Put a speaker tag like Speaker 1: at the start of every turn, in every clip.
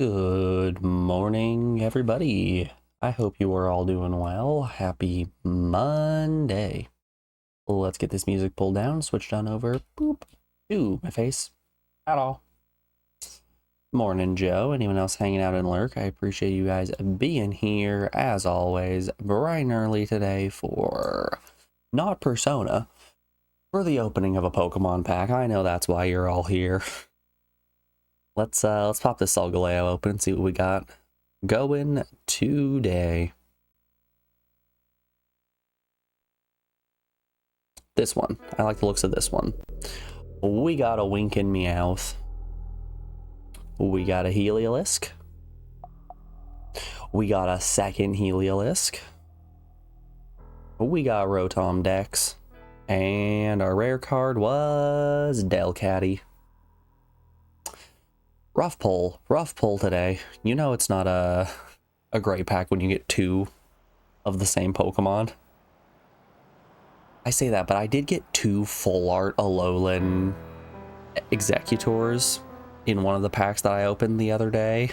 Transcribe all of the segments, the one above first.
Speaker 1: Good morning, everybody. I hope you are all doing well. Happy Monday. Let's get this music pulled down, switched on over, boop, to my face at all. Morning, Joe. Anyone else hanging out in Lurk? I appreciate you guys being here, as always, bright and early today for not Persona, for the opening of a Pokemon pack. I know that's why you're all here. Let's pop this Solgaleo open and see what we got going today. This one. I like the looks of this one. We got a Winkin' Meowth. We got a Heliolisk. We got a second Heliolisk. We got Rotom Dex. And our rare card was Delcatty. Rough pull today. You know it's not a great pack when you get two of the same Pokemon. I say that, but I did get two full art Alolan Executors in one of the packs that I opened the other day.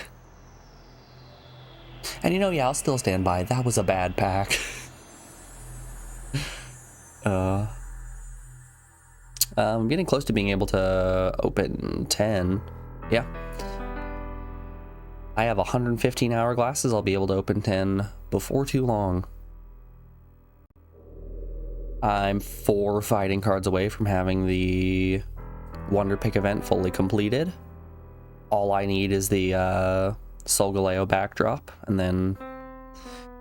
Speaker 1: And you know, yeah, I'll still stand by. That was a bad pack. I'm getting close to being able to open 10. Yeah. I have 115 hourglasses. I'll be able to open 10 before too long. I'm 4 fighting cards away from having the Wonder Pick event fully completed. All I need is the Solgaleo backdrop, and then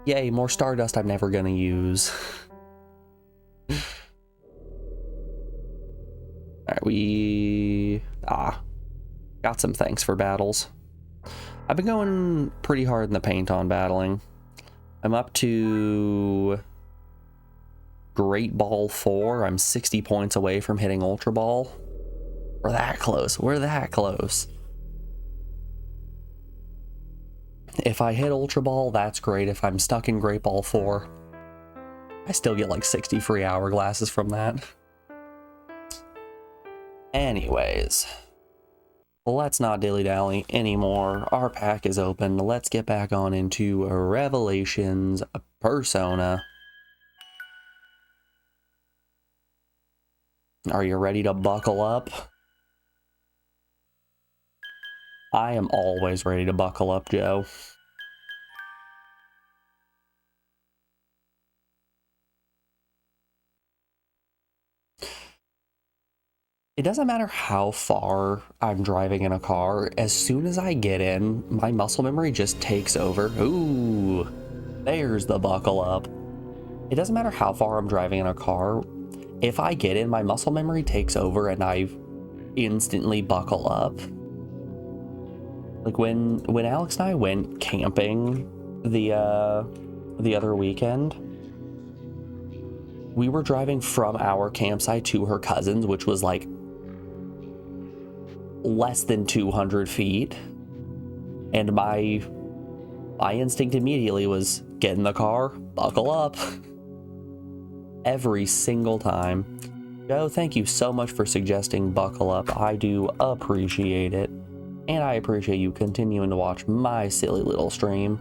Speaker 1: yay, more Stardust I'm never gonna use. Alright, we got some thanks for battles. I've been going pretty hard in the paint on battling. I'm up to Great Ball 4. I'm 60 points away from hitting Ultra Ball. We're that close. We're that close. If I hit Ultra Ball, that's great. If I'm stuck in Great Ball 4, I still get like 60 free hourglasses from that. Anyways, let's not dilly-dally anymore. Our pack is open. Let's get back on into Revelations Persona. Are you ready to buckle up? I am always ready to buckle up, Joe. It doesn't matter how far I'm driving in a car, as soon as I get in, my muscle memory just takes over. Ooh, there's the buckle up. It doesn't matter how far I'm driving in a car, if I get in, my muscle memory takes over and I instantly buckle up. Like when Alex and I went camping the other weekend, we were driving from our campsite to her cousin's, which was like less than 200 feet, and my instinct immediately was get in the car, buckle up. Every single time. Joe, thank you so much for suggesting buckle up. I do appreciate it, and I appreciate you continuing to watch my silly little stream.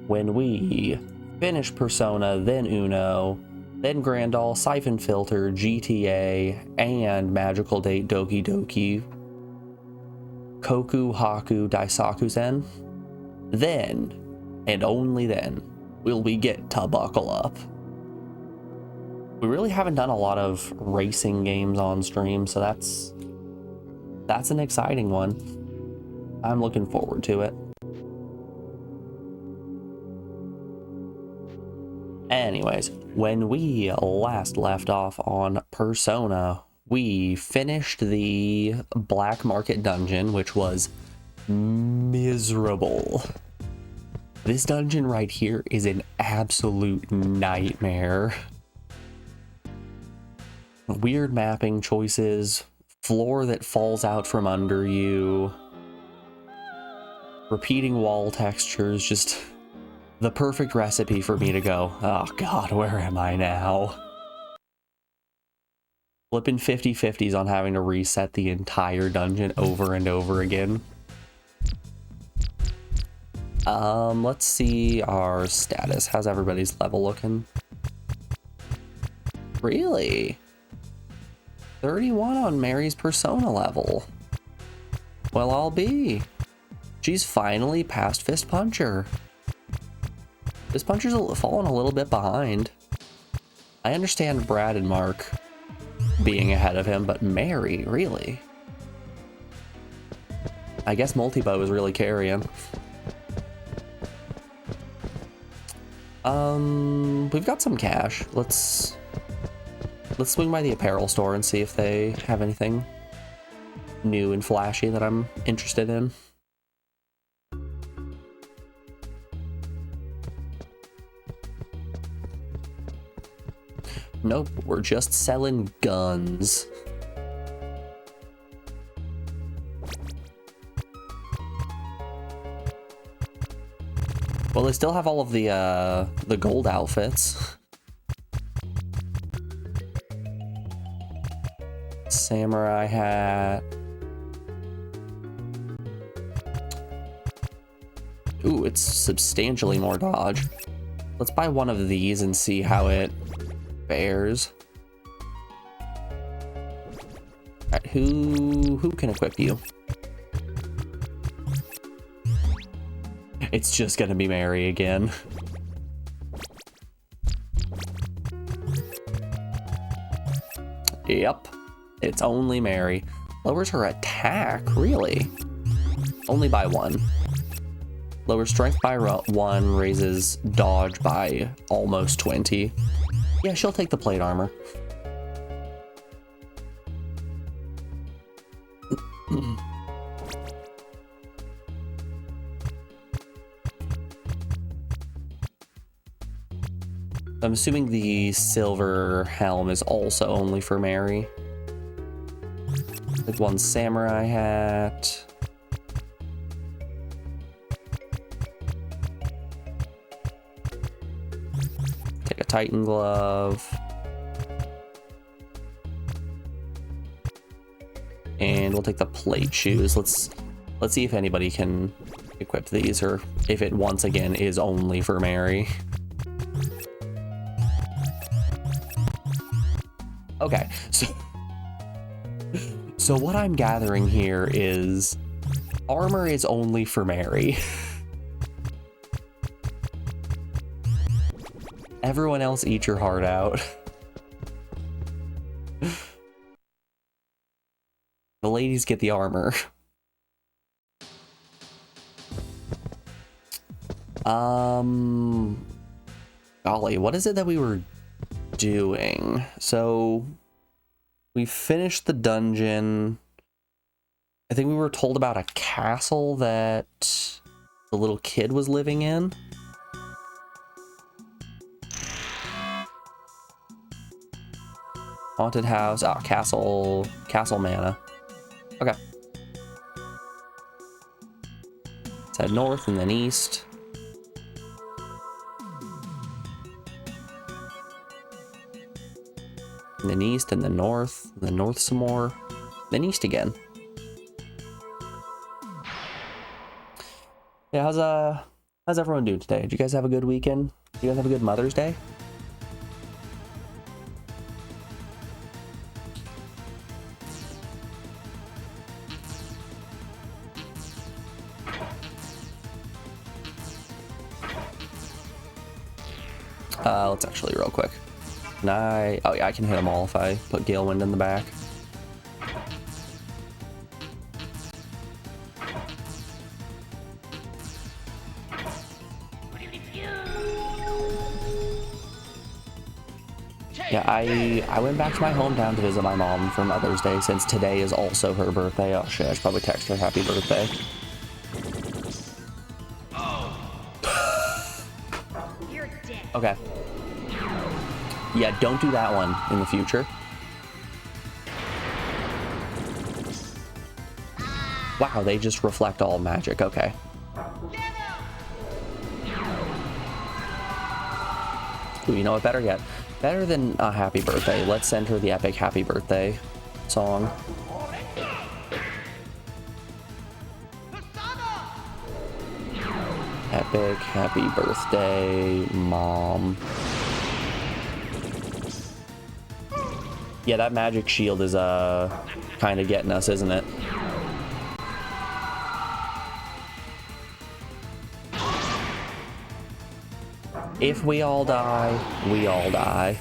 Speaker 1: When we finish Persona, then Uno, then Grandall, Siphon Filter, GTA, and Magical Date Doki Doki, Koku Haku Daisaku-sen, then, and only then, will we get to buckle up. We really haven't done a lot of racing games on stream, so that's an exciting one. I'm looking forward to it. Anyways, when we last left off on Persona, we finished the Black Market dungeon, which was miserable. This dungeon right here is an absolute nightmare. Weird mapping choices, floor that falls out from under you, repeating wall textures, just the perfect recipe for me to go, oh god, where am I now? Flipping 50-50s on having to reset the entire dungeon over and over again. Let's see our status. How's everybody's level looking? Really? 31 on Mary's persona level. Well, I'll be. She's finally past Fist Puncher. Fist Puncher's fallen a little bit behind. I understand Brad and Mark being ahead of him, but Mary, really? I guess Multibow is really carrying. We've got some cash. Let's swing by the apparel store and see if they have anything new and flashy that I'm interested in. Nope, we're just selling guns. Well, they still have all of the gold outfits. Samurai hat. Ooh, it's substantially more dodge. Let's buy one of these and see how it fares. Alright, who can equip you? It's just gonna be Mary again. Yep, it's only Mary. Lowers her attack, really? Only by 1. Lowers strength by 1, raises dodge by almost 20. Yeah, she'll take the plate armor. I'm assuming the silver helm is also only for Mary. Like one samurai hat. Take a Titan glove. And we'll take the plate shoes. Let's see if anybody can equip these, or if it once again is only for Mary. Okay, so what I'm gathering here is armor is only for Mary. Everyone else eat your heart out. The ladies get the armor. Golly, what is it that we were doing? So we finished the dungeon. I think we were told about a castle that the little kid was living in. Haunted house. Oh, castle mana. Okay. Let's head north and then east. And then east and then north, and then north some more, then east again. Yeah, how's everyone doing today? Did you guys have a good weekend? Did you guys have a good Mother's Day? Let's actually real quick. Oh yeah, I can hit them all if I put Galewind in the back. Yeah, I went back to my hometown to visit my mom for Mother's Day since today is also her birthday. Oh shit, I should probably text her happy birthday.
Speaker 2: You're dead.
Speaker 1: Okay. Yeah, don't do that one in the future. Wow, they just reflect all magic. Okay. Ooh, you know what? Better yet. Better than a happy birthday. Let's send her the epic happy birthday song. Epic happy birthday, Mom. Yeah, that magic shield is kind of getting us, isn't it? If we all die, we all die.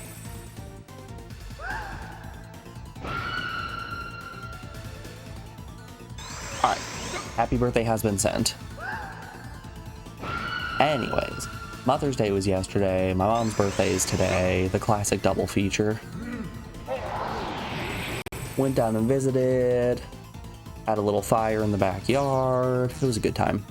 Speaker 1: Alright, happy birthday has been sent. Anyways, Mother's Day was yesterday, my mom's birthday is today, the classic double feature. Went down and visited, had a little fire in the backyard, it was a good time.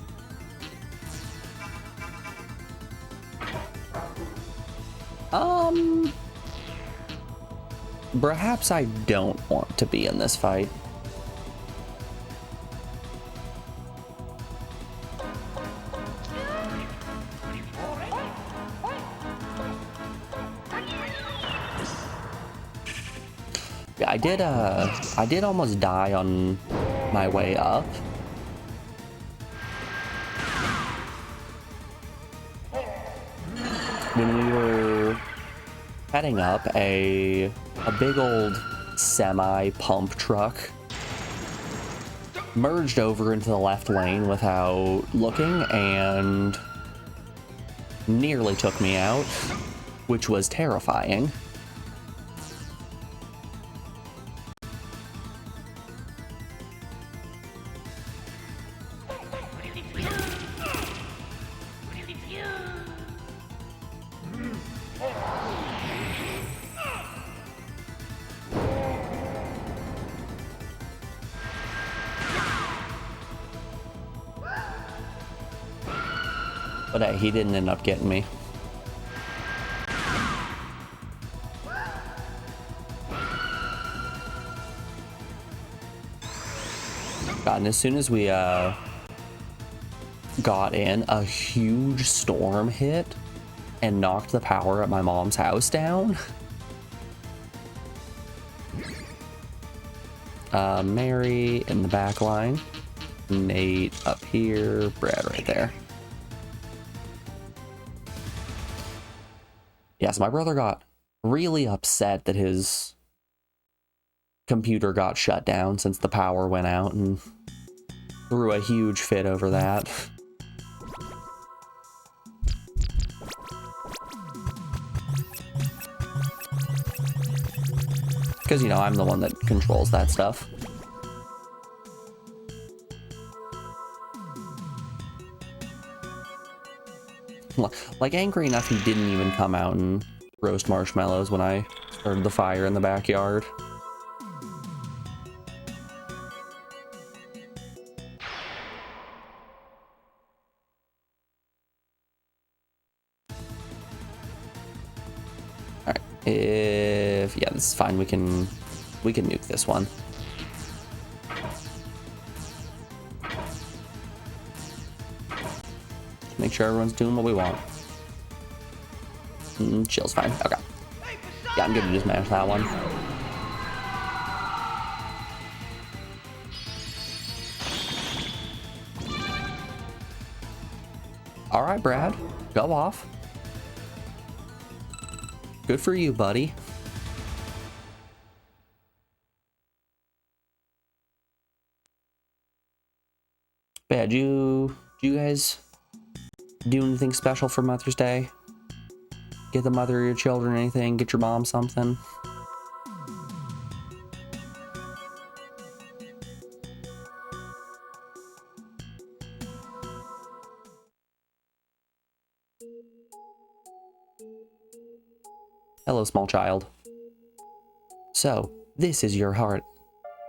Speaker 1: Perhaps I don't want to be in this fight. Yeah, I did almost die on my way up. When we were heading up, a big old semi pump truck merged over into the left lane without looking and nearly took me out, which was terrifying. But hey, he didn't end up getting me. God, and as soon as we got in, a huge storm hit and knocked the power at my mom's house down. Mary in the back line, Nate up here, Brad right there. Yes, my brother got really upset that his computer got shut down since the power went out and threw a huge fit over that. Because, you know, I'm the one that controls that stuff. Like, angry enough he didn't even come out and roast marshmallows when I started the fire in the backyard. Alright, yeah, this is fine, we can nuke this one. Make sure everyone's doing what we want. Chill's fine. Okay. Yeah, I'm gonna just manage that one. Alright, Brad. Go off. Good for you, buddy. Bad, do you guys do anything special for Mother's Day? Get the mother of your children anything? Get your mom something? Hello, small child. So, this is your heart.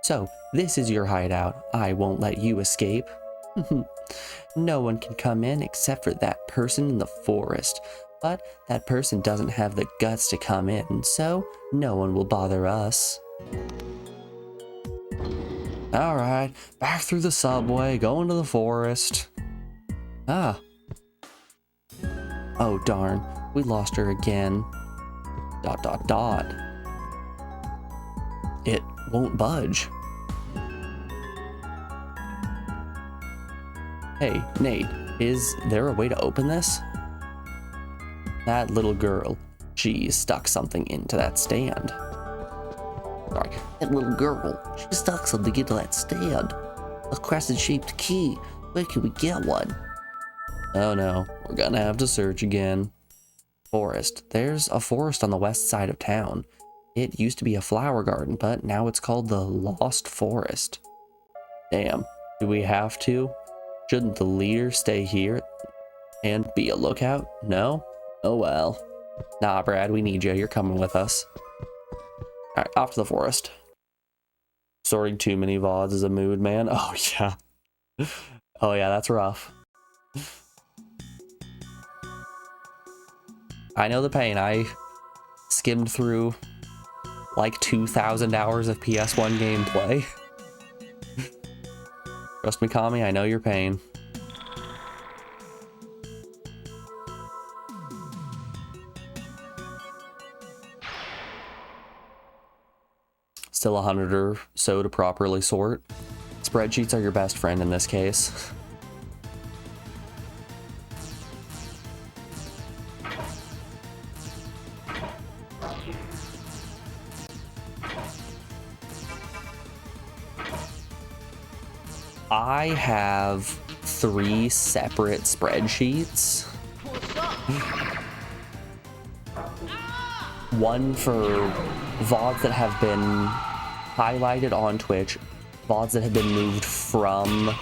Speaker 1: So, this is your hideout. I won't let you escape. No one can come in except for that person in the forest. But that person doesn't have the guts to come in, so no one will bother us. Alright, back through the subway, going to the forest. Ah. Oh darn, we lost her again. ... It won't budge. Hey, Nate, Is there a way to open this? That little girl, she stuck something into that stand. Sorry, that little girl, she stuck something into that stand. A crescent-shaped key. Where can we get one? Oh no, we're gonna have to search again. Forest. There's a forest on the west side of town. It used to be a flower garden, but now it's called the Lost Forest. Damn, do we have to? Shouldn't the leader stay here and be a lookout? No? Oh well. Nah, Brad, we need you. You're coming with us. Alright, off to the forest. Sorting too many VODs is a mood, man. Oh yeah. Oh yeah, that's rough. I know the pain. I skimmed through like 2,000 hours of PS1 gameplay. Trust me, Kami, I know your pain. Still 100 or so to properly sort. Spreadsheets are your best friend in this case. I have 3 separate spreadsheets. One for VODs that have been highlighted on Twitch, VODs that have been moved from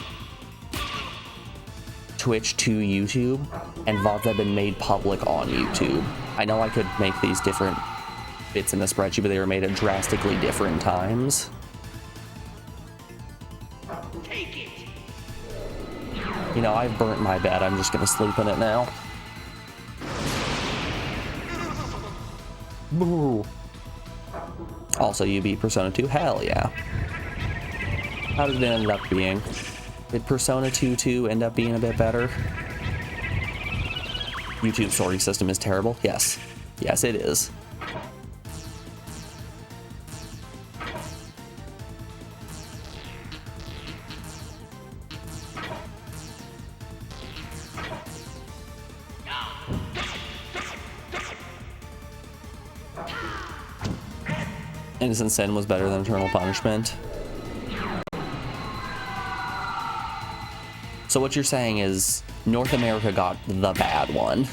Speaker 1: Twitch to YouTube, and VODs that have been made public on YouTube. I know I could make these different bits in the spreadsheet, but they were made at drastically different times. You know, I've burnt my bed. I'm just gonna sleep in it now. Boo. Also, you beat Persona 2? Hell yeah. How did it end up being? Did Persona 2 2 end up being a bit better? YouTube's sorting system is terrible? Yes. Yes, it is. Innocent Sin was better than Eternal Punishment. So what you're saying is North America got the bad one.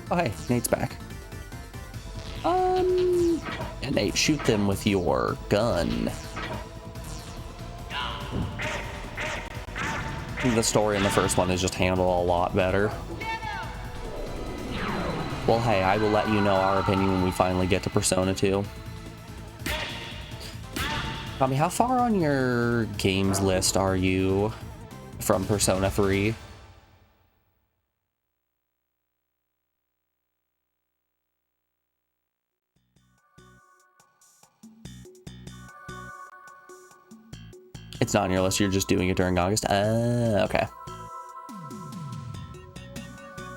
Speaker 1: Oh hey, Nate's back. Yeah, Nate, shoot them with your gun. I think the story in the first one is just handled a lot better. Well, hey, I will let you know our opinion when we finally get to Persona 2. Tommy, how far on your games list are you from Persona 3? It's not on your list, you're just doing it during August? Okay.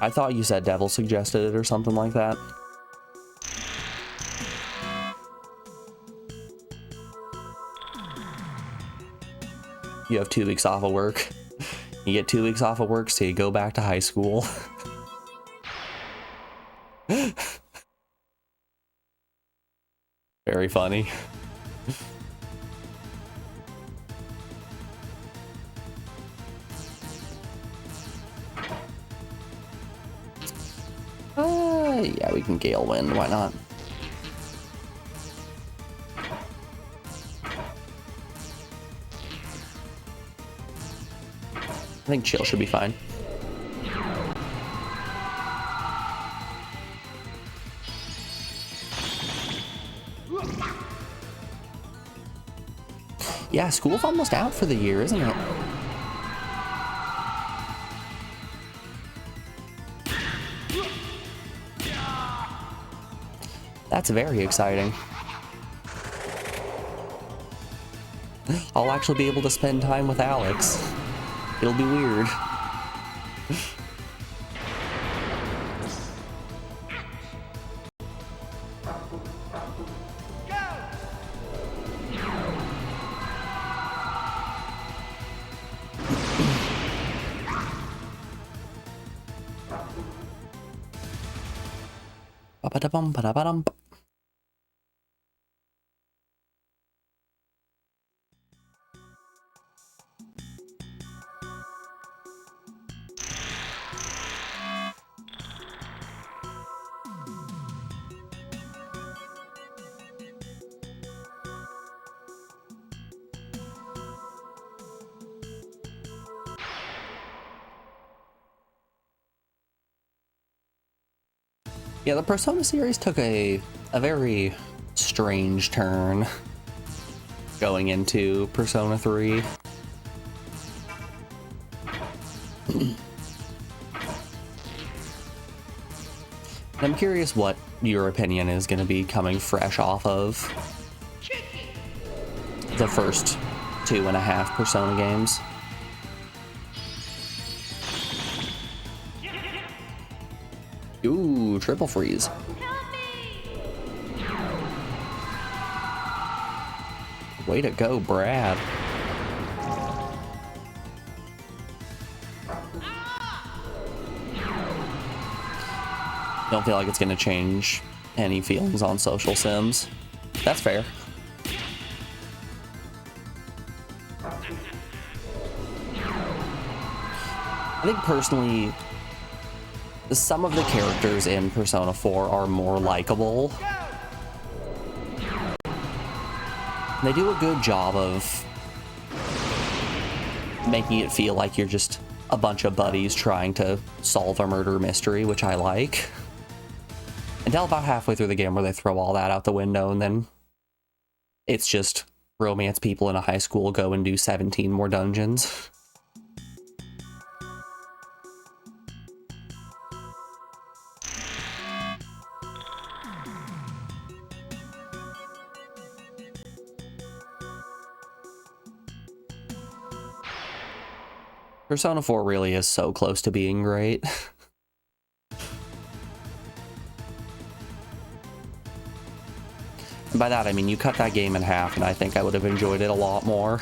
Speaker 1: I thought you said Devil suggested it or something like that. You have 2 weeks off of work. You get 2 weeks off of work, so you go back to high school. Very funny. Yeah, we can Gale Wind, why not? I think Chill should be fine. Yeah, school's almost out for the year, isn't it? That's very exciting. I'll actually be able to spend time with Alex. It'll be weird. Ba-ba-da-bum, ba-da-ba-dum. Yeah, the Persona series took a very strange turn going into Persona 3. I'm curious what your opinion is going to be coming fresh off of the first 2.5 Persona games. Ooh, triple freeze. Way to go, Brad. Don't feel like it's going to change any feelings on social sims. That's fair. I think personally, some of the characters in Persona 4 are more likable. They do a good job of making it feel like you're just a bunch of buddies trying to solve a murder mystery, which I like. Until about halfway through the game where they throw all that out the window and then it's just romance people in a high school go and do 17 more dungeons. Persona 4 really is so close to being great. And by that I mean you cut that game in half and I think I would have enjoyed it a lot more.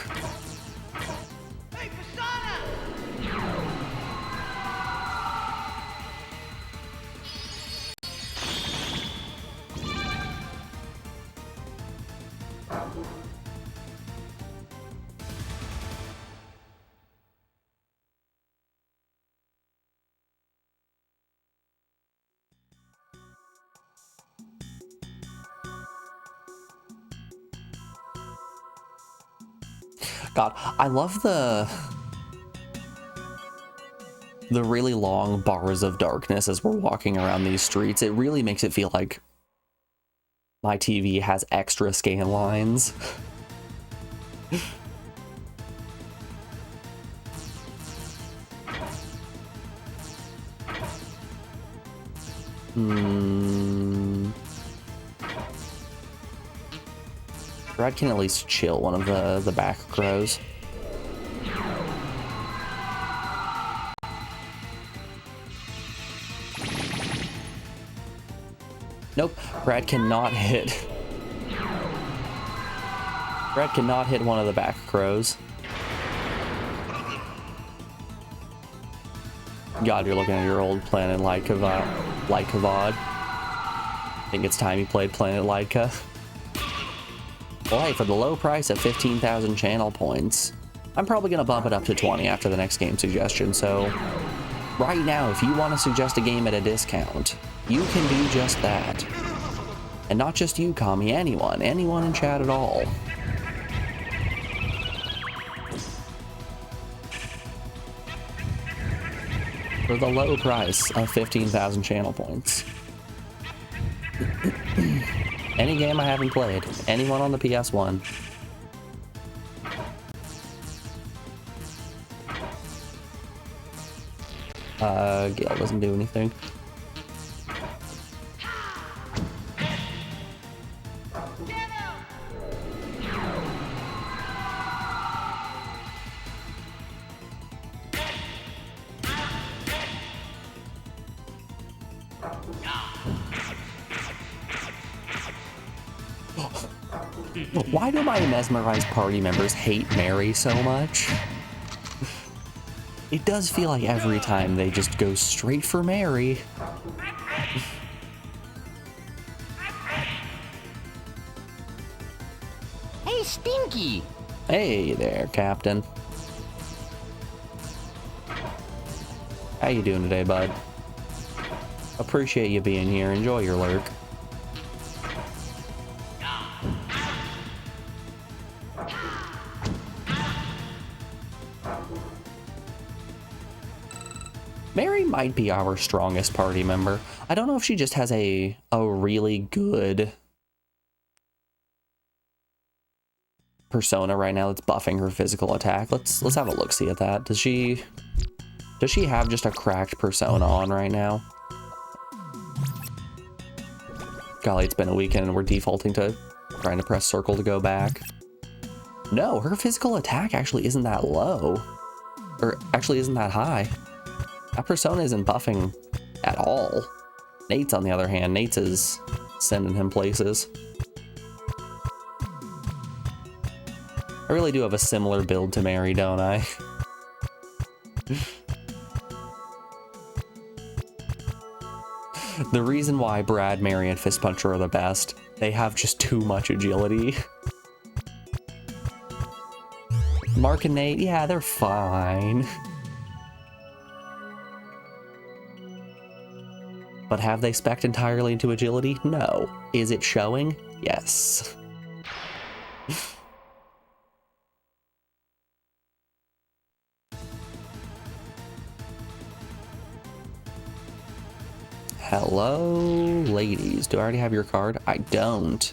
Speaker 2: Hey, Persona!
Speaker 1: God, I love the really long bars of darkness as we're walking around these streets. It really makes it feel like my TV has extra scan lines. Brad can at least chill one of the back crows. Nope, Brad cannot hit. Brad cannot hit one of the back crows. God, you're looking at your old Planet Laika VOD. I think it's time you played Planet Laika. Well, hey, for the low price of 15,000 channel points, I'm probably going to bump it up to 20 after the next game suggestion, so right now, if you want to suggest a game at a discount, you can do just that. And not just you, Kami, anyone in chat at all. For the low price of 15,000 channel points. Any game I haven't played, anyone on the ps1. Gale doesn't do anything. Why do my mesmerized party members hate Mary so much? It does feel like every time they just go straight for Mary.
Speaker 3: Hey, Stinky!
Speaker 1: Hey there, Captain. How you doing today, bud? Appreciate you being here. Enjoy your lurk. Mary might be our strongest party member. I don't know if she just has a really good persona right now that's buffing her physical attack. Let's have a look-see at that. Does she have just a cracked persona on right now? Golly, it's been a weekend and we're defaulting to trying to press circle to go back. No, her physical attack actually isn't that low. Or actually isn't that high. That persona isn't buffing at all. Nate's, on the other hand, Nate's is sending him places. I really do have a similar build to Mary, don't I? The reason why Brad, Mary, and Fist Puncher are the best, they have just too much agility. Mark and Nate, yeah, they're fine. But have they spec'd entirely into agility? No. Is it showing? Yes. Hello, ladies. Do I already have your card? I don't.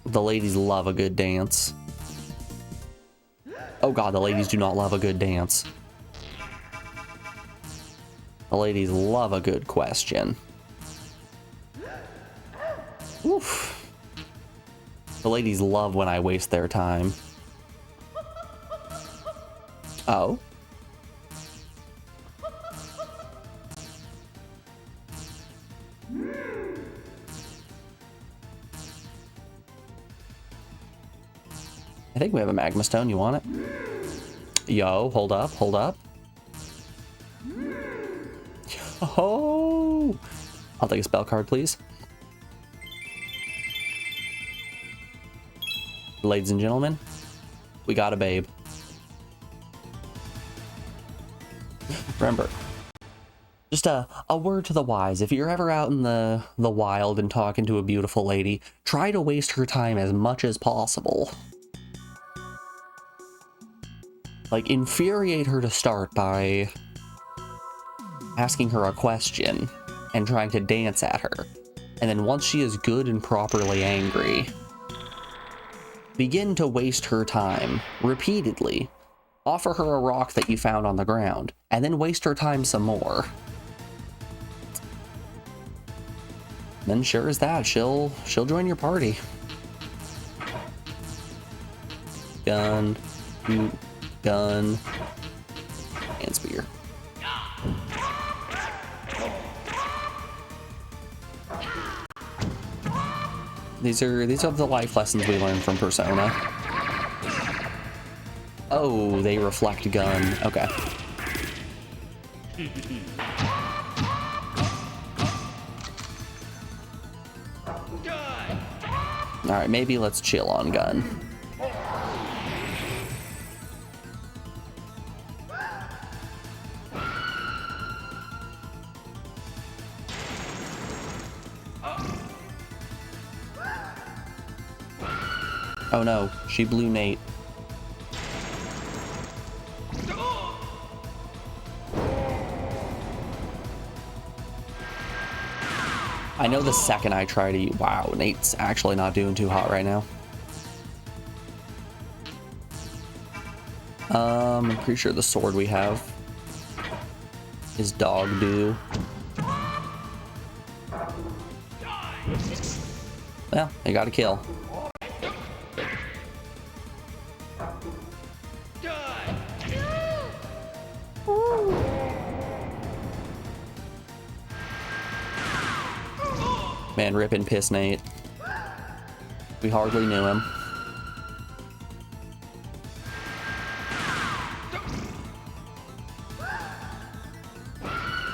Speaker 1: The ladies love a good dance. Oh god, the ladies do not love a good dance. The ladies love a good question. Oof. The ladies love when I waste their time. Oh? I think we have a magma stone. You want it? Yo, hold up, hold up. Oh, I'll take a spell card, please. Ladies and gentlemen, we got a babe. Remember, just a word to the wise. If you're ever out in the wild and talking to a beautiful lady, try to waste her time as much as possible. Like, infuriate her to start by asking her a question and trying to dance at her. And then once she is good and properly angry, begin to waste her time repeatedly. Offer her a rock that you found on the ground, and then waste her time some more. Then sure as that, she'll join your party. Gun, shoot, gun, and spear. These are the life lessons we learned from Persona. Oh, they reflect gun. Okay. Alright, maybe let's chill on gun. Oh no, she blew Nate. I know the second I try to... Wow, Nate's actually not doing too hot right now. I'm pretty sure the sword we have is dog do. Well, you got a kill. Man, rip and piss Nate. We hardly knew him.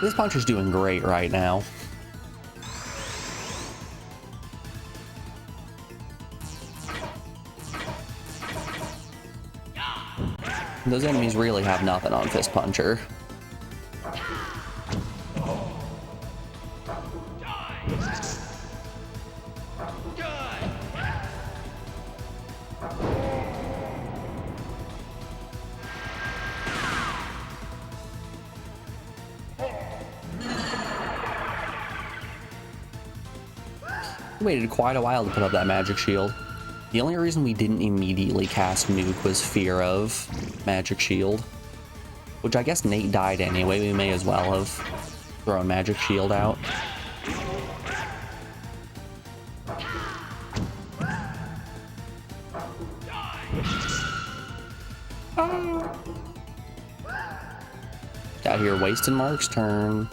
Speaker 1: This puncher's doing great right now. Those enemies really have nothing on Fist Puncher. We waited quite a while to put up that magic shield. The only reason we didn't immediately cast Nuke was fear of magic shield. Which I guess Nate died anyway, we may as well have thrown magic shield out. Out here wasting Mark's turn.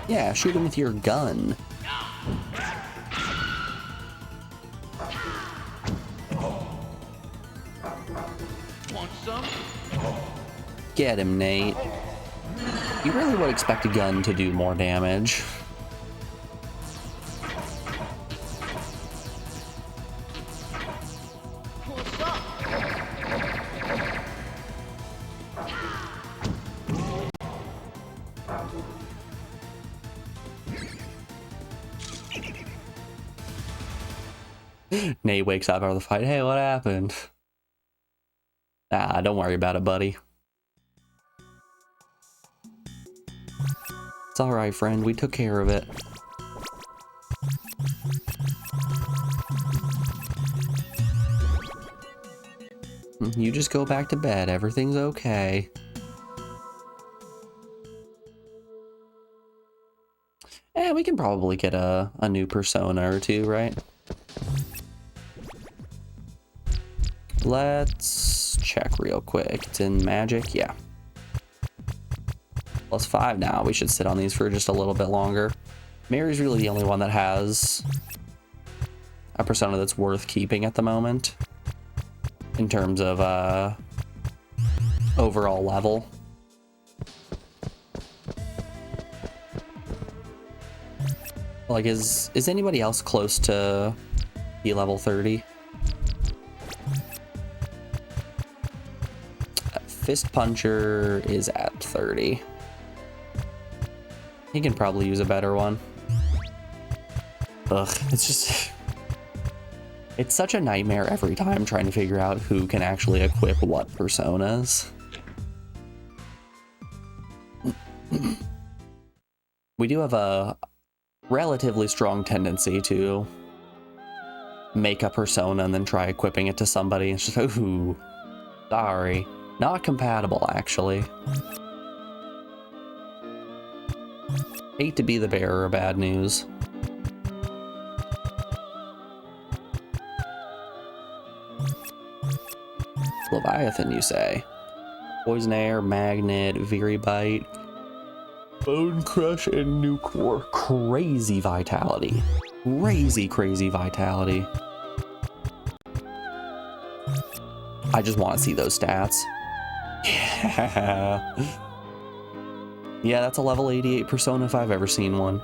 Speaker 1: Yeah, shoot him with your gun.
Speaker 2: Want some?
Speaker 1: Get him, Nate. You really would expect a gun to do more damage.
Speaker 2: What's up?
Speaker 1: Nate wakes up out of the fight. Hey, what happened? Ah, don't worry about it, buddy. It's alright, friend. We took care of it. You just go back to bed. Everything's okay. Eh, we can probably get a new persona or two, right? Let's check real quick. It's in magic, yeah. +5 now. We should sit on these for just a little bit longer. Mary's really the only one that has a persona that's worth keeping at the moment in terms of overall level. Like, is anybody else close to P level 30? Fist Puncher is at 30. He can probably use a better one. Ugh, it's just... It's such a nightmare every time trying to figure out who can actually equip what personas. We do have a relatively strong tendency to make a persona and then try equipping it to somebody. It's just, ooh, sorry. Not compatible, actually. Hate to be the bearer of bad news. Leviathan, you say? Poison Air, Magnet, Viribite, Bone Crush, and Nuke War. Crazy vitality. Crazy vitality. I just want to see those stats. Yeah. Yeah, that's a level 88 persona if I've ever seen one.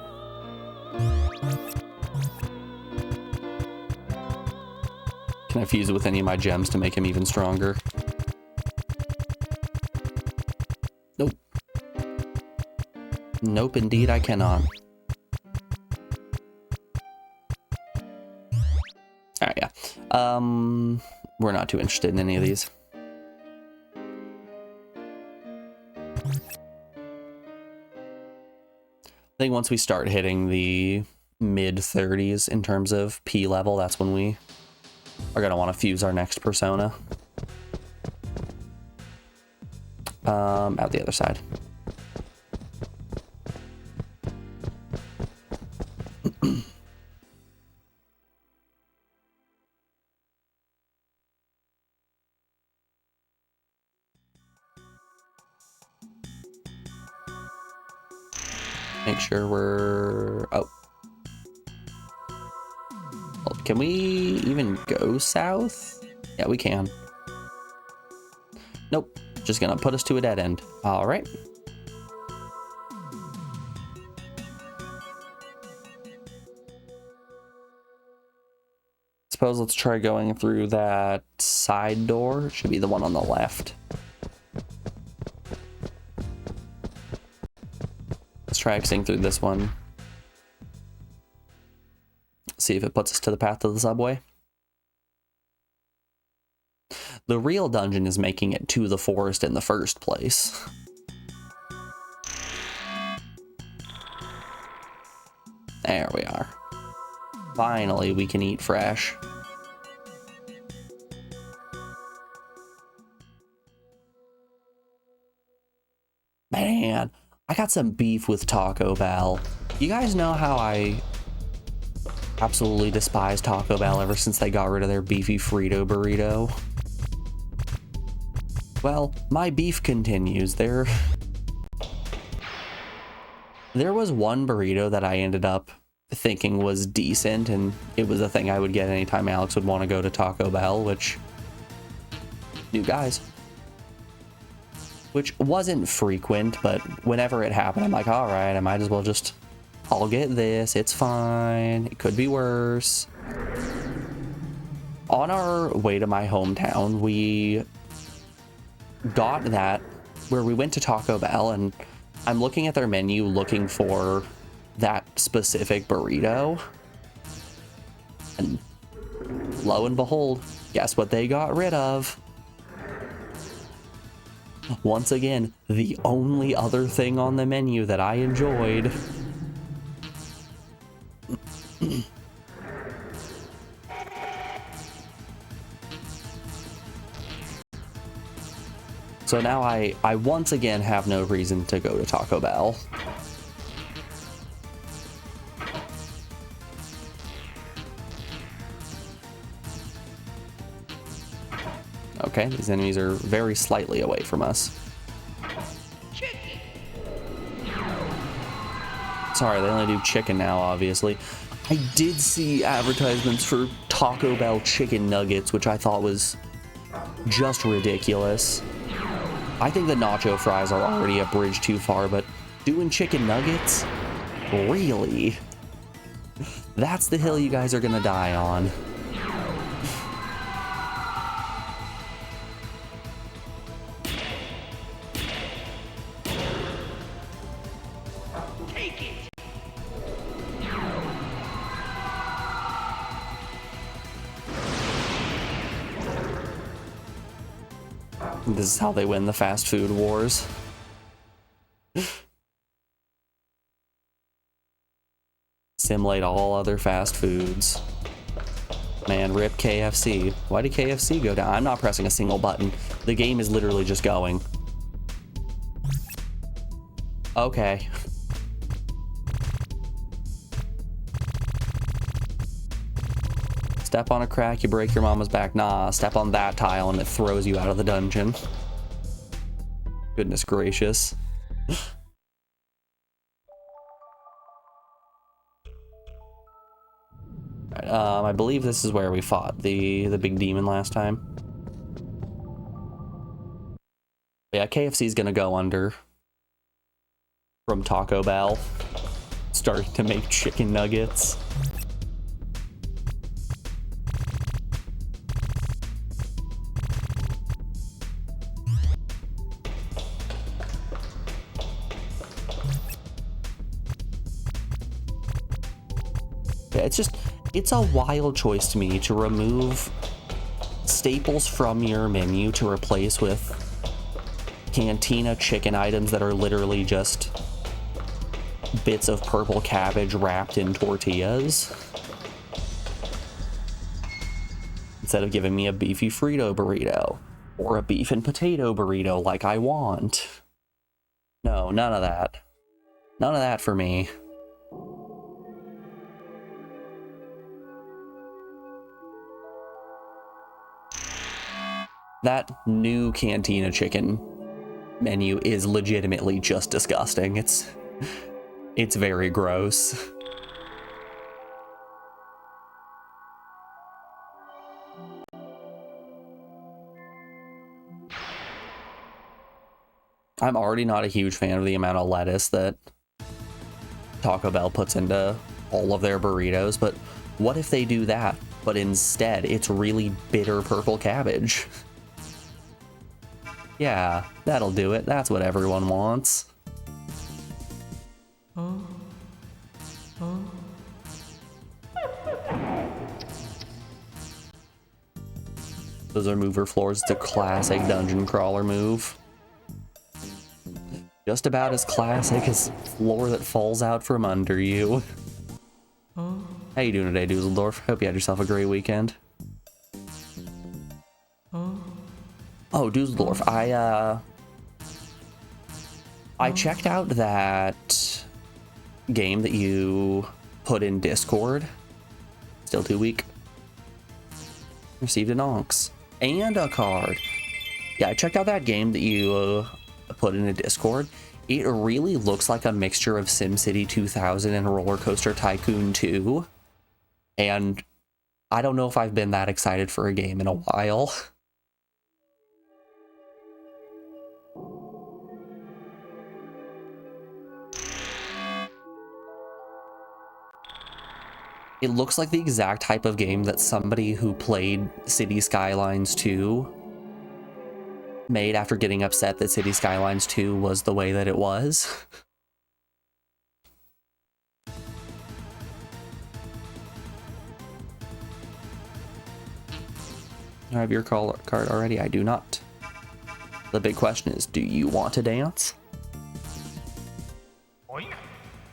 Speaker 1: Can I fuse it with any of my gems to make him even stronger? Nope. Nope, indeed I cannot. Alright, yeah. We're not too interested in any of these. I think once we start hitting the mid-30s in terms of P level, that's when we are going to want to fuse our next persona. Out the other side. Make sure we're... Oh. Well, can we even go south? Yeah, we can. Nope. Just gonna put us to a dead end. All right. Suppose let's try going through that side door. It should be the one on the left. Let's try exiting through this one. See if it puts us to the path of the subway. The real dungeon is making it to the forest in the first place. There we are. Finally, we can eat fresh. Man, I got some beef with Taco Bell. You guys know how I absolutely despise Taco Bell ever since they got rid of their beefy Frito burrito? Well, my beef continues. There was one burrito that I ended up thinking was decent, and it was a thing I would get anytime Alex would want to go to Taco Bell, which... New guys. Which wasn't frequent, but whenever it happened, I'm like, alright, I might as well just... I'll get this, it's fine, it could be worse. On our way to my hometown, we got that, where we went to Taco Bell, and I'm looking at their menu looking for that specific burrito. And lo and behold, guess what they got rid of? Once again, the only other thing on the menu that I enjoyed. So now I once again have no reason to go to Taco Bell. Okay, these enemies are very slightly away from us. Sorry, they only do chicken now, obviously. I did see advertisements for Taco Bell chicken nuggets, which I thought was just ridiculous. I think the nacho fries are already a bridge too far, but doing chicken nuggets? Really? That's the hill you guys are gonna die on. This is how they win the fast food wars. Simulate all other fast foods. Man, rip KFC. Why did KFC go down? I'm not pressing a single button. The game is literally just going. Okay. Step on a crack, you break your mama's back. Nah, step on that tile and it throws you out of the dungeon. Goodness gracious. I believe this is where we fought the big demon last time. Yeah, KFC's gonna go under from Taco Bell. Starting to make chicken nuggets. It's a wild choice to me to remove staples from your menu to replace with cantina chicken items that are literally just bits of purple cabbage wrapped in tortillas. Instead of giving me a beefy Frito burrito or a beef and potato burrito like I want. No, none of that. None of that for me. That new Cantina chicken menu is legitimately just disgusting. It's very gross. I'm already not a huge fan of the amount of lettuce that Taco Bell puts into all of their burritos, but what if they do that, but instead it's really bitter purple cabbage? Yeah, that'll do it. That's what everyone wants. Those are mover floors. It's a classic dungeon crawler move. Just about as classic as floor that falls out from under you. How you doing today, Dusseldorf? Hope you had yourself a great weekend. Oh, Dusseldorf, I checked out that game that you put in Discord. Still too weak. Received an onx and a card. Yeah, I checked out that game that you put in a Discord. It really looks like a mixture of SimCity 2000 and Roller Coaster Tycoon 2. And I don't know if I've been that excited for a game in a while. It looks like the exact type of game that somebody who played City Skylines 2 made after getting upset that City Skylines 2 was the way that it was. I have your card already. I do not. The big question is, do you want to dance?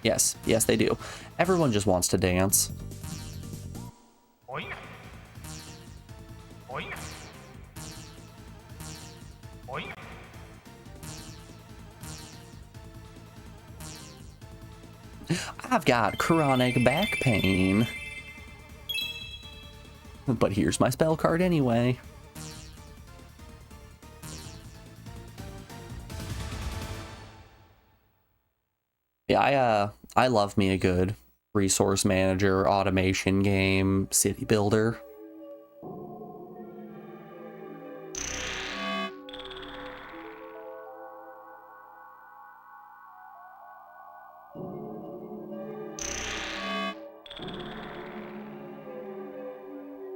Speaker 1: Yes, yes they do. Everyone just wants to dance. I've got chronic back pain. But here's my spell card anyway. Yeah, I love me a good resource manager, automation game, city builder.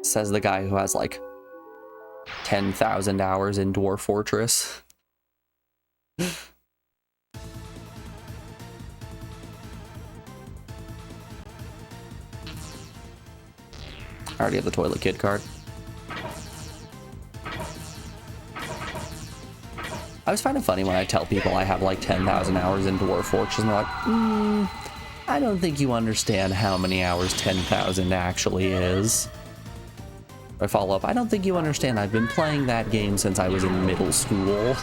Speaker 1: Says the guy who has like 10,000 hours in Dwarf Fortress. I already have the Toilet Kid card. I always find it funny when I tell people I have like 10,000 hours in Dwarf Fortress and they're like, I don't think you understand how many hours 10,000 actually is. I follow up, I don't think you understand. I've been playing that game since I was in middle school.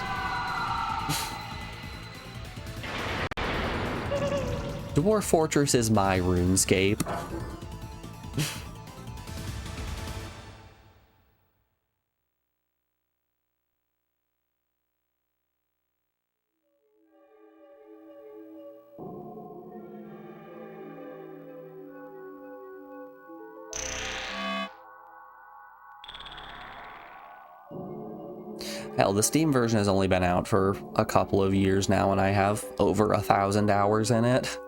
Speaker 1: Dwarf Fortress is my RuneScape. Hell, the Steam version has only been out for a couple of years now, and I have over 1,000 hours in it.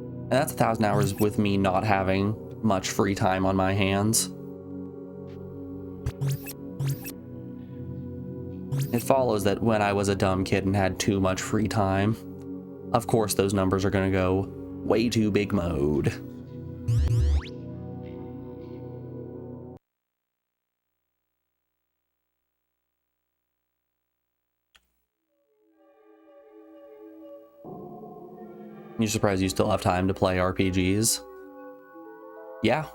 Speaker 1: And that's 1,000 hours with me not having much free time on my hands. It follows that when I was a dumb kid and had too much free time, of course those numbers are going to go way too big mode. You're surprised you still have time to play RPGs? Yeah.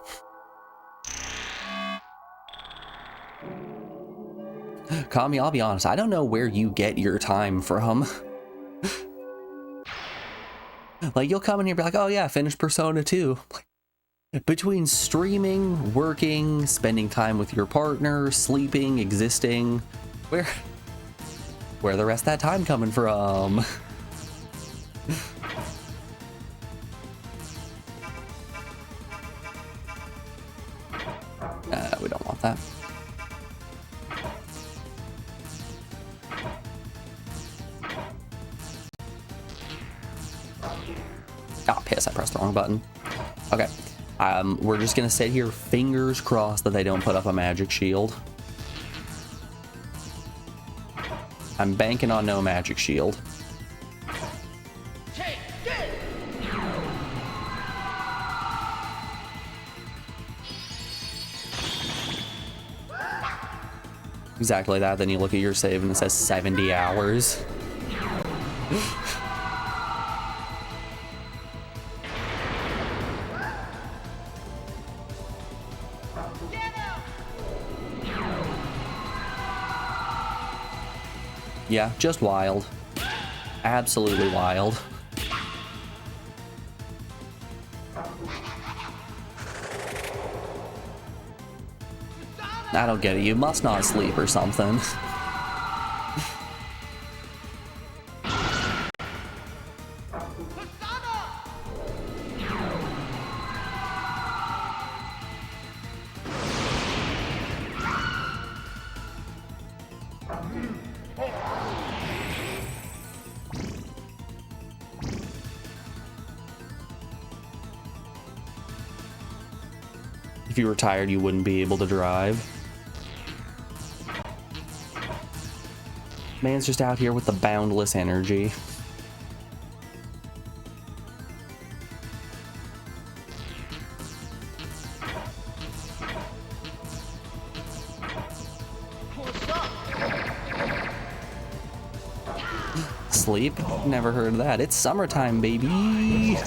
Speaker 1: Kami, I'll be honest, I don't know where you get your time from. Like, you'll come in here and be like, oh yeah, finished Persona 2. Like, Between streaming, working, spending time with your partner, sleeping, existing, where the rest of that time coming from? We don't want that. Ah, piss, I pressed the wrong button. Okay. We're just gonna sit here, fingers crossed that they don't put up a magic shield. I'm banking on no magic shield.
Speaker 2: Take this!
Speaker 1: Exactly that. Then you look at your save and it says 70 hours. Yeah, just wild. Absolutely wild. I don't get it. You must not sleep or something. If you were tired, you wouldn't be able to drive. Man's just out here with the boundless energy.
Speaker 2: What's up?
Speaker 1: Sleep? Never heard of that. It's summertime, baby.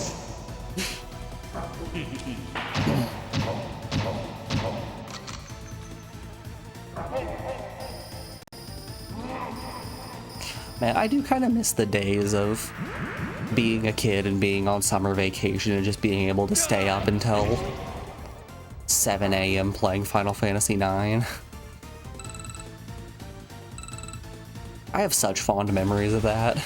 Speaker 1: Man, I do kind of miss the days of being a kid and being on summer vacation and just being able to stay up until 7 a.m. playing Final Fantasy IX. I have such fond memories of that.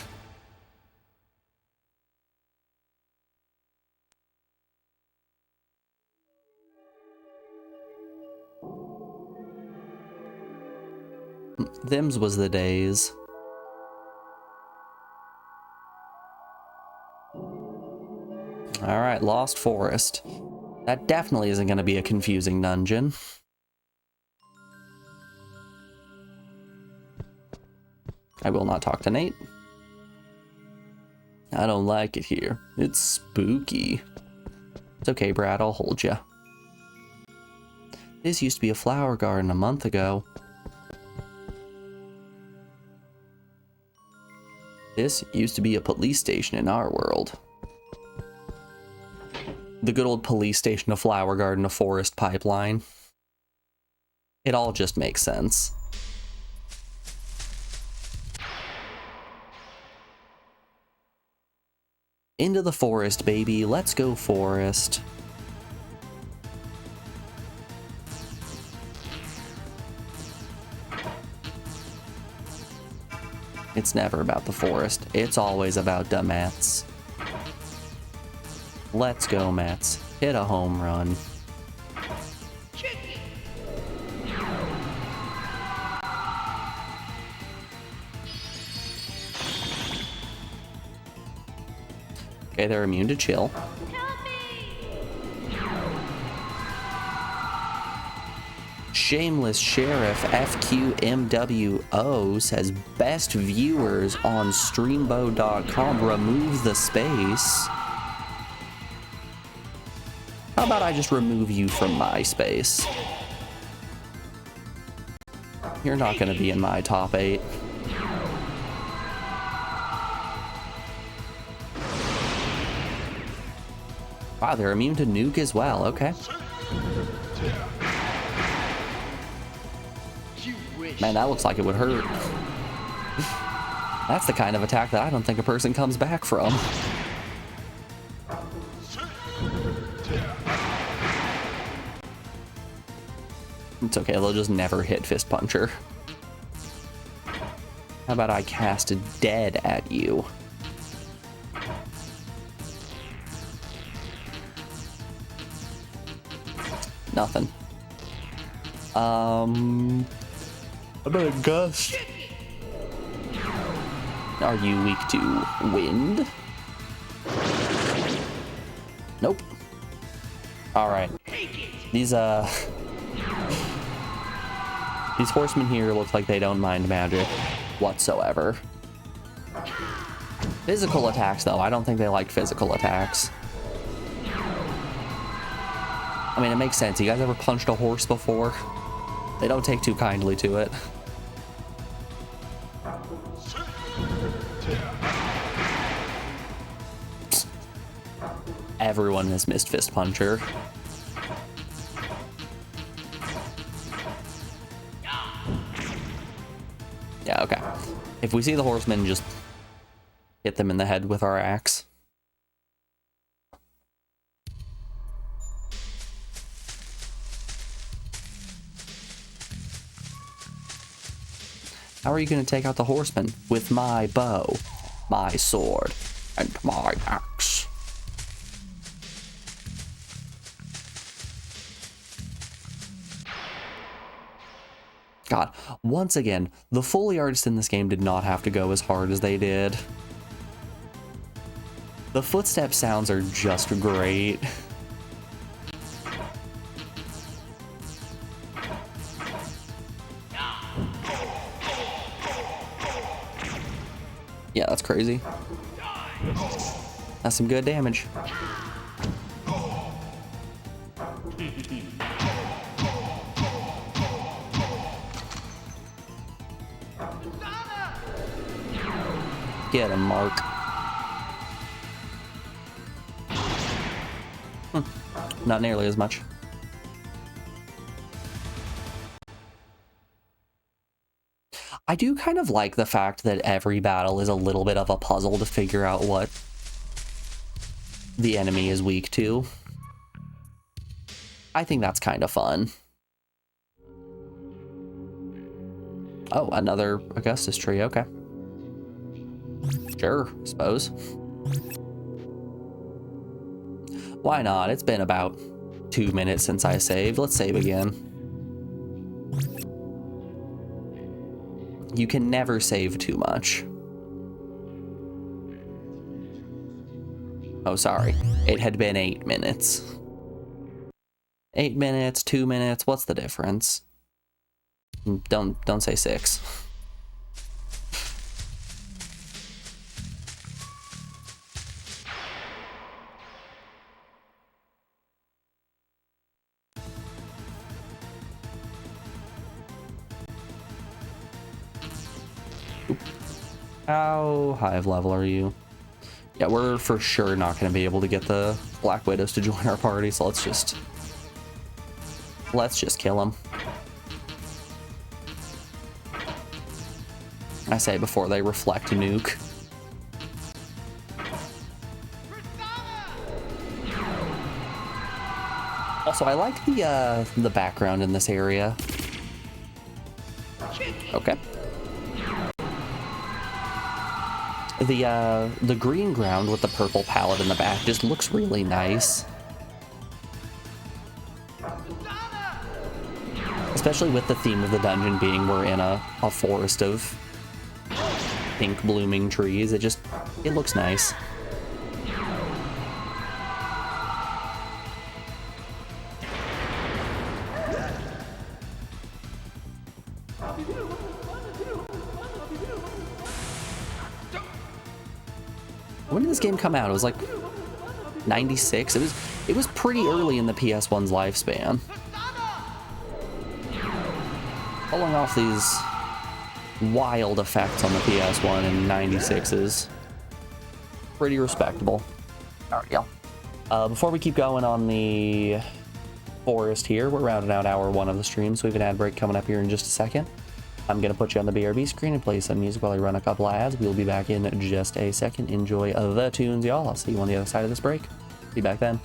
Speaker 1: Them's was the days. Alright, Lost Forest. That definitely isn't going to be a confusing dungeon. I will not talk to Nate. I don't like it here. It's spooky. It's okay, Brad, I'll hold ya. This used to be a flower garden a month ago. This used to be a police station in our world. The good old police station, a flower garden, a forest pipeline. It all just makes sense. Into the forest, baby. Let's go, forest. It's never about the forest. It's always about the mats. Let's go, Mats. Hit a home run. Okay, they're immune to chill. Shameless Sheriff FQMWO says best viewers on streambo.com. Remove the space. How about I just remove you from my space? You're not going to be in my top 8. Wow, they're immune to nuke as well. Okay. Man, that looks like it would hurt. That's the kind of attack that I don't think a person comes back from. It's okay, they'll just never hit Fist Puncher. How about I cast Dead at you? Nothing. How about a Gust? Are you weak to wind? Nope. Alright. These horsemen here look like they don't mind magic whatsoever. Physical attacks, though. I don't think they like physical attacks. I mean, it makes sense. You guys ever punched a horse before? They don't take too kindly to it. Everyone has missed Fist Puncher. Yeah, okay. If we see the horsemen, just hit them in the head with our axe. How are you going to take out the horsemen? With my bow, my sword, and my axe. God, once again, the Foley artists in this game did not have to go as hard as they did. The footstep sounds are just great. Yeah, that's crazy. That's some good damage. Get him, Mark. Not nearly as much. I do kind of like the fact that every battle is a little bit of a puzzle to figure out what the enemy is weak to. I think that's kind of fun. Oh, another Augustus tree, okay. Sure, I suppose. Why not? It's been about 2 minutes since I saved. Let's save again. You can never save too much. Oh, sorry. It had been 8 minutes. 8 minutes, 2 minutes, what's the difference? Don't say 6. How high of level are you? Yeah, we're for sure not going to be able to get the Black Widows to join our party, so let's just kill them. I say before they reflect nuke. Also, I like the background in this area. Okay. The green ground with the purple palette in the back just looks really nice. Especially with the theme of the dungeon being we're in a forest of pink blooming trees. It looks nice. When did this game come out? It was like 96. It was pretty early in the PS1's lifespan. Pulling off these wild effects on the PS1 in 96 is pretty respectable. Alright, yeah. Before we keep going on the forest here, we're rounding out hour 1 of the stream, so we have an ad break coming up here in just a second. I'm going to put you on the BRB screen and play some music while I run a couple of ads. We'll be back in just a second. Enjoy the tunes, y'all. I'll see you on the other side of this break. Be back then.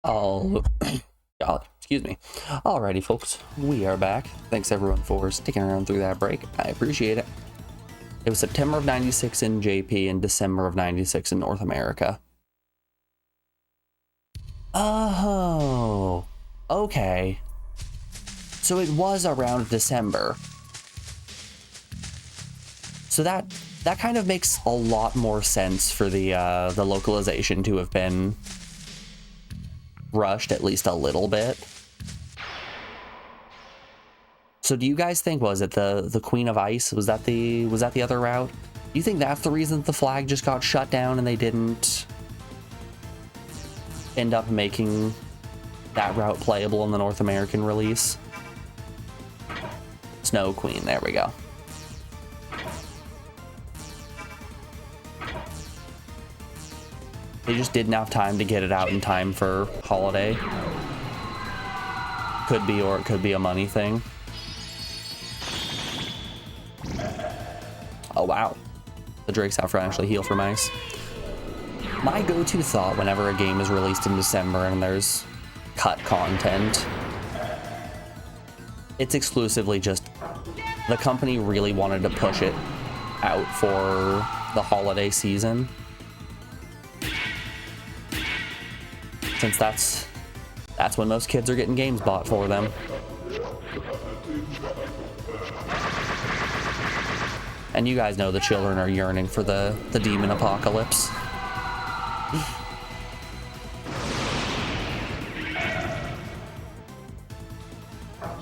Speaker 1: Oh, God, excuse me. Alrighty, folks, we are back. Thanks everyone for sticking around through that break. I appreciate it. It was September of 96 in JP and December of 96 in North America. Oh, okay. So it was around December. So that kind of makes a lot more sense for the localization to have been rushed at least a little bit. So do you guys think, was it the Queen of Ice? Was that the other route? Do you think that's the reason the flag just got shut down and they didn't end up making that route playable in the North American release? Snow Queen, there we go. They just didn't have time to get it out in time for holiday. Could be, or it could be a money thing. Oh wow, the Drake's out for actually heal from ice. My go-to thought whenever a game is released in December and there's cut content, it's exclusively just the company really wanted to push it out for the holiday season. Since that's when most kids are getting games bought for them. And you guys know the children are yearning for the demon apocalypse.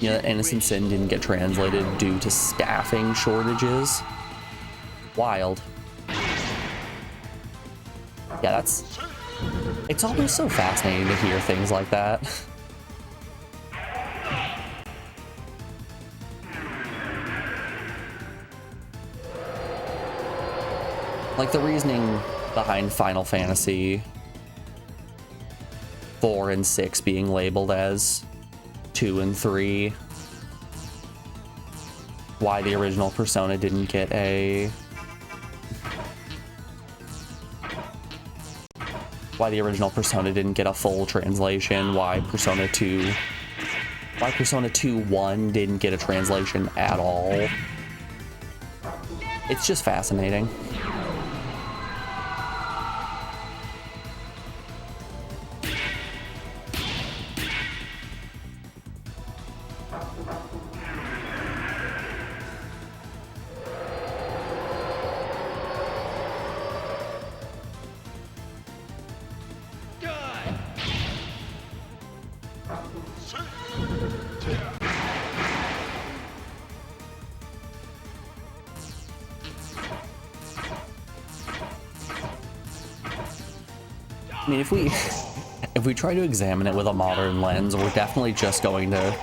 Speaker 1: You know, Innocent Sin didn't get translated due to staffing shortages. Wild. Yeah, it's always so fascinating to hear things like that. Like the reasoning behind Final Fantasy 4 and 6 being labeled as 2 and 3. Why the original Persona didn't get a... Why the original Persona didn't get a full translation. Why Persona 2... Why Persona 2 1 didn't get a translation at all. It's just fascinating. I mean, if we try to examine it with a modern lens, we're definitely just going to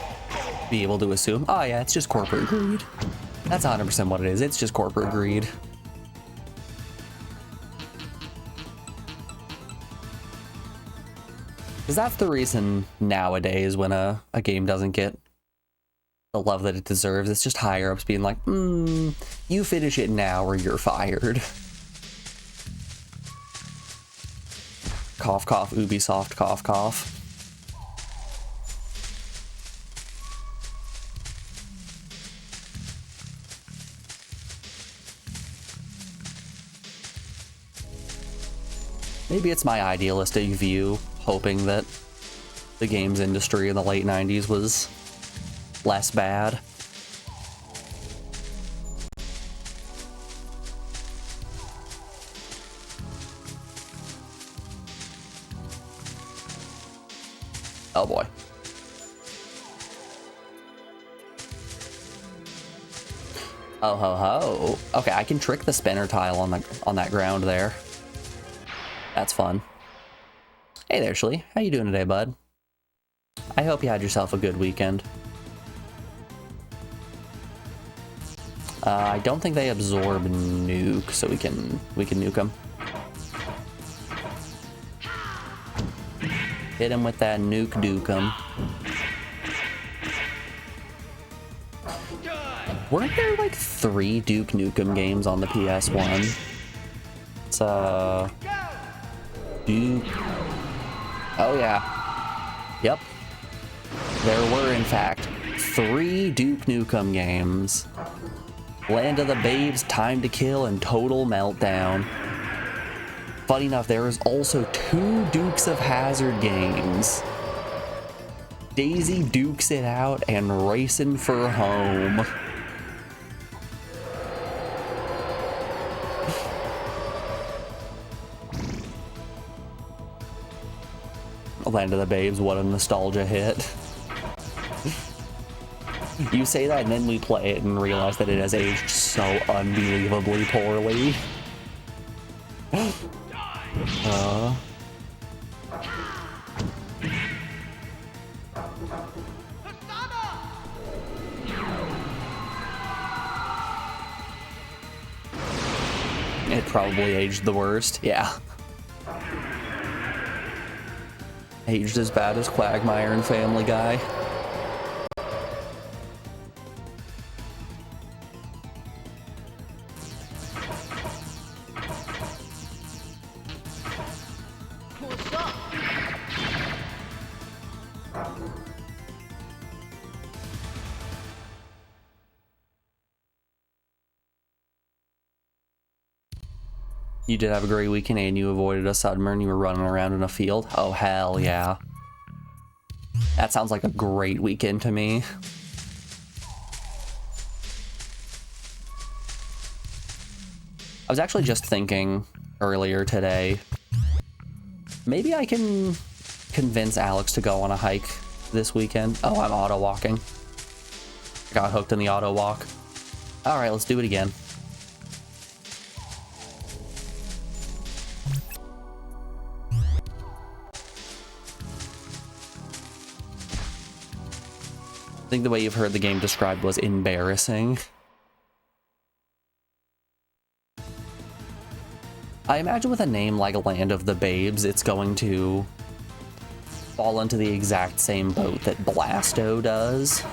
Speaker 1: be able to assume, oh yeah, it's just corporate greed. That's 100% what it is. It's just corporate greed. Because that's the reason nowadays when a game doesn't get the love that it deserves, it's just higher ups being like, you finish it now or you're fired. Cough, cough, Ubisoft, cough, cough. Maybe it's my idealistic view, hoping that the games industry in the late 90s was less bad. Oh boy. Oh ho ho. Okay, I can trick the spinner tile on that ground there. That's fun. Hey there, Shlee. How you doing today, bud? I hope you had yourself a good weekend. I don't think they absorb nuke, so we can nuke them. Hit him with that nuke dukem. Weren't there like 3 Duke Nukem games on the PS1? It's Duke. Oh yeah. Yep. There were, in fact, 3 Duke Nukem games. Land of the Babes, Time to Kill, and Total Meltdown. Funny enough, there is also 2 Dukes of Hazzard games. Daisy dukes it out and racing for home. Land of the Babes, what a nostalgia hit. You say that and then we play it and realize that it has aged so unbelievably poorly. It probably aged the worst, yeah. Aged as bad as Quagmire and Family Guy.
Speaker 2: What's up?
Speaker 1: You did have a great weekend and you avoided a Sudmer and you were running around in a field? Oh, hell yeah. That sounds like a great weekend to me. I was actually just thinking earlier today, maybe I can convince Alex to go on a hike this weekend. Oh, I'm auto walking. Got hooked in the auto walk. All right, let's do it again. I think the way you've heard the game described was embarrassing. I imagine with a name like Land of the Babes, it's going to fall into the exact same boat that Blasto does.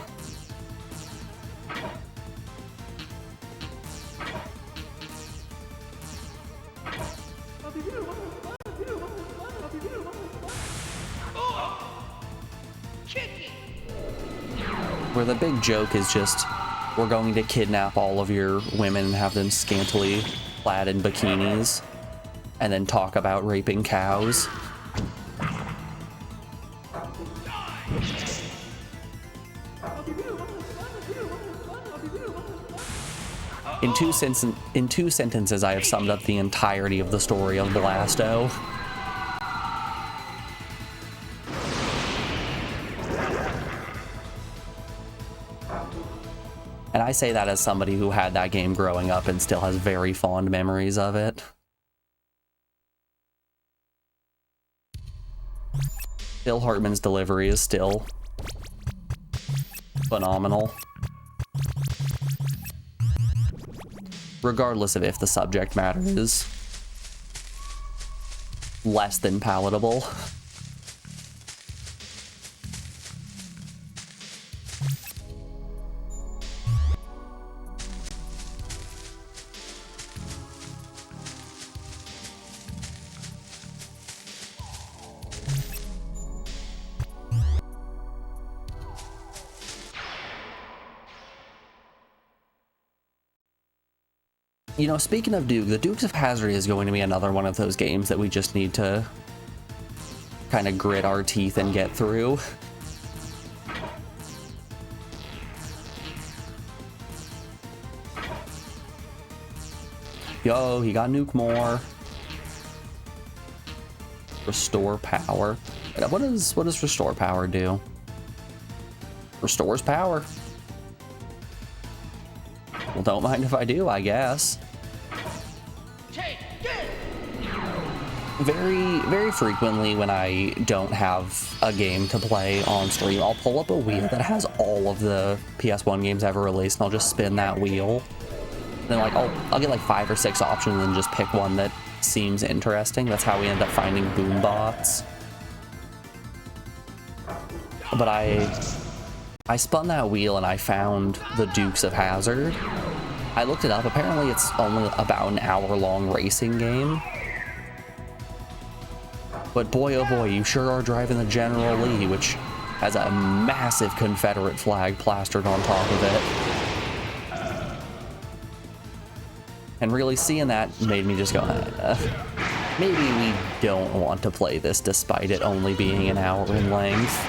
Speaker 1: Where the big joke is just, we're going to kidnap all of your women and have them scantily clad in bikinis, and then talk about raping cows. In two sentences, I have summed up the entirety of the story of Blasto. And I say that as somebody who had that game growing up and still has very fond memories of it. Phil Hartman's delivery is still phenomenal. Regardless of if the subject matter is less than palatable. You know, speaking of Duke, the Dukes of Hazzard is going to be another one of those games that we just need to kind of grit our teeth and get through. Yo, he got Nuke more. Restore power. What does restore power do? Restores power. Well, don't mind if I do, I guess. Very frequently when I don't have a game to play on stream, I'll pull up a wheel that has all of the PS1 games ever released, and I'll just spin that wheel. Then like I'll get like 5 or 6 options and just pick one that seems interesting. That's how we end up finding boombots. But I spun that wheel and I found the Dukes of Hazzard. I looked it up. Apparently it's only about an hour-long racing game. But boy, oh boy, you sure are driving the General Lee, which has a massive Confederate flag plastered on top of it. And really seeing that made me just go, maybe we don't want to play this despite it only being an hour in length.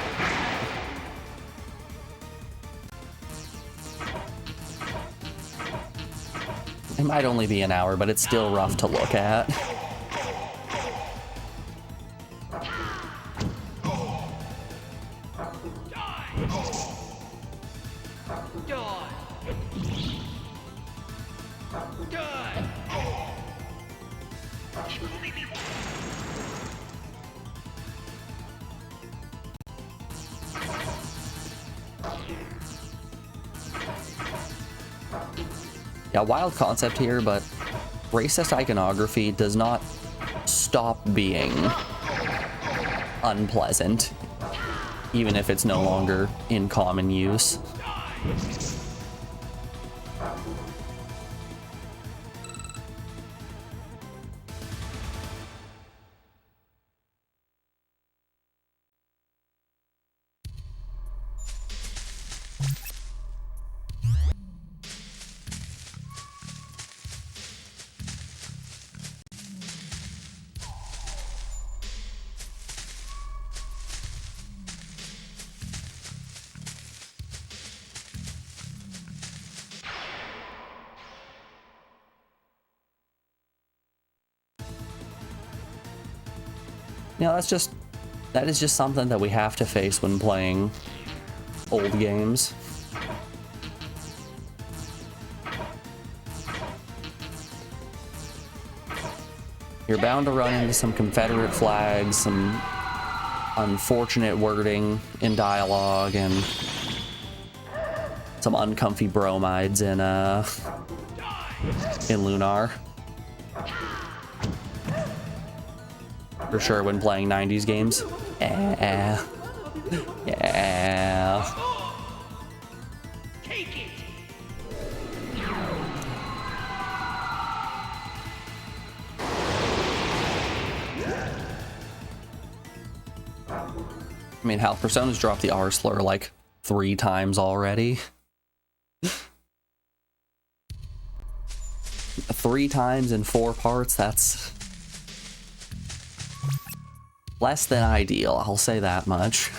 Speaker 1: It might only be an hour, but it's still rough to look at. Yeah, wild concept here, but racist iconography does not stop being unpleasant, even if it's no longer in common use. You know, that is just something that we have to face when playing old games. You're bound to run into some Confederate flags, some unfortunate wording in dialogue, and some uncomfy bromides in Lunar. For sure when playing 90s games. Yeah. Yeah. I mean, hell, Persona's dropped the R slur like 3 times already. 3 times in 4 parts, that's less than ideal, I'll say that much.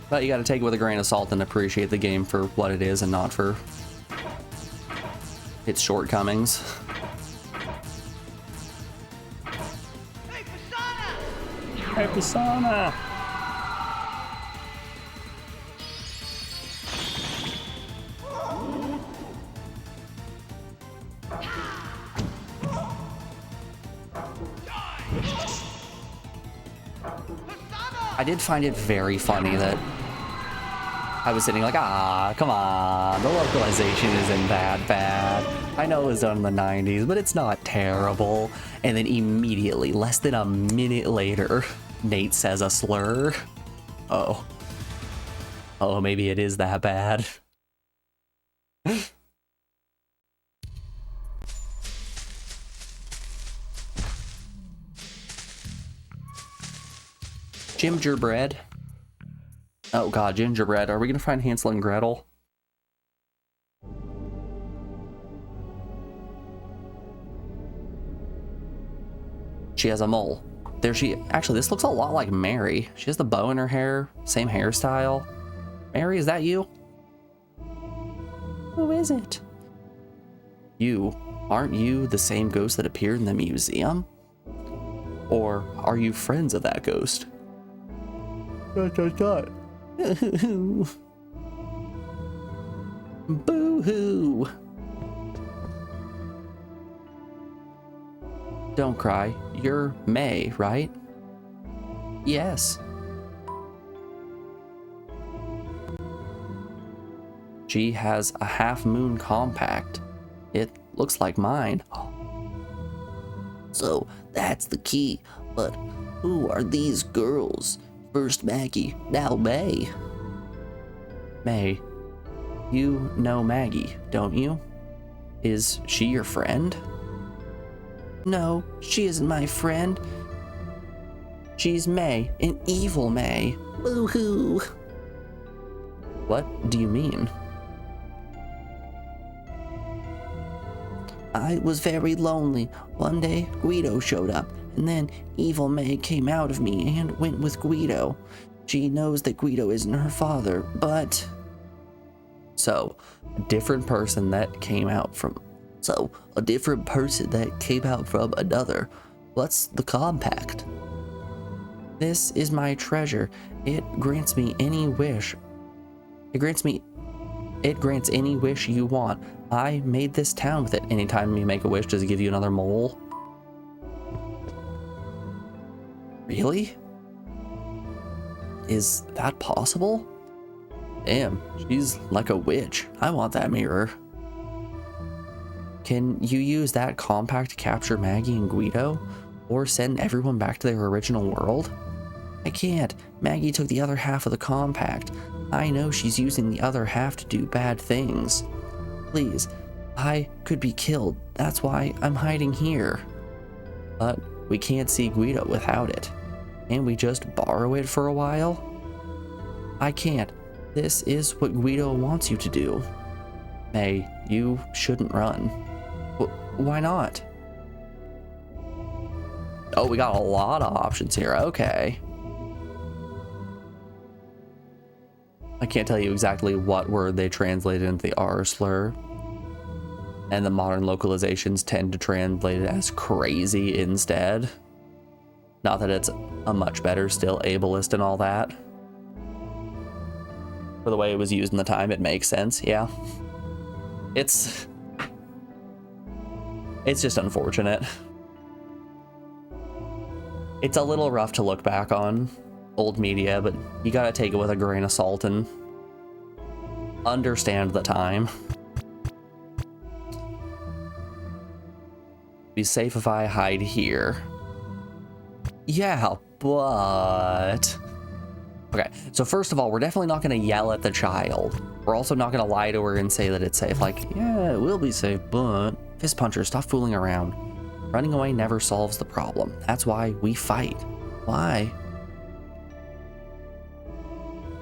Speaker 1: But you gotta take it with a grain of salt and appreciate the game for what it is and not for its shortcomings.
Speaker 2: Hey, Persona!
Speaker 1: Hey, Persona! I did find it very funny that I was sitting like, come on, the localization isn't that bad. I know it was done in the 90s, but it's not terrible. And then immediately, less than a minute later, Nate says a slur. Oh. Oh, maybe it is that bad. Gingerbread. Oh god, gingerbread. Are we gonna find Hansel and Gretel? She has a mole. There she... Actually, this looks a lot like Mary. She has the bow in her hair. Same hairstyle. Mary, is that you? Who is it? You. Aren't you the same ghost that appeared in the museum? Or are you friends of that ghost? Boo-hoo! Don't cry. You're May, right? Yes. She has a half-moon compact. It looks like mine.
Speaker 3: So that's the key. But who are these girls?
Speaker 1: First Maggie, now May. May, you know Maggie, don't you? Is she your friend? No, she isn't my friend. She's May, an evil May. Boo-hoo. What do you mean? I was very lonely. One day, Guido showed up, and then evil May came out of me and went with Guido. She knows that Guido isn't her father, but... So, a different person that came out from another. What's the compact? This is my treasure. It grants me any wish. It grants any wish you want. I made this town with it. Anytime you make a wish, does it give you another mole? Really? Is that possible? Damn, she's like a witch. I want that mirror. Can you use that compact to capture Maggie and Guido? Or send everyone back to their original world? I can't. Maggie took the other half of the compact. I know she's using the other half to do bad things. Please, I could be killed. That's why I'm hiding here. But we can't see Guido without it. Can't we just borrow it for a while? I can't. This is what Guido wants you to do. May, you shouldn't run. Why not? Oh, we got a lot of options here. Okay. I can't tell you exactly what word they translated into the R slur. And the modern localizations tend to translate it as crazy instead. Not that it's a much better, still ableist and all that. For the way it was used in the time, it makes sense, yeah. It's just unfortunate. It's a little rough to look back on old media, but you gotta take it with a grain of salt and understand the time. Be safe if I hide here. Yeah, but... Okay, so first of all, we're definitely not gonna yell at the child. We're also not gonna lie to her and say that it's safe. Like, yeah, it will be safe, but... Fist puncher, stop fooling around. Running away never solves the problem. That's why we fight. Why?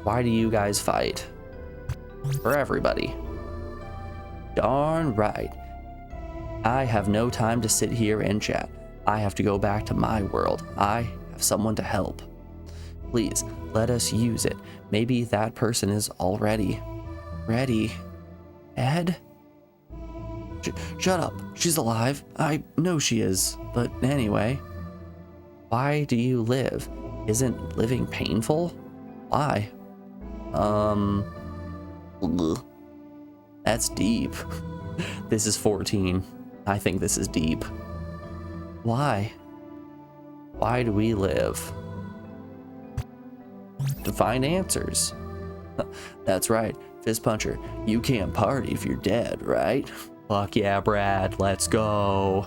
Speaker 1: Why do you guys fight? For everybody. Darn right. I have no time to sit here and chat. I have to go back to my world. I have someone to help. Please, let us use it. Maybe that person is already ready. Ed? Shut up. She's alive. I know she is. But anyway. Why do you live? Isn't living painful? Why? Ugh. That's deep. This is 14. I think this is deep. Why? Why do we live? To find answers. That's right, fist puncher. You can't party if you're dead, right? Fuck yeah, Brad, let's go.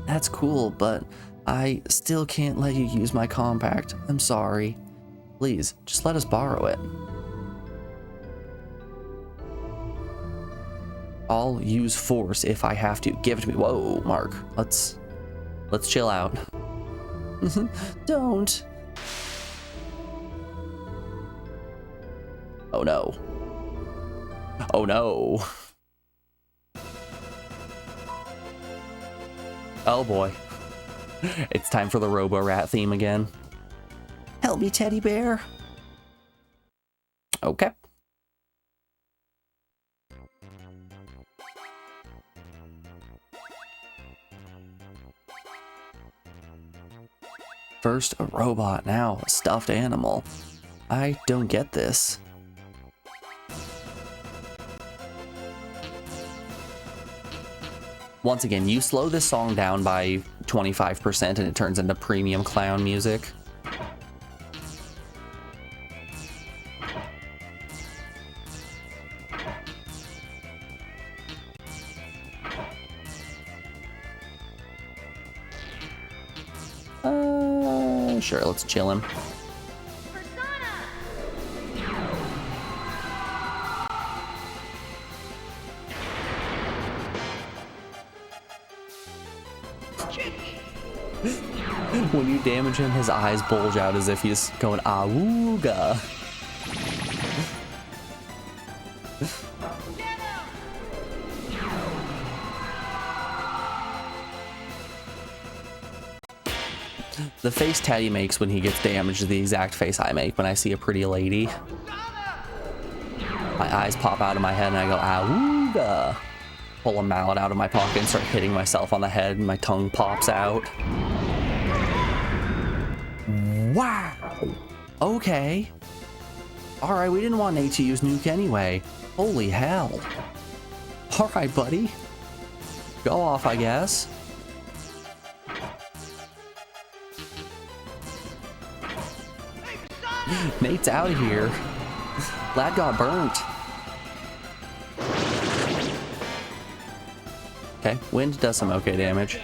Speaker 1: That's cool, but I still can't let you use my compact. I'm sorry. Please, just let us borrow it. I'll use force if I have to. Give it to me. Whoa, Mark. Let's chill out. Don't. Oh no. Oh no. Oh boy. It's time for the Robo-Rat theme again. Help me, teddy bear. Okay. First a robot, now a stuffed animal. I don't get this. Once again, you slow this song down by 25% and it turns into premium clown music. Sure, let's chill him.
Speaker 2: Persona! Kick!
Speaker 1: When you damage him, his eyes bulge out as if he's going awooga.
Speaker 2: Get him!
Speaker 1: The face Teddy makes when he gets damaged is the exact face I make when I see a pretty lady.
Speaker 2: Persona!
Speaker 1: My eyes pop out of my head and I go awooga. Pull a mallet out of my pocket and start hitting myself on the head and my tongue pops out. Wow. Okay. Alright, we didn't want Nate to use nuke anyway. Holy hell. Alright, buddy. Go off, I guess.
Speaker 2: Hey, Persona!
Speaker 1: Nate's out of here. Lad got burnt. Okay, wind does some okay damage.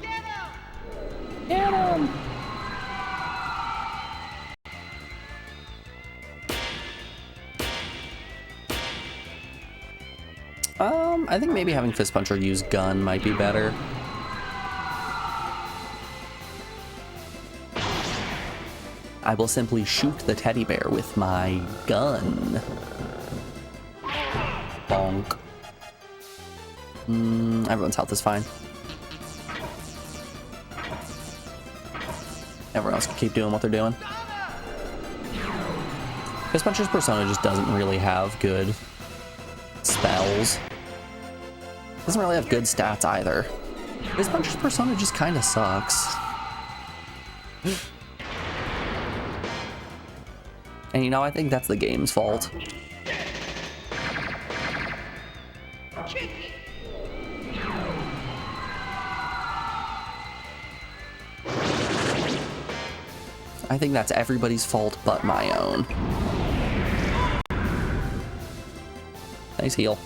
Speaker 2: Get him!
Speaker 1: Get him! I think maybe having Fist Puncher use gun might be better. I will simply shoot the teddy bear with my gun. Bonk. Everyone's health is fine. Everyone else can keep doing what they're doing. Fist Puncher's persona just doesn't really have good spells. Doesn't really have good stats either. Fist Puncher's persona just kind of sucks. And you know, I think that's the game's fault.
Speaker 2: Kick!
Speaker 1: I think that's everybody's fault but my own. Nice heal.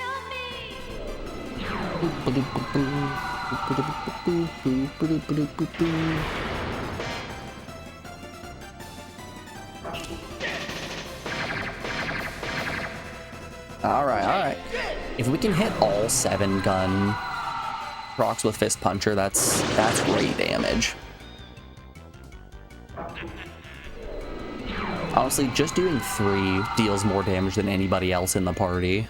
Speaker 2: Help me!
Speaker 1: Alright, alright. If we can hit all 7 gun procs with Fist Puncher, that's great damage. Honestly, just doing 3 deals more damage than anybody else in the party.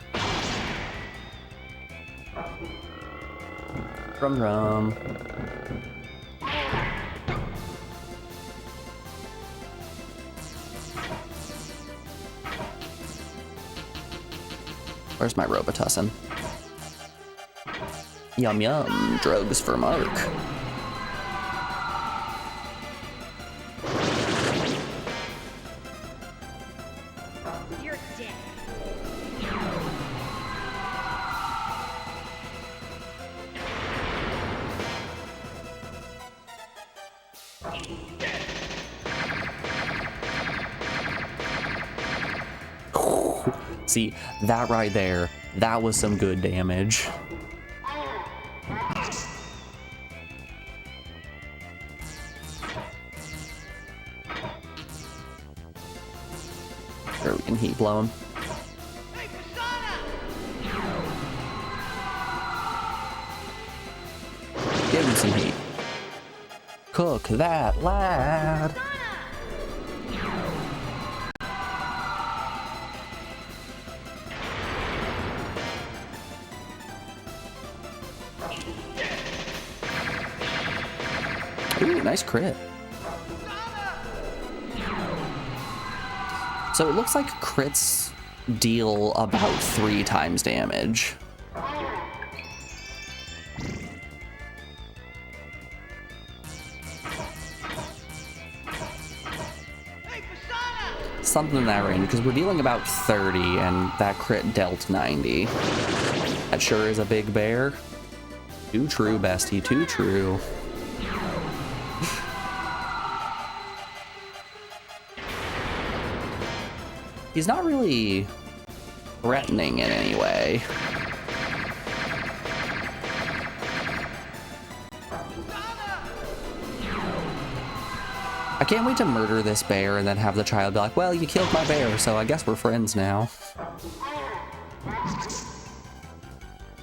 Speaker 1: Drum drum. Where's my Robitussin? Yum yum, drugs for Mark.
Speaker 2: You're dead.
Speaker 1: See, that right there, that was some good damage. Sure, we can heat blow him.
Speaker 2: Hey, Persona!
Speaker 1: Give him some heat. Cook that lad. Ooh, nice crit. So it looks like crits deal about 3 times damage.
Speaker 2: Hey, Persona!
Speaker 1: Something in that range, because we're dealing about 30 and that crit dealt 90. That sure is a big bear. Too true, bestie, too true. He's not really threatening in any way. I can't wait to murder this bear and then have the child be like, well, you killed my bear, so I guess we're friends now.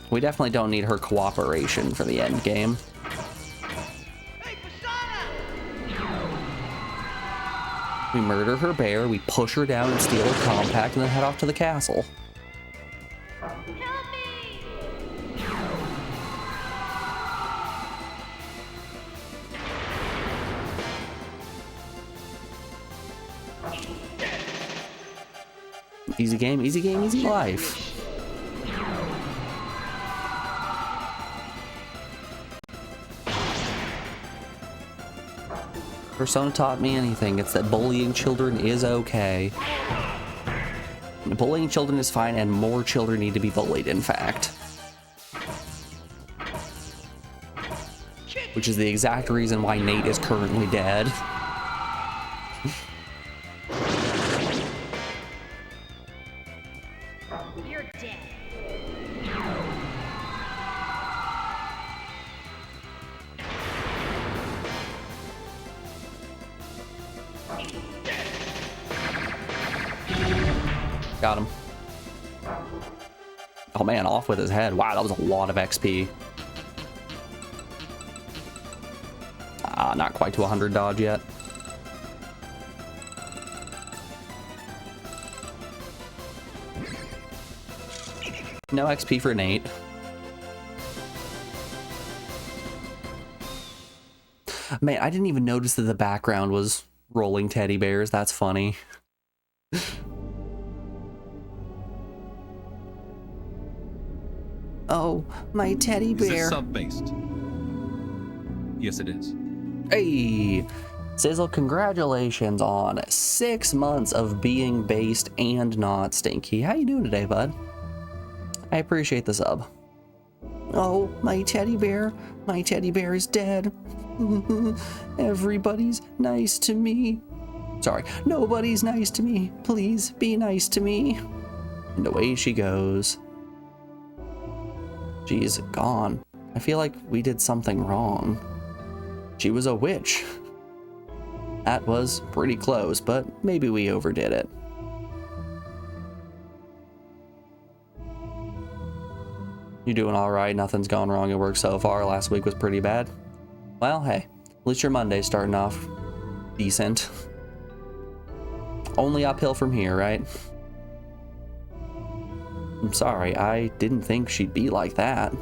Speaker 1: We definitely don't need her cooperation for the end game.
Speaker 2: Hey, Persona!
Speaker 1: We murder her bear, we push her down and steal her compact, and then head off to the castle.
Speaker 2: Help me!
Speaker 1: Easy game, easy life. Persona taught me anything, it's that bullying children is okay. Bullying children is fine, and more children need to be bullied, in fact. Which is the exact reason why Nate is currently dead.
Speaker 2: You're dead.
Speaker 1: Got him. Oh man, off with his head. Wow, that was a lot of XP. Not quite to 100 dodge yet. No XP for Nate. Man, I didn't even notice that the background was rolling teddy bears. That's funny. Oh, my teddy
Speaker 4: Is this
Speaker 1: bear.
Speaker 4: sub-based? Yes, it is.
Speaker 1: Hey, Sizzle, congratulations on 6 months of being based and not stinky. How you doing today, bud? I appreciate the sub. Oh, my teddy bear is dead. Everybody's nice to me. Sorry, nobody's nice to me. Please be nice to me. And away she goes. She's gone. I feel like we did something wrong. She was a witch. That was pretty close, but maybe we overdid it. You doing all right? Nothing's gone wrong at work so far. Last week was pretty bad. Well, hey, at least your Monday's starting off decent. Only uphill from here, right? I'm sorry, I didn't think she'd be like that.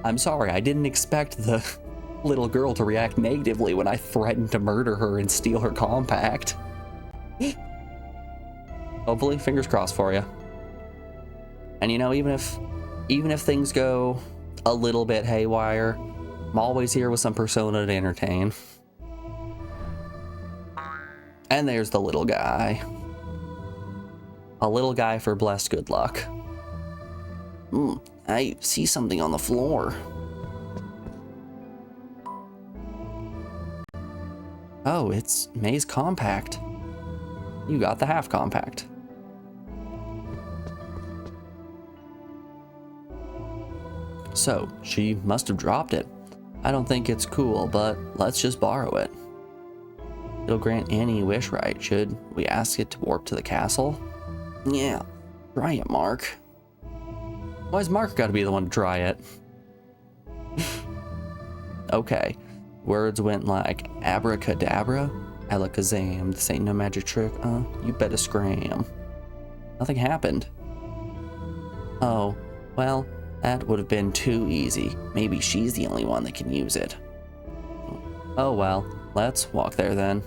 Speaker 1: I'm sorry, I didn't expect the little girl to react negatively when I threatened to murder her and steal her compact. Hopefully, fingers crossed for you. And you know, even if things go a little bit haywire, I'm always here with some Persona to entertain. And there's the little guy. A little guy for blessed good luck. I see something on the floor. Oh, it's May's compact. You got the half compact. So, she must have dropped it. I don't think it's cool, but let's just borrow it. It'll grant any wish, right? Should we ask it to warp to the castle? Yeah, try it, Mark. Why's Mark gotta be the one to try it? Okay, words went like abracadabra, alakazam, this ain't no magic trick, you better scram. Nothing happened. Oh, well, that would have been too easy. Maybe she's the only one that can use it. Oh well, let's walk there then.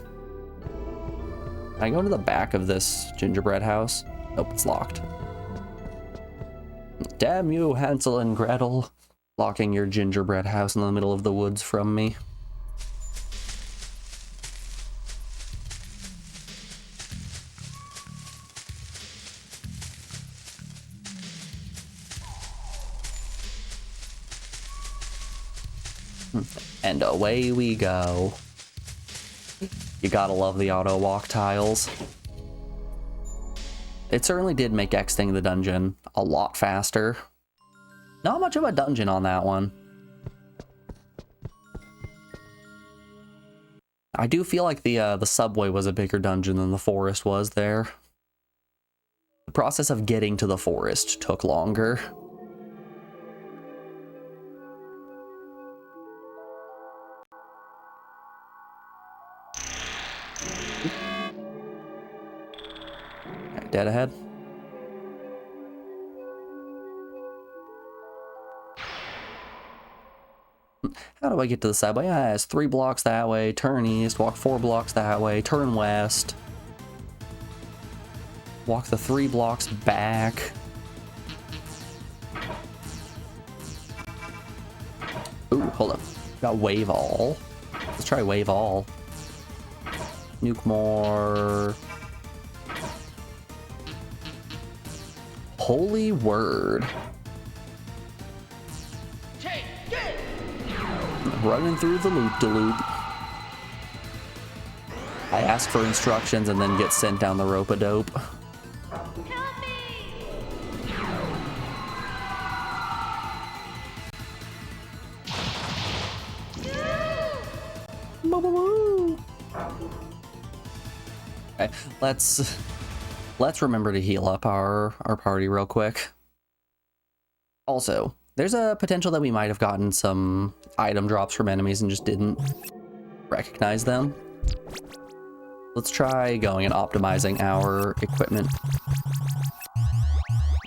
Speaker 1: Can I go to the back of this gingerbread house? Nope, it's locked. Damn you, Hansel and Gretel, locking your gingerbread house in the middle of the woods from me. And away we go. You gotta love the auto walk tiles. It certainly did make exiting the dungeon a lot faster. Not much of a dungeon on that one. I do feel like the subway was a bigger dungeon than the forest was there. The process of getting to the forest took longer. Okay, dead ahead. How do I get to the subway? Ah, it's 3 blocks that way, turn east, walk 4 blocks that way, turn west. Walk the 3 blocks back. Ooh, hold up. Got wave all. Let's try wave all. Nuke more. Holy word. Running through the loop-de-loop. I ask for instructions and then get sent down the rope-a-dope.
Speaker 2: Help me!
Speaker 1: Okay, let's remember to heal up our party real quick. Also, there's a potential that we might have gotten some item drops from enemies and just didn't recognize them. Let's try going and optimizing our equipment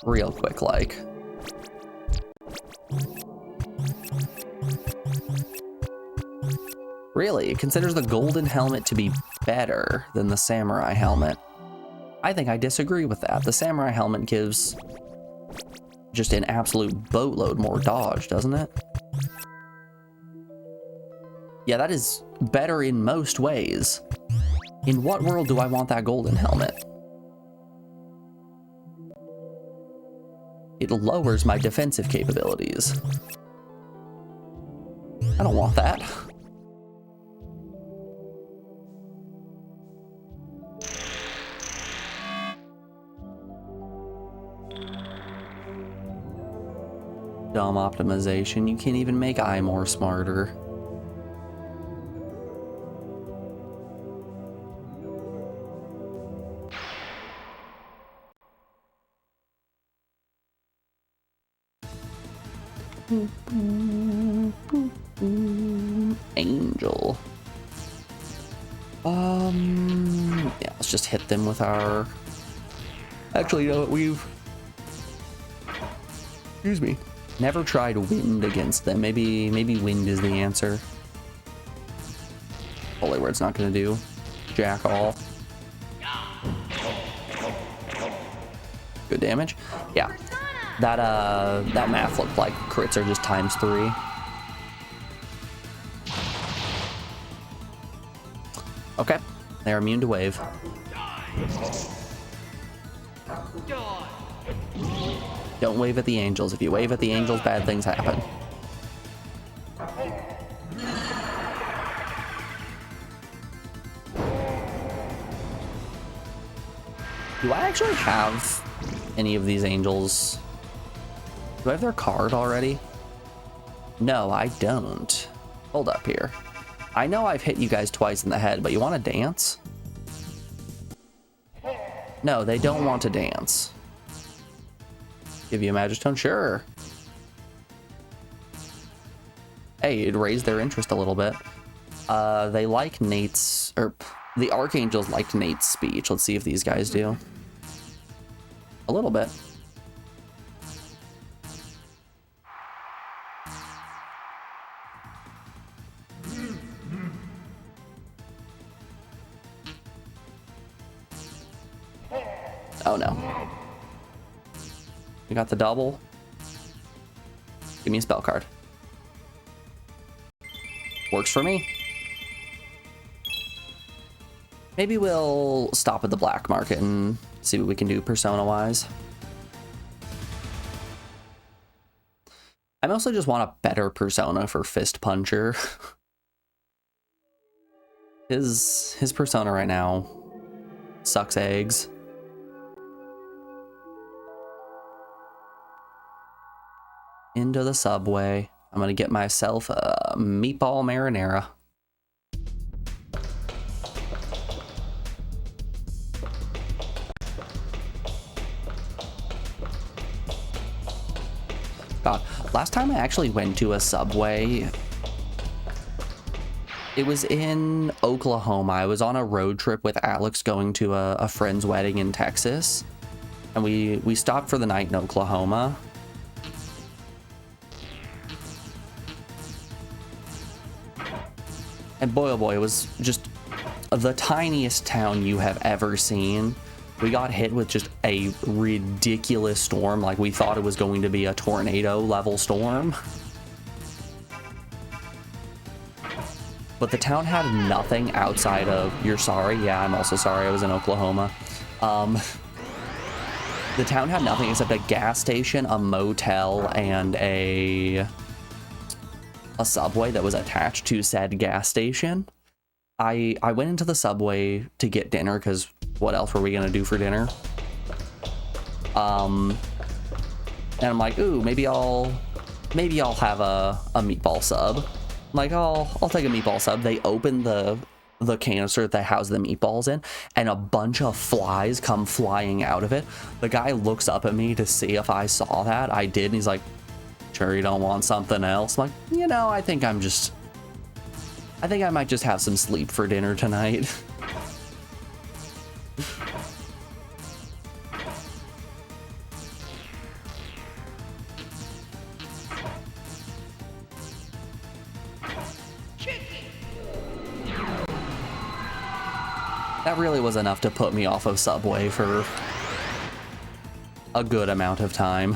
Speaker 1: real quick, like. Really, it considers the golden helmet to be better than the samurai helmet. I think I disagree with that. The samurai helmet gives just an absolute boatload more dodge, doesn't it? Yeah, that is better in most ways. In what world do I want that golden helmet? It lowers my defensive capabilities. I don't want that. Dumb optimization. You can't even make I more smarter. Angel. Yeah, let's just hit them with our... Actually, you know what, excuse me. Never tried wind against them. Maybe wind is the answer. Holy word's not gonna do jack all. Good damage. Yeah. That math looked like crits are just ×3. Okay, they're immune to wave. Don't wave at the angels. If you wave at the angels, bad things happen. Do I actually have any of these angels? Do I have their card already? No, I don't. Hold up here. I know I've hit you guys twice in the head, but you want to dance? No, they don't want to dance. Give you a Magistone? Sure. Hey, it raised their interest a little bit. They like Nate's, or the Archangels liked Nate's speech. Let's see if these guys do. A little bit. Oh no. We got the double. Give me a spell card. Works for me. Maybe we'll stop at the black market and see what we can do persona-wise. I mostly just want a better persona for Fist Puncher. His persona right now sucks eggs. into the Subway. I'm gonna get myself a meatball marinara. God, last time I actually went to a Subway, it was in Oklahoma. I was on a road trip with Alex going to a friend's wedding in Texas. And we stopped for the night in Oklahoma. And boy, oh boy, it was just the tiniest town you have ever seen. We got hit with just a ridiculous storm. Like, we thought it was going to be a tornado level storm. But the town had nothing outside of, you're sorry? Yeah, I'm also sorry. I was in Oklahoma. The town had nothing except a gas station, a motel, and a Subway that was attached to said gas station. I went into the Subway to get dinner because what else were we gonna do for dinner? And I'm like, ooh, maybe I'll have a meatball sub. I'm like, I'll take a meatball sub. They open the canister that house the meatballs in, and a bunch of flies come flying out of it. The guy looks up at me to see if I saw that. I did, and he's like, sure you don't want something else? I'm like, you know, I think I might just have some sleep for dinner tonight. That really was enough to put me off of Subway for a good amount of time.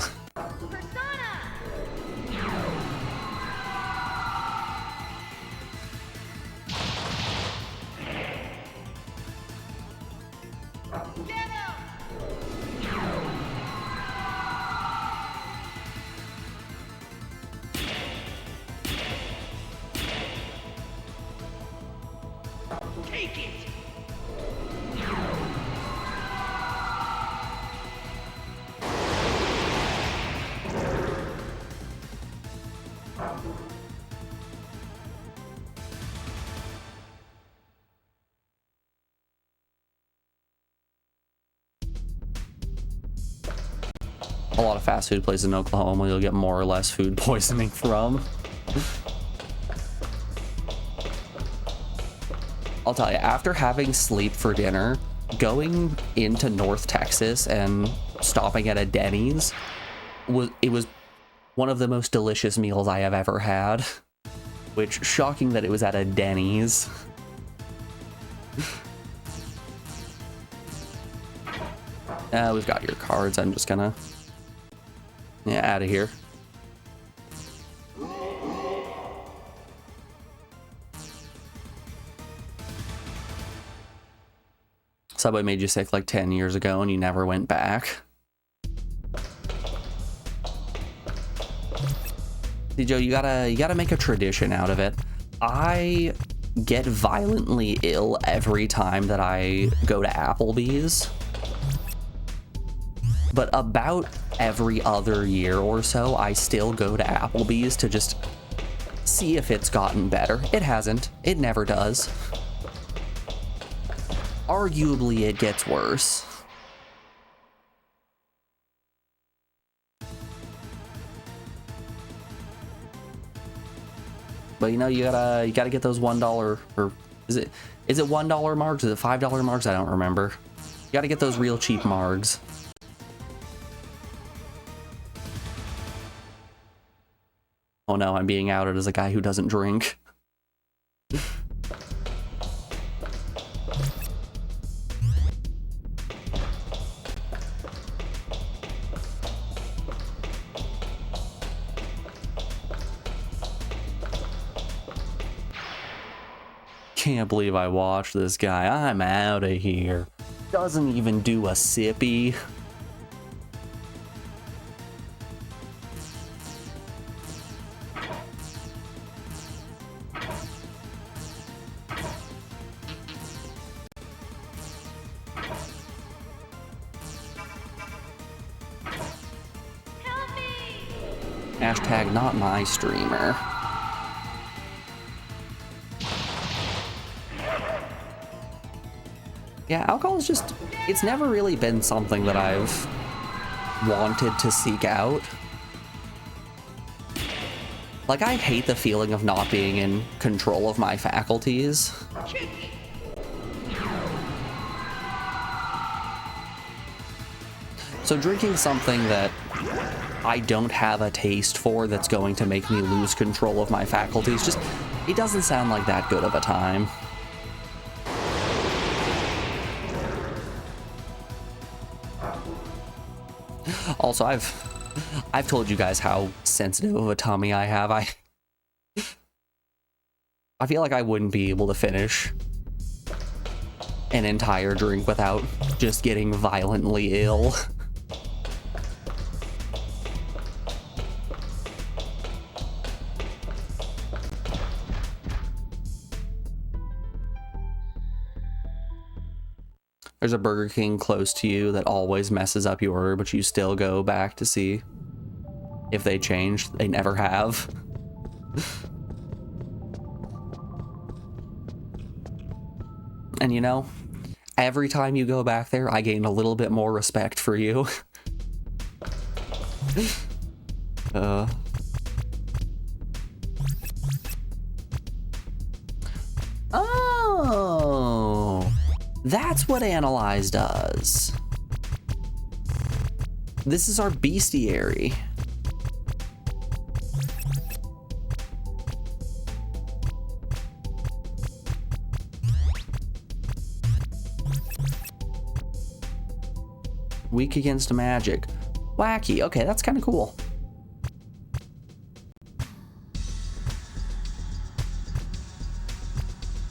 Speaker 1: A lot of fast food places in Oklahoma you'll get more or less food poisoning from. I'll tell you, after having sleep for dinner, going into North Texas and stopping at a Denny's was one of the most delicious meals I have ever had. Which, shocking that it was at a Denny's. We've got your cards. I'm just gonna out of here. Subway made you sick like 10 years ago and you never went back. See, Joe, you gotta make a tradition out of it. I get violently ill every time that I go to Applebee's. But about every other year or so, I still go to Applebee's to just see if it's gotten better. It hasn't. It never does. Arguably, it gets worse. But you know, you gotta get those $1, or is it $1 marks? Is it $5 marks? I don't remember. You gotta get those real cheap margs. Oh no, I'm being outed as a guy who doesn't drink. Can't believe I watched this guy. I'm out of here. Doesn't even do a sippy. Hashtag not my streamer. Yeah, alcohol is just, it's never really been something that I've wanted to seek out. Like, I hate the feeling of not being in control of my faculties. So drinking something that I don't have a taste for that's going to make me lose control of my faculties, just, it doesn't sound like that good of a time. Also, I've told you guys how sensitive of a tummy I have. I feel like I wouldn't be able to finish an entire drink without just getting violently ill. There's a Burger King close to you that always messes up your order, but you still go back to see if they changed. They never have. And you know, every time you go back there, I gain a little bit more respect for you. Oh, that's what Analyze does. This is our bestiary. Weak against magic. Wacky. Okay, that's kind of cool.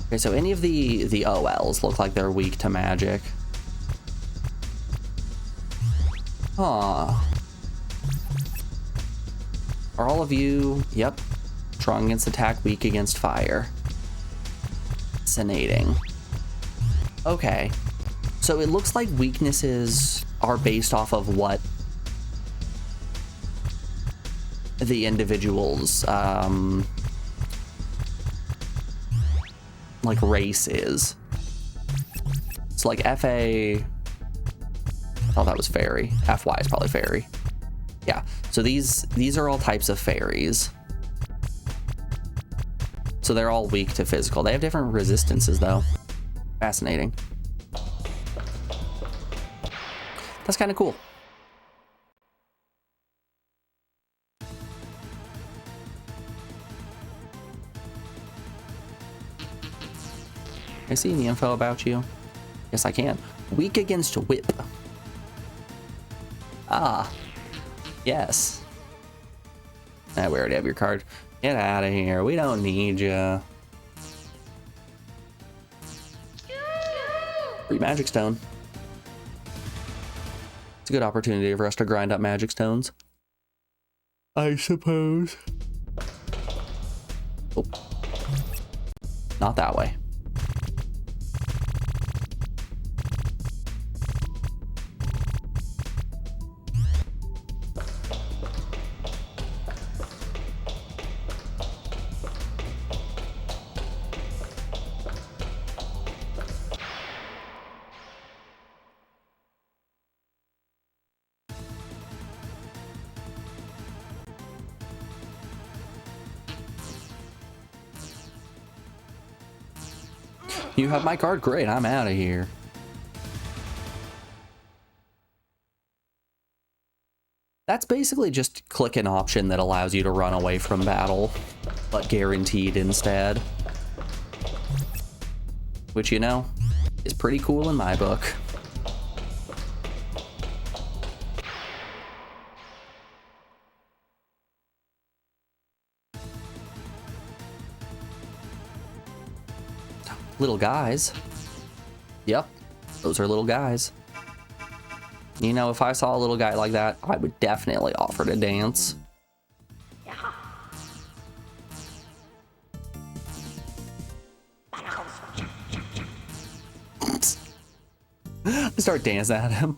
Speaker 1: Okay, so any of the OLs look like they're weak to magic. Huh. Are all of you... Yep. Strong against attack, weak against fire. Fascinating. Okay. So it looks like weaknesses are based off of what the individual's, like, race is. So, like, FA... Oh, that was fairy. FY is probably fairy. Yeah, so these are all types of fairies. So they're all weak to physical. They have different resistances, though. Fascinating. That's kind of cool. Can I see any info about you? Yes, I can. Weak against whip. Ah, yes. Ah, we already have your card. Get out of here. We don't need you. Free magic stone. It's a good opportunity for us to grind up magic stones, I suppose. Oh. Not that way. You have my card? Great, I'm out of here. That's basically just click an option that allows you to run away from battle, but guaranteed instead. Which, you know, is pretty cool in my book. Little guys. Yep, those are little guys. You know, if I saw a little guy like that, I would definitely offer to dance. I start dancing at him.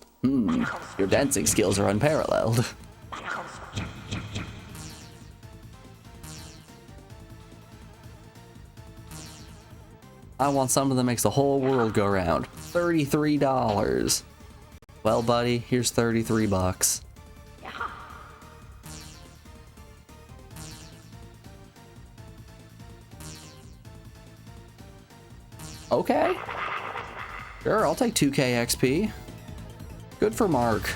Speaker 1: Your dancing skills are unparalleled. I want something that makes the whole world go round. $33. Well, buddy, here's 33 bucks. Okay. Sure, I'll take 2K XP. Good for Mark.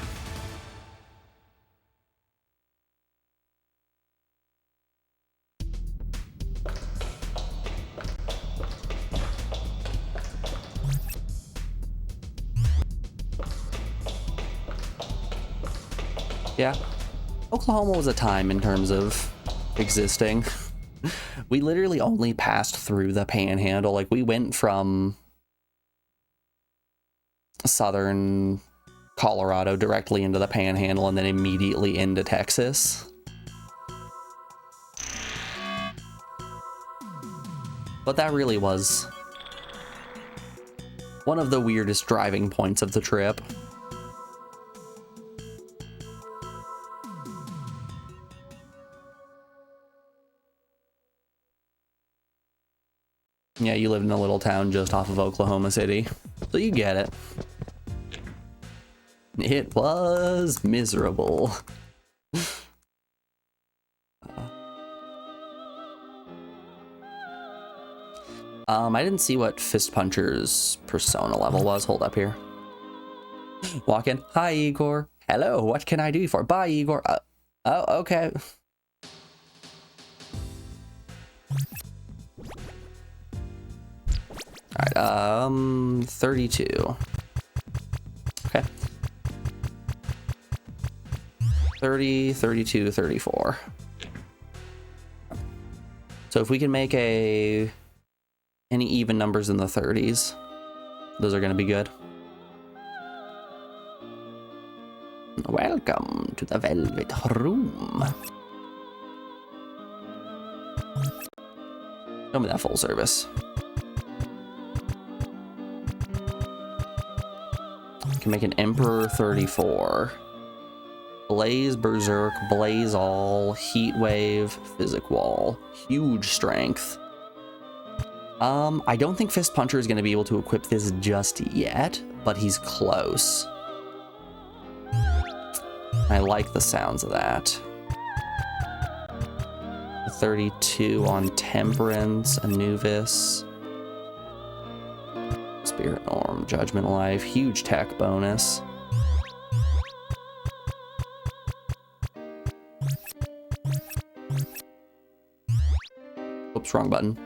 Speaker 1: Yeah. Oklahoma was a time in terms of existing. We literally only passed through the panhandle. Like, we went from southern Colorado directly into the panhandle and then immediately into Texas. But that really was one of the weirdest driving points of the trip. Yeah, you lived in a little town just off of Oklahoma City, so you get it. It was miserable. I didn't see what Fist Puncher's persona level was. Hold up here. Walk in. Hi, Igor. Hello, what can I do for? Bye, Igor. Oh, okay. Alright, 32. Okay. 30, 32, 34. So if we can make any even numbers in the 30s, those are going to be good. Welcome to the Velvet Room. Show me that full service. Can make an Emperor 34. Blaze Berserk, Blaze All, Heat Wave, Physic Wall. Huge strength. I don't think Fist Puncher is going to be able to equip this just yet, but he's close. I like the sounds of that. 32 on Temperance, Anubis. Spirit Norm, Judgment Life, huge tech bonus. Oops, wrong button.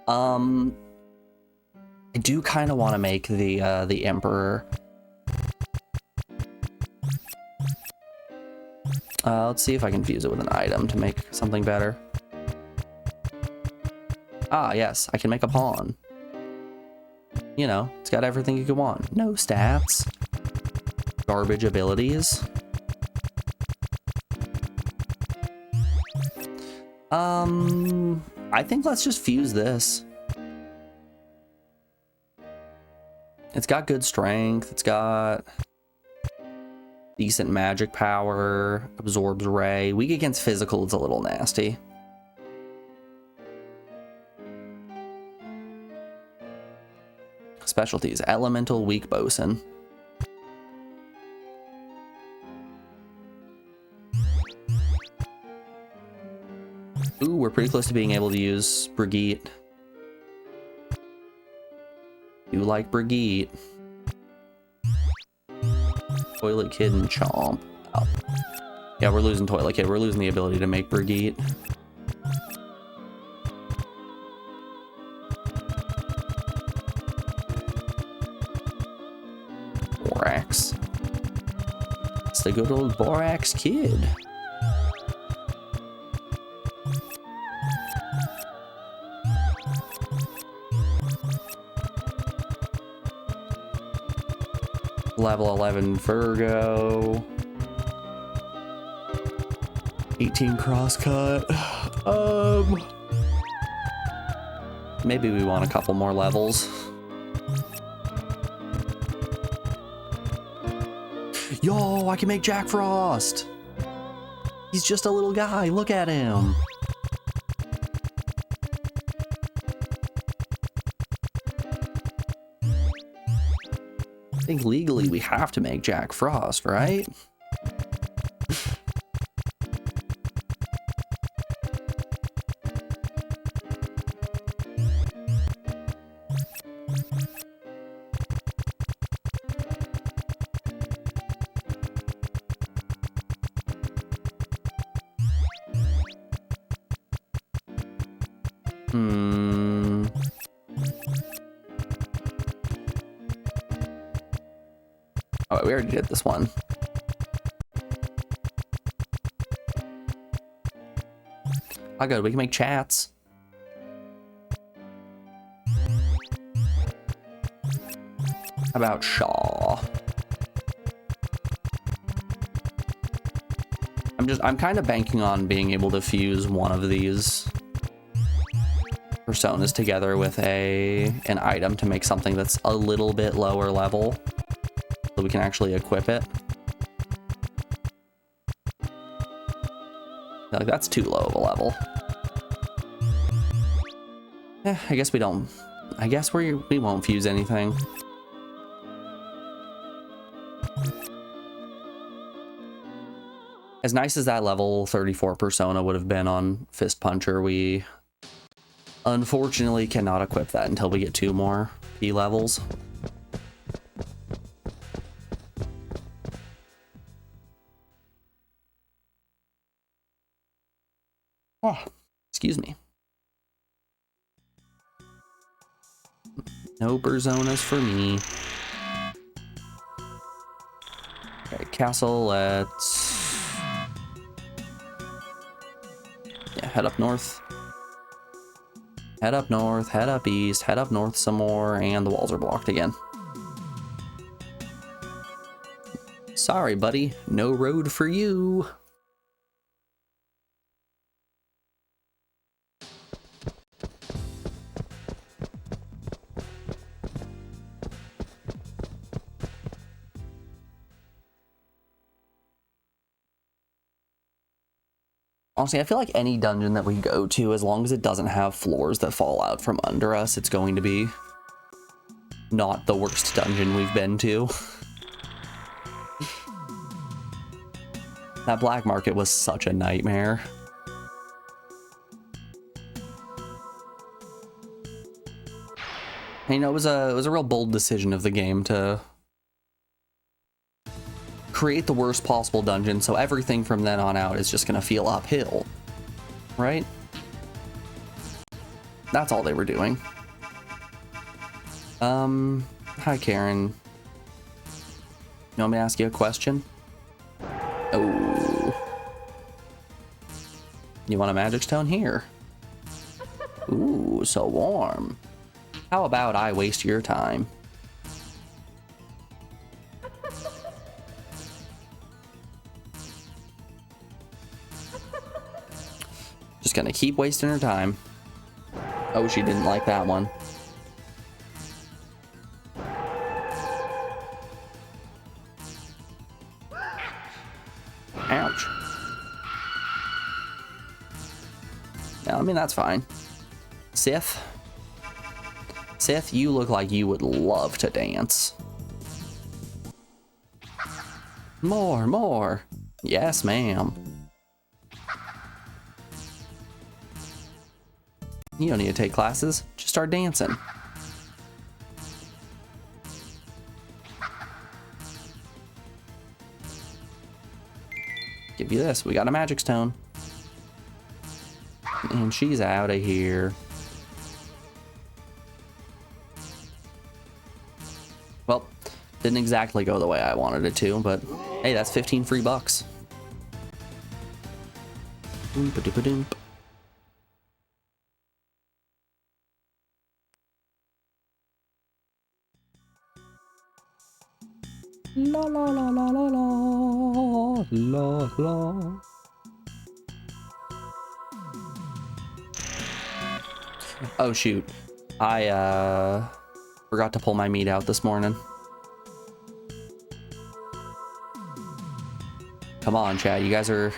Speaker 1: I do kind of want to make the Emperor. Let's see if I can fuse it with an item to make something better. Ah, yes, I can make a pawn. You know, it's got everything you could want. No stats. Garbage abilities. I think let's just fuse this. It's got good strength. It's got decent magic power. Absorbs ray. Weak against physical, it's a little nasty. Specialties: Elemental, Weak Bosun. Ooh, we're pretty close to being able to use Brigitte. You like Brigitte. Toilet Kid and Chomp. Oh. Yeah, we're losing Toilet Kid. We're losing the ability to make Brigitte. Borax. It's the good old Borax Kid. Level 11 Virgo. 18 Crosscut. Maybe we want a couple more levels. Yo, I can make Jack Frost. He's just a little guy. Look at him. think legally we have to make Jack Frost, right? Oh, we already did this one. Oh, good. We can make chats. How about Shaw? I'm kind of banking on being able to fuse one of these personas together with an item to make something that's a little bit lower level, so we can actually equip it. Like, that's too low of a level. I guess we don't. I guess we won't fuse anything. As nice as that level 34 persona would have been on Fist Puncher, we unfortunately cannot equip that until we get 2 more P levels. Oh, excuse me. No personas for me. Okay, castle, let's... yeah, head up north. Head up north, head up east, head up north some more, and the walls are blocked again. Sorry, buddy. No road for you. Honestly, I feel like any dungeon that we go to, as long as it doesn't have floors that fall out from under us, it's going to be not the worst dungeon we've been to. That black market was such a nightmare. And, you know, it was a real bold decision of the game to create the worst possible dungeon, so everything from then on out is just gonna feel uphill, right? That's all they were doing. Hi Karen. You want me to ask you a question? Oh. You want a magic stone? Here. Ooh, so warm. How about I waste your time? Just gonna keep wasting her time. Oh, she didn't like that one. Ouch. Yeah, I mean, that's fine. Sith? Sith, you look like you would love to dance. More, more. Yes, ma'am. You don't need to take classes, just start dancing. Give you this, we got a magic stone. And she's out of here. Well, didn't exactly go the way I wanted it to, but hey, that's 15 free bucks. Oompa-doompa-doomp. La la la la la la la la. Oh shoot, I forgot to pull my meat out this morning. Come on, Chad, you guys are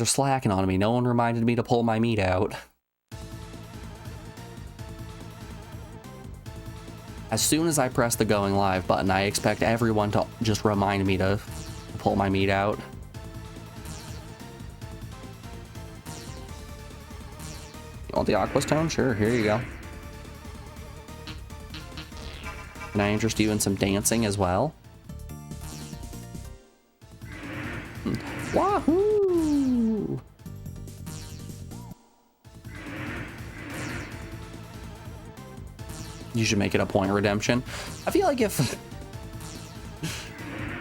Speaker 1: slacking on me. No one reminded me to pull my meat out. As soon as I press the going live button, I expect everyone to just remind me to pull my meat out. You want the aqua stone? Sure, here you go. Can I interest you in some dancing as well? Wahoo! You should make it a point redemption. I feel like if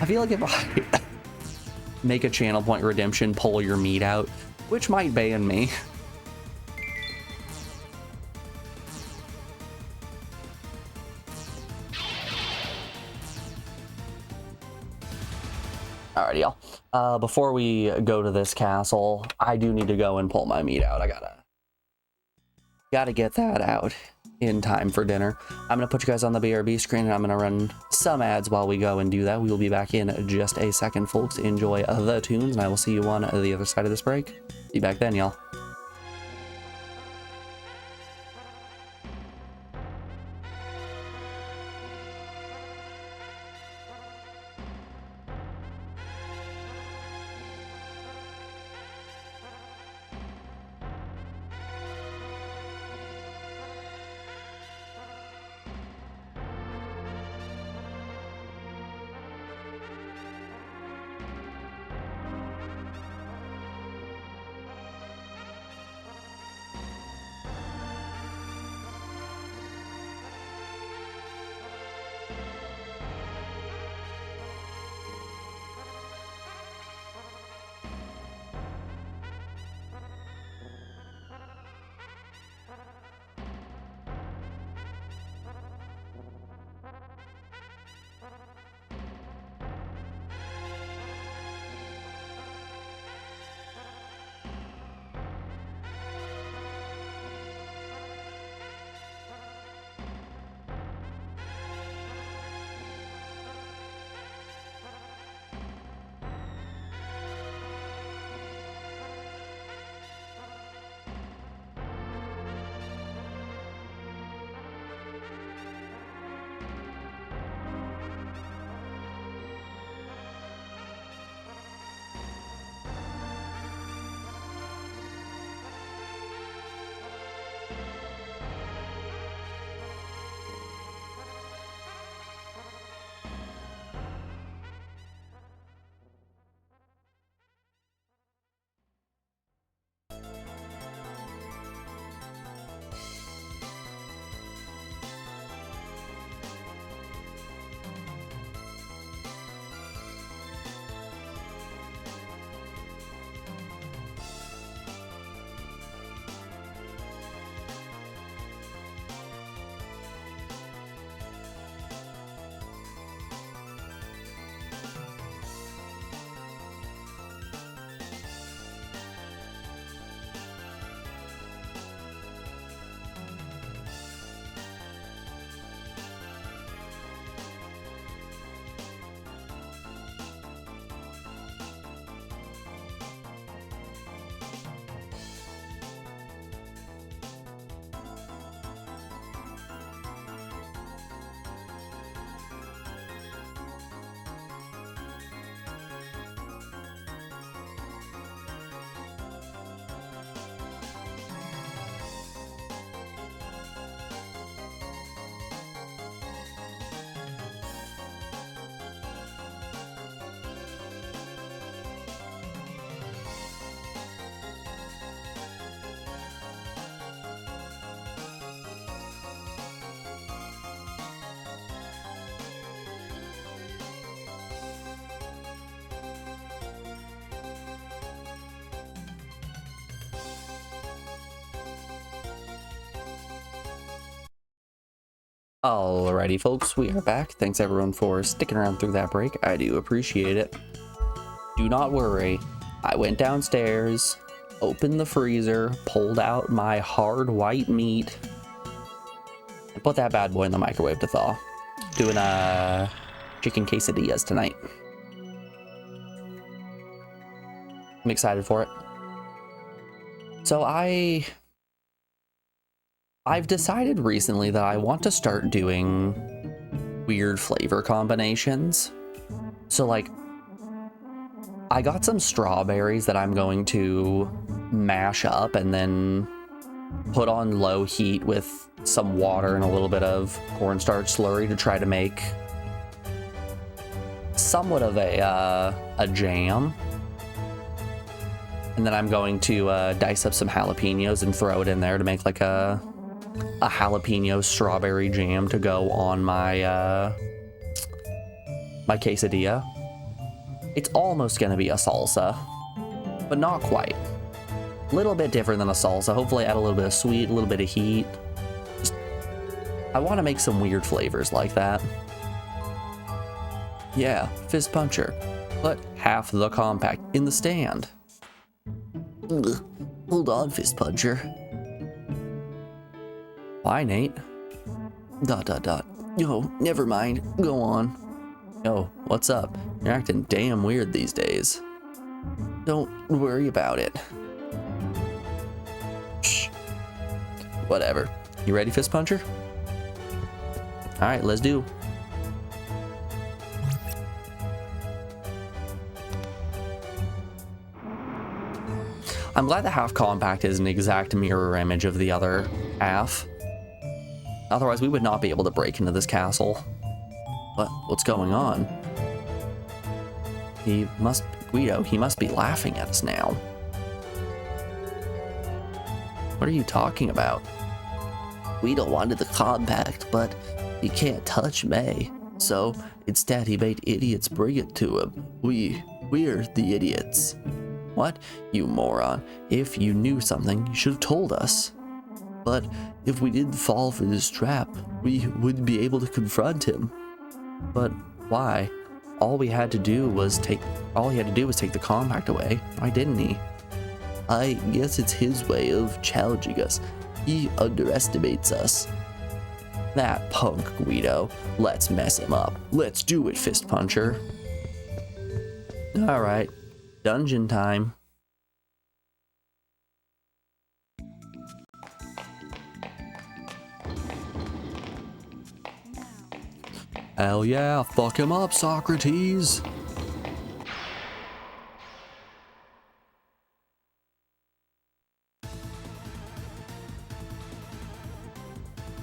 Speaker 1: I make a channel point redemption, pull your meat out, which might ban me. Alrighty, y'all. Before we go to this castle, I do need to go and pull my meat out. I gotta get that out in time for dinner. I'm gonna put you guys on the BRB screen, and I'm gonna run some ads while we go and do that. We will be back in just a second, folks. Enjoy the tunes, and I will see you on the other side of this break. See you back then, y'all. Alrighty, folks, we are back. Thanks everyone for sticking around through that break. I do appreciate it. Do not worry. I went downstairs, opened the freezer, pulled out my hard white meat, and put that bad boy in the microwave to thaw. Doing chicken quesadillas tonight. I'm excited for it. So I've decided recently that I want to start doing weird flavor combinations. So like, I got some strawberries that I'm going to mash up and then put on low heat with some water and a little bit of cornstarch slurry to try to make somewhat of a jam. And then I'm going to dice up some jalapenos and throw it in there to make like a jalapeno strawberry jam to go on my my quesadilla. It's almost gonna be a salsa, but not quite. A little bit different than a salsa. Hopefully add a little bit of sweet, a little bit of heat. I want to make some weird flavors like that. Yeah, fist puncher. Put half the compact in the stand. Ugh. Hold on, fist puncher. Why, Nate? ... Yo, never mind. Go on. Yo, what's up? You're acting damn weird these days. Don't worry about it. Shh. Whatever. You ready, fist puncher? Alright, let's do. I'm glad the half compact is an exact mirror image of the other half. Otherwise, we would not be able to break into this castle. What's going on? Guido, he must be laughing at us now. What are you talking about? Guido wanted the compact, but he can't touch May. So instead he made idiots bring it to him. We're the idiots. What? You moron. If you knew something, you should have told us. But if we didn't fall for this trap, we wouldn't be able to confront him. But why? All he had to do was take the compact away. Why didn't he? I guess it's his way of challenging us. He underestimates us. That punk, Guido. Let's mess him up. Let's do it, fist puncher. Alright. Dungeon time. Hell yeah, fuck him up, Socrates.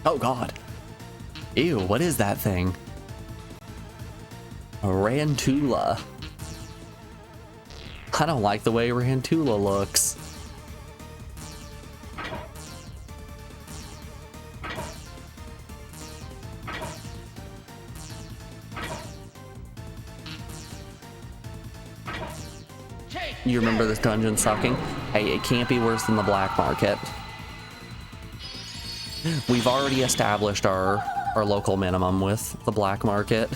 Speaker 1: Oh god. Ew, what is that thing? A Rantula. I don't like the way Rantula looks. You remember this dungeon sucking? Hey, it can't be worse than the black market. We've already established our local minimum with the black market.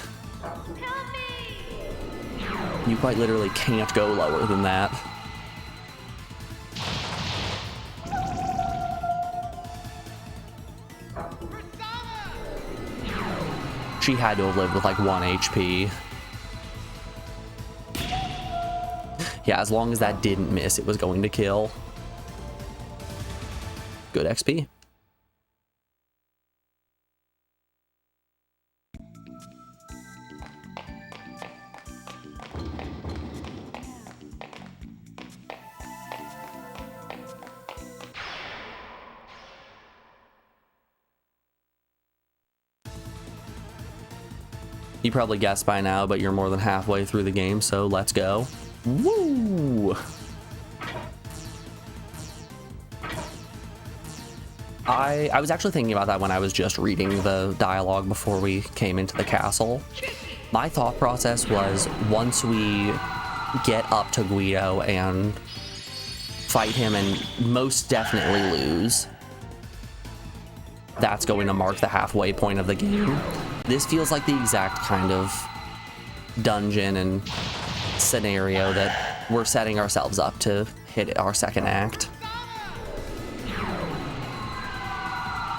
Speaker 1: You quite literally can't go lower than that. She had to have lived with like 1 HP. Yeah, as long as that didn't miss, it was going to kill. Good XP. You probably guessed by now, but you're more than halfway through the game, so let's go. Woo! I was actually thinking about that when I was just reading the dialogue before we came into the castle. My thought process was, once we get up to Guido and fight him and most definitely lose, that's going to mark the halfway point of the game. This feels like the exact kind of dungeon and scenario that we're setting ourselves up to hit our second act.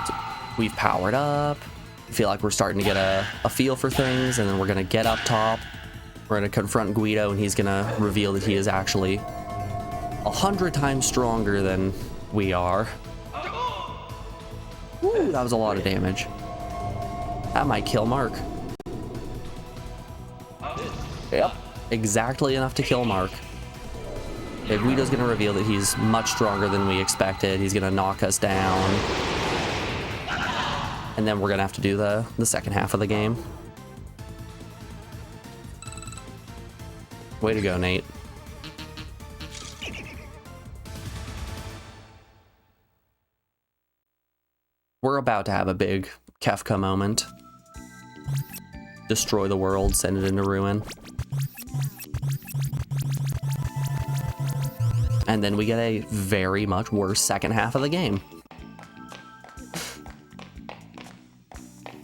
Speaker 1: So we've powered up. I feel like we're starting to get a feel for things, and then we're going to get up top. We're going to confront Guido, and he's going to reveal that he is actually 100 times stronger than we are. Woo, that was a lot of damage. That might kill Mark. Yep, exactly enough to kill Mark. Okay, Guido's gonna reveal that he's much stronger than we expected. He's gonna knock us down. And then we're gonna have to do the second half of the game. Way to go, Nate. We're about to have a big Kefka moment. Destroy the world, send it into ruin. And then we get a very much worse second half of the game.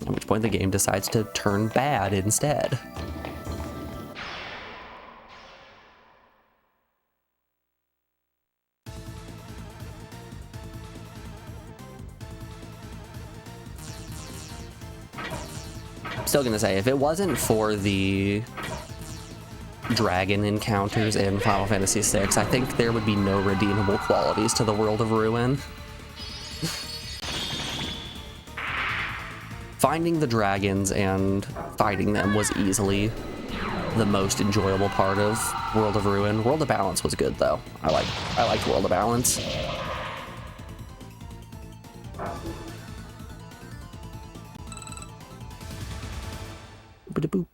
Speaker 1: At which point the game decides to turn bad instead. Still gonna say, if it wasn't for the dragon encounters in Final Fantasy VI, I think there would be no redeemable qualities to the World of Ruin. Finding the dragons and fighting them was easily the most enjoyable part of World of Ruin. World of Balance was good though. I liked World of Balance. Ba-da-boop.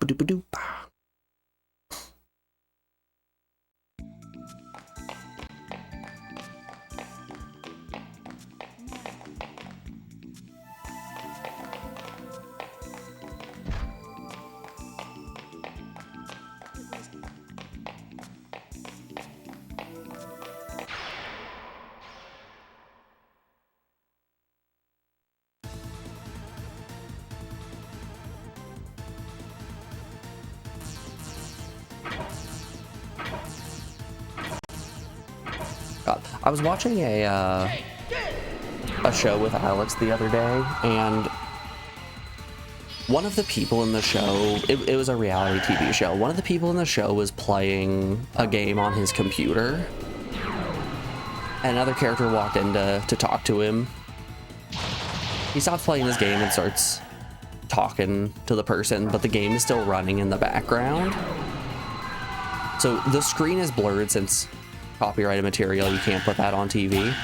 Speaker 1: God, I was watching a show with Alex the other day, and one of the people in the show, it was a reality TV show. One of the people in the show was playing a game on his computer. Another character walked in to talk to him. He stops playing this game and starts talking to the person, but the game is still running in the background. So the screen is blurred since copyrighted material, you can't put that on TV.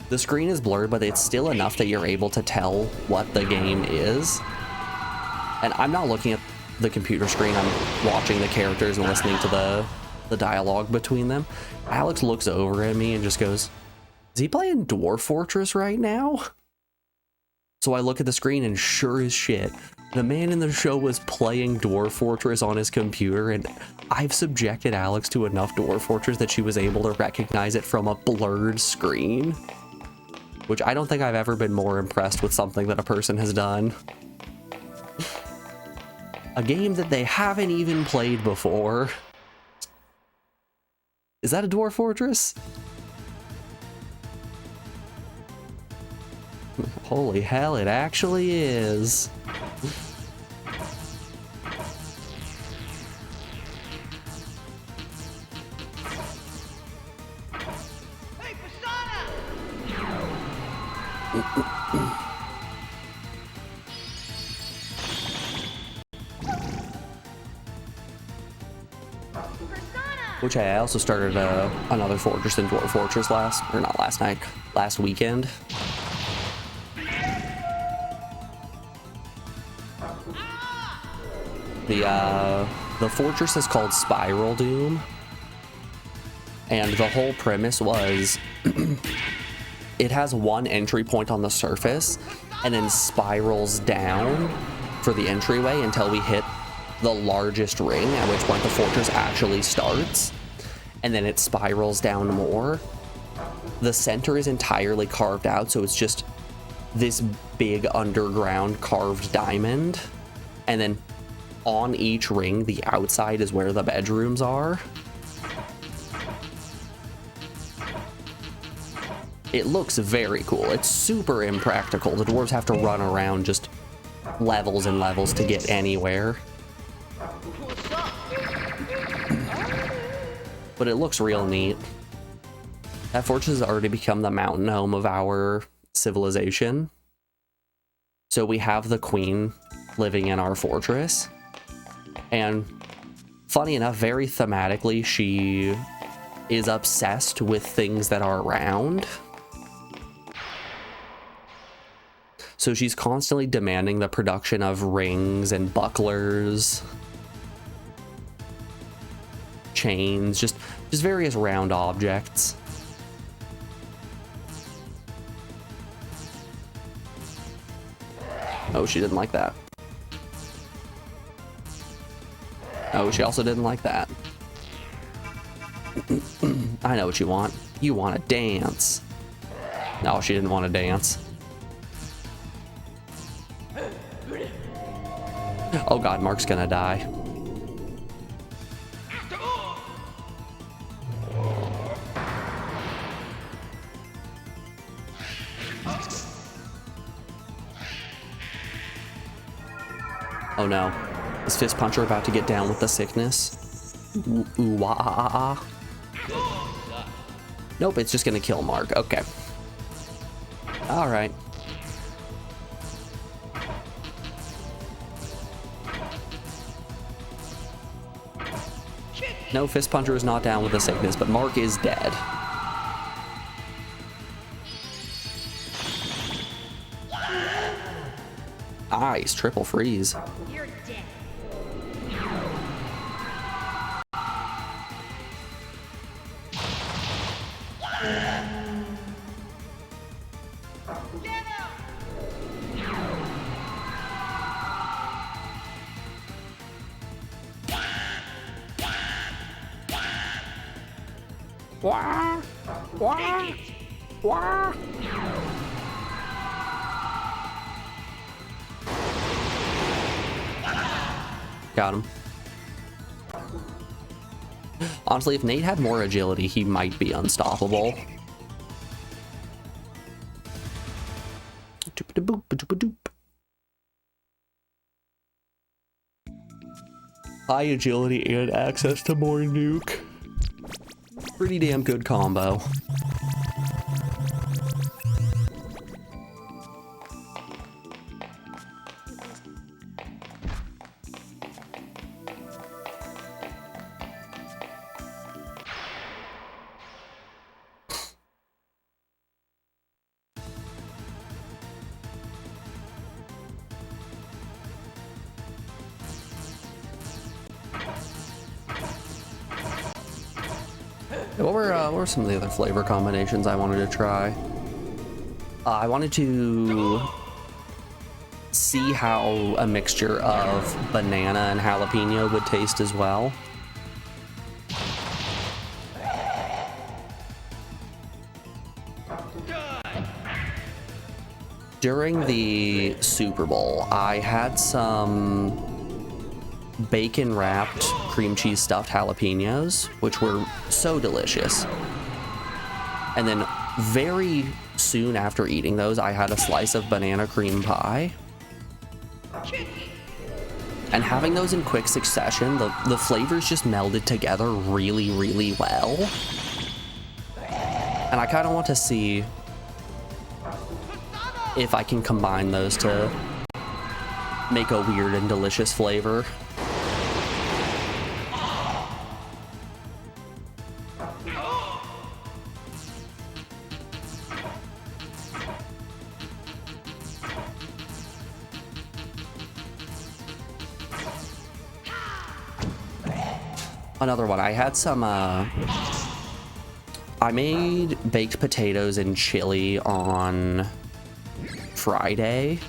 Speaker 1: The screen is blurred, but it's still enough that you're able to tell what the game is. And I'm not looking at the computer screen, I'm watching the characters and listening to the dialogue between them. Alex looks over at me and just goes, "Is he playing Dwarf Fortress right now?" So I look at the screen and sure as shit, the man in the show was playing Dwarf Fortress on his computer, and I've subjected Alex to enough Dwarf Fortress that she was able to recognize it from a blurred screen. Which I don't think I've ever been more impressed with something that a person has done. A game that they haven't even played before. Is that a Dwarf Fortress? Holy hell, it actually is. Which I also started another fortress in Dwarf Fortress last weekend. The fortress is called Spiral Doom, and the whole premise was it has one entry point on the surface and then spirals down for the entryway until we hit the largest ring, at which point the fortress actually starts, and then it spirals down more. The center is entirely carved out, so it's just this big underground carved diamond, and then on each ring, the outside is where the bedrooms are. It looks very cool. It's super impractical. The dwarves have to run around just levels and levels to get anywhere. But it looks real neat. That fortress has already become the mountain home of our civilization. So we have the queen living in our fortress. And funny enough, very thematically, she is obsessed with things that are round. So she's constantly demanding the production of rings and bucklers, chains, just various round objects. Oh, she didn't like that. Oh, she also didn't like that. I know what you want. You want to dance. No, she didn't want to dance. Oh god, Mark's gonna die. Oh no. Is Fist Puncher about to get down with the sickness? Ooh, wah, ah, ah. Nope, it's just gonna kill Mark. Okay. Alright. No, Fist Puncher is not down with the sickness, but Mark is dead. Nice, triple freeze.
Speaker 2: You're dead.
Speaker 1: Wah, wah, wah. Got him. Honestly, if Nate had more agility, he might be unstoppable. High agility and access to more nuke. Pretty damn good combo. What were some of the other flavor combinations I wanted to try? I wanted to see how a mixture of banana and jalapeno would taste as well. During the Super Bowl, I had some bacon wrapped cream cheese stuffed jalapenos, which were so delicious. And then very soon after eating those, I had a slice of banana cream pie. And having those in quick succession, the flavors just melded together really, really well. And I kind of want to see if I can combine those to make a weird and delicious flavor. Another one, I had some, I made baked potatoes and chili on Friday.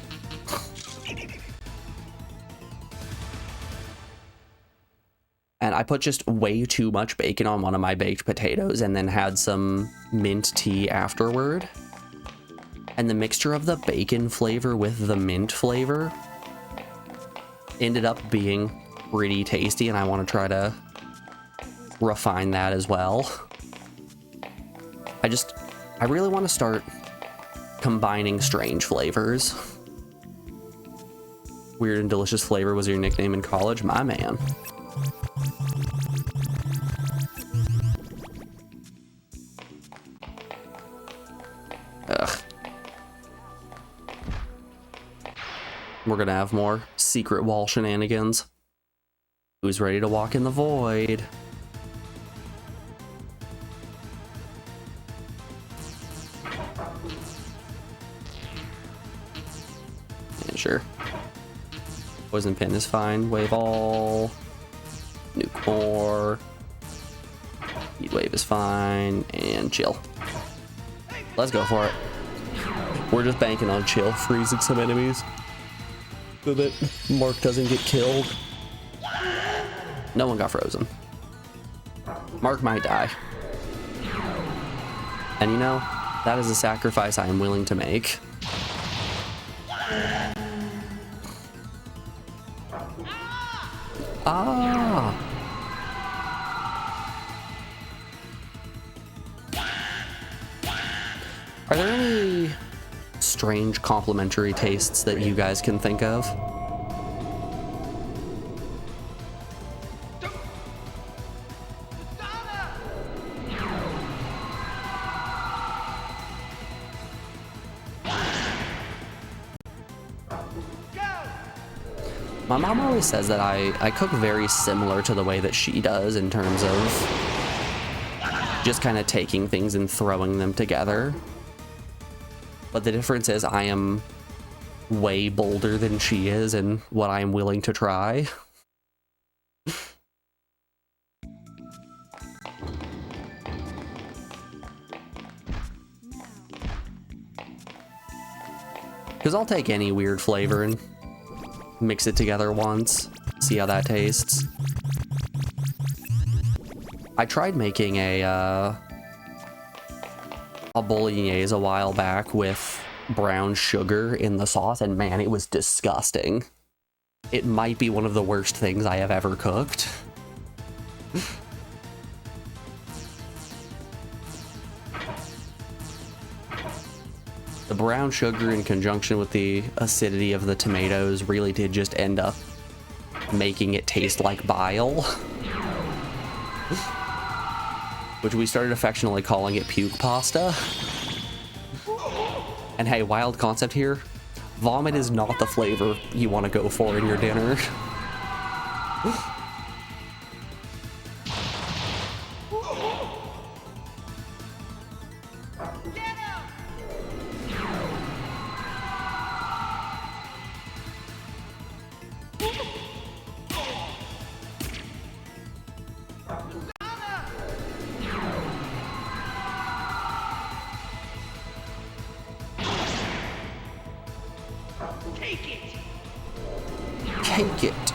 Speaker 1: And I put just way too much bacon on one of my baked potatoes and then had some mint tea afterward. And the mixture of the bacon flavor with the mint flavor ended up being pretty tasty, and I want to try to refine that as well. I really want to start combining strange flavors. Weird and delicious flavor was your nickname in college? My man. Ugh. We're gonna have more secret wall shenanigans. Who's ready to walk in the void? Yeah, sure. Poison pin is fine. Wave all. Nuke more. Heat wave is fine. And chill. Let's go for it. We're just banking on chill, freezing some enemies so that Mark doesn't get killed. No one got frozen. Mark might die. And you know, that is a sacrifice I am willing to make. Ah! Are there any strange complimentary tastes that you guys can think of? My mom always says that I cook very similar to the way that she does in terms of just kind of taking things and throwing them together. But the difference is I am way bolder than she is in what I am willing to try. Because I'll take any weird flavor and mix it together once, see how that tastes. I tried making a bolognese a while back with brown sugar in the sauce, and man, it was disgusting. It might be one of the worst things I have ever cooked. The brown sugar in conjunction with the acidity of the tomatoes really did just end up making it taste like bile. Which we started affectionately calling it puke pasta. And hey, wild concept here. Vomit is not the flavor you want to go for in your dinner. Take it.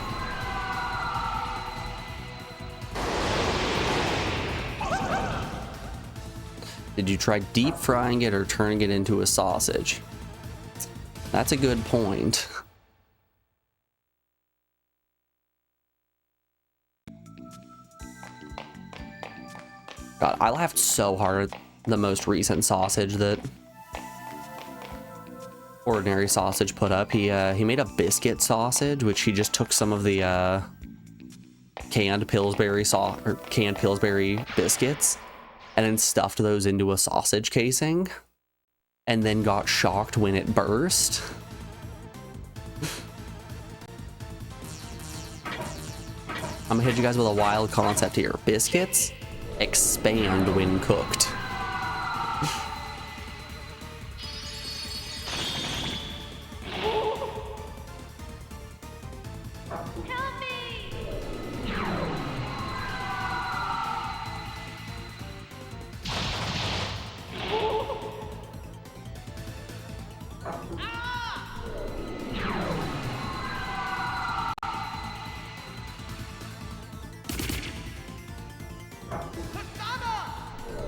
Speaker 1: Did you try deep frying it or turning it into a sausage? That's a good point. God, I laughed so hard at the most recent sausage that Ordinary Sausage put up. He made a biscuit sausage, which he just took some of the canned Pillsbury biscuits and then stuffed those into a sausage casing and then got shocked when it burst. I'm gonna hit you guys with a wild concept here. Biscuits expand when cooked.
Speaker 2: Help me!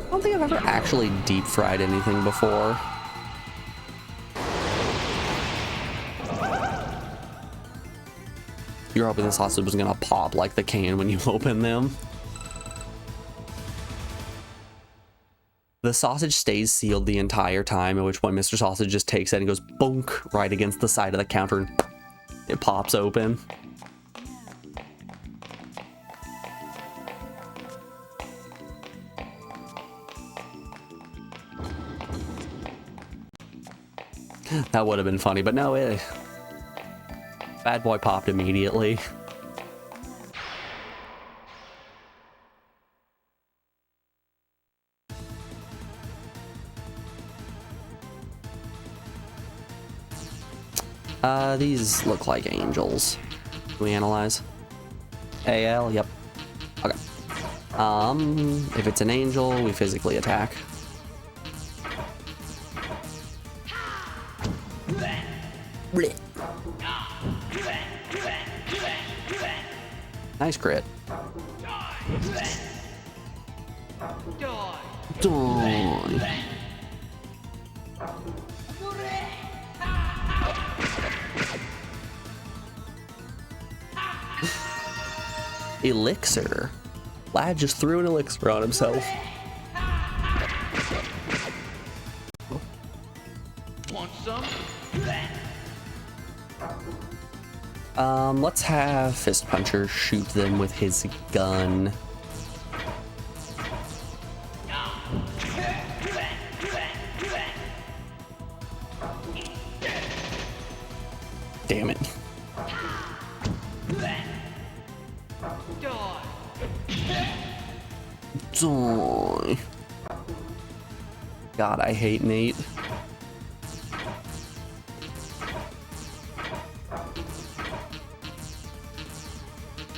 Speaker 1: I don't think I've ever actually deep fried anything before. You're hoping the sausage was gonna pop like the can when you open them. The sausage stays sealed the entire time, at which point Mr. Sausage just takes it and goes bonk right against the side of the counter and it pops open. That would have been funny, but no, bad boy popped immediately. These look like angels. Can we analyze? AL, yep. Okay. If it's an angel, we physically attack. Blech. Nice crit. Die. Elixir. Lad just threw an elixir on himself.
Speaker 2: Want some?
Speaker 1: Let's have Fist Puncher shoot them with his gun. Damn it. Die. God, I hate Nate.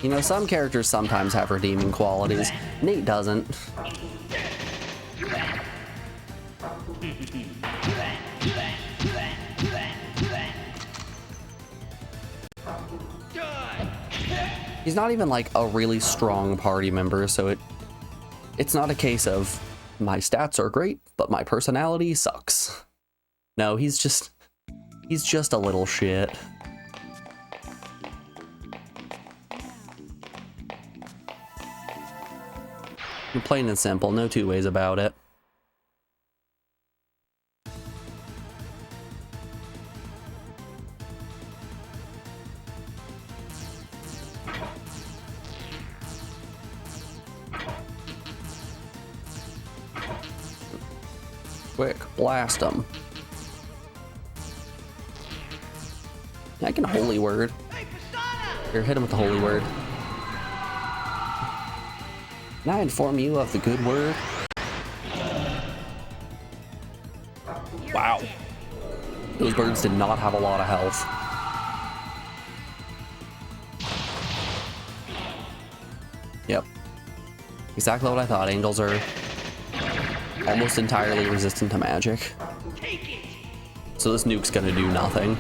Speaker 1: You know, some characters sometimes have redeeming qualities. Nate doesn't. He's not even like a really strong party member, so it's not a case of my stats are great, but my personality sucks. No, he's just a little shit. Plain and simple, no two ways about it. Quick, blast him. I can holy word. Here, hit him with the holy word. Can I inform you of the good word? Wow. Those birds did not have a lot of health. Yep. Exactly what I thought. Angels are almost entirely resistant to magic. So this nuke's gonna do nothing.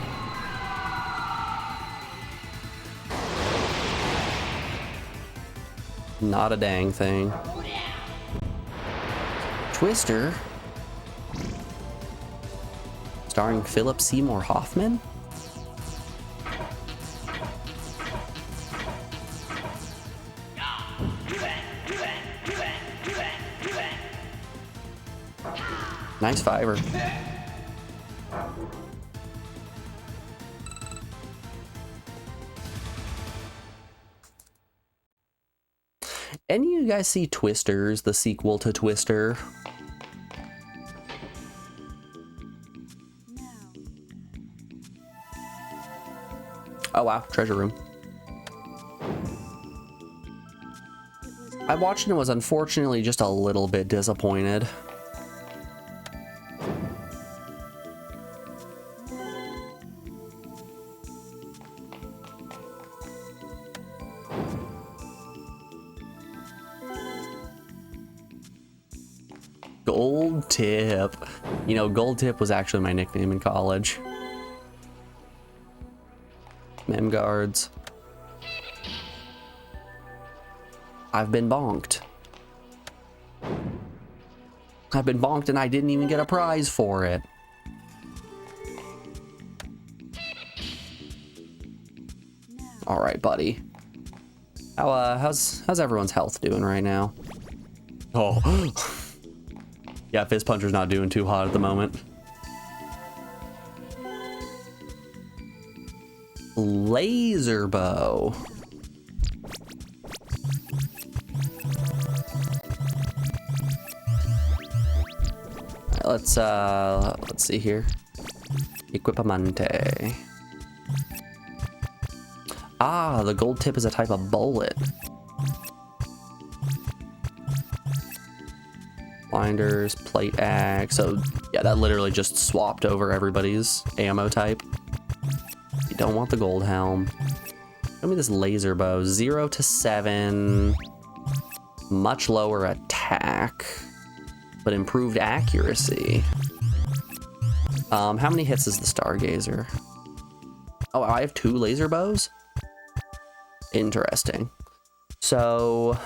Speaker 1: Not a dang thing. Twister? Starring Philip Seymour Hoffman? Nice fiver. Any of you guys see Twisters, the sequel to Twister? Oh wow, treasure room. I watched it and was unfortunately just a little bit disappointed. Gold Tip. You know, Gold Tip was actually my nickname in college. Mem guards. I've been bonked. I've been bonked and I didn't even get a prize for it. All right, buddy. How's everyone's health doing right now? Oh. Yeah, Fist Puncher's not doing too hot at the moment. Laser bow. Let's see here. Equipamente. Ah, the gold tip is a type of bullet. Blinders, plate axe. So yeah, that literally just swapped over everybody's ammo type. don't want the gold helm. Show me this laser bow. 0 to 7. Much lower attack, but improved accuracy. How many hits is the Stargazer? Oh, I have 2 laser bows? Interesting. So,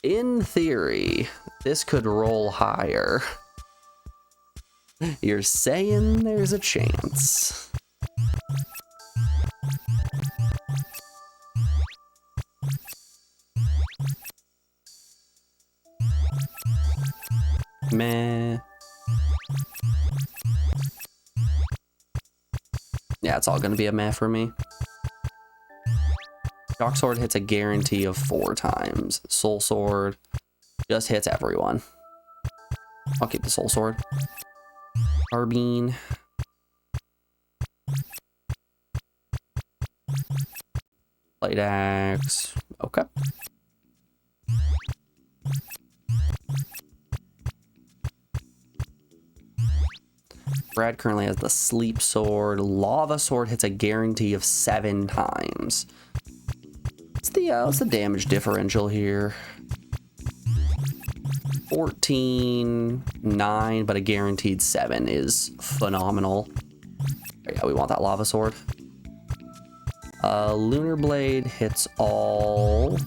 Speaker 1: in theory, this could roll higher. You're saying there's a chance. Meh. Yeah, it's all gonna be a meh for me. Dark Sword hits a guarantee of 4 times. Soul Sword just hits everyone. I'll keep the Soul Sword. Carbine. Light Axe. Okay. Brad currently has the Sleep Sword. Lava Sword hits a guarantee of 7 times. What's the damage differential here? 14, 9, but a guaranteed 7 is phenomenal. Yeah, we want that Lava Sword. Lunar Blade hits all,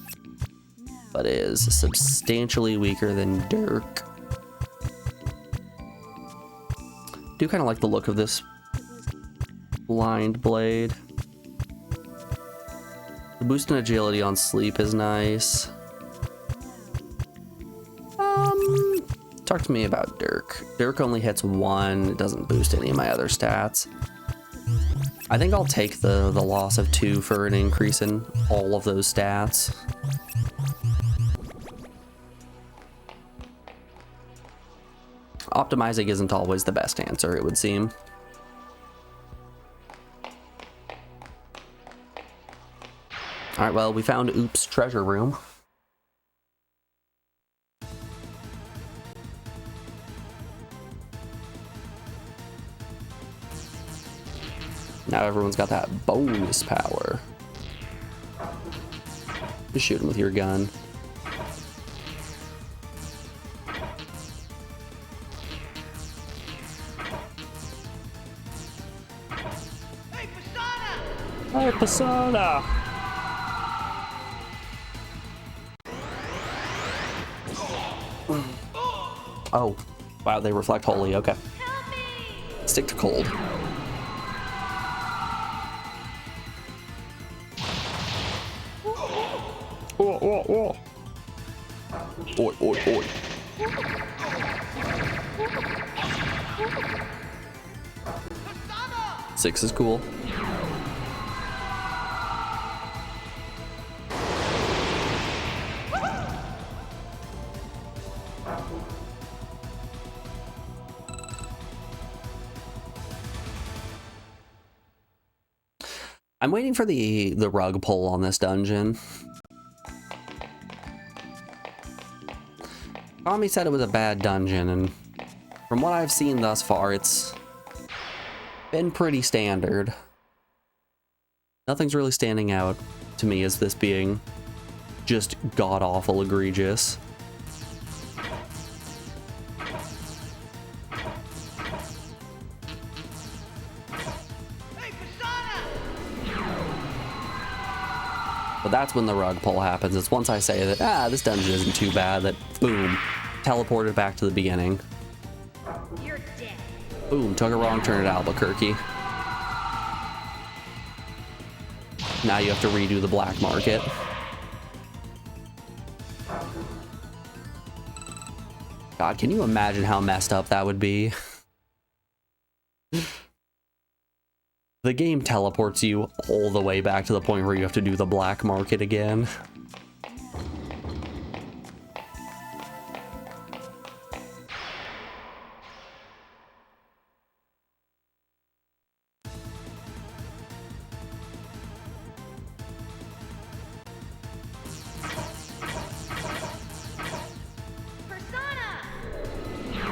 Speaker 1: but is substantially weaker than Dirk. Do kind of like the look of this Blind Blade. The boost in agility on Sleep is nice. Talk to me about Dirk. Dirk only hits 1. It doesn't boost any of my other stats. I think I'll take the loss of 2 for an increase in all of those stats. Optimizing isn't always the best answer, it would seem. Alright, well, we found Oops' treasure room. Now everyone's got that bonus power. Just shoot him with your gun. Hey, Persona! Oh, wow, they reflect holy, okay. Stick to cold. Oh. Oi. 6 is cool. I'm waiting for the rug pull on this dungeon. Tommy said it was a bad dungeon, and from what I've seen thus far, it's been pretty standard. Nothing's really standing out to me as this being just god-awful egregious. But that's when the rug pull happens. It's once I say that, this dungeon isn't too bad, that boom, teleported back to the beginning.
Speaker 2: You're dead.
Speaker 1: Boom, took a wrong turn at Albuquerque. Now you have to redo the black market. God, can you imagine how messed up that would be? The game teleports you all the way back to the point where you have to do the black market again.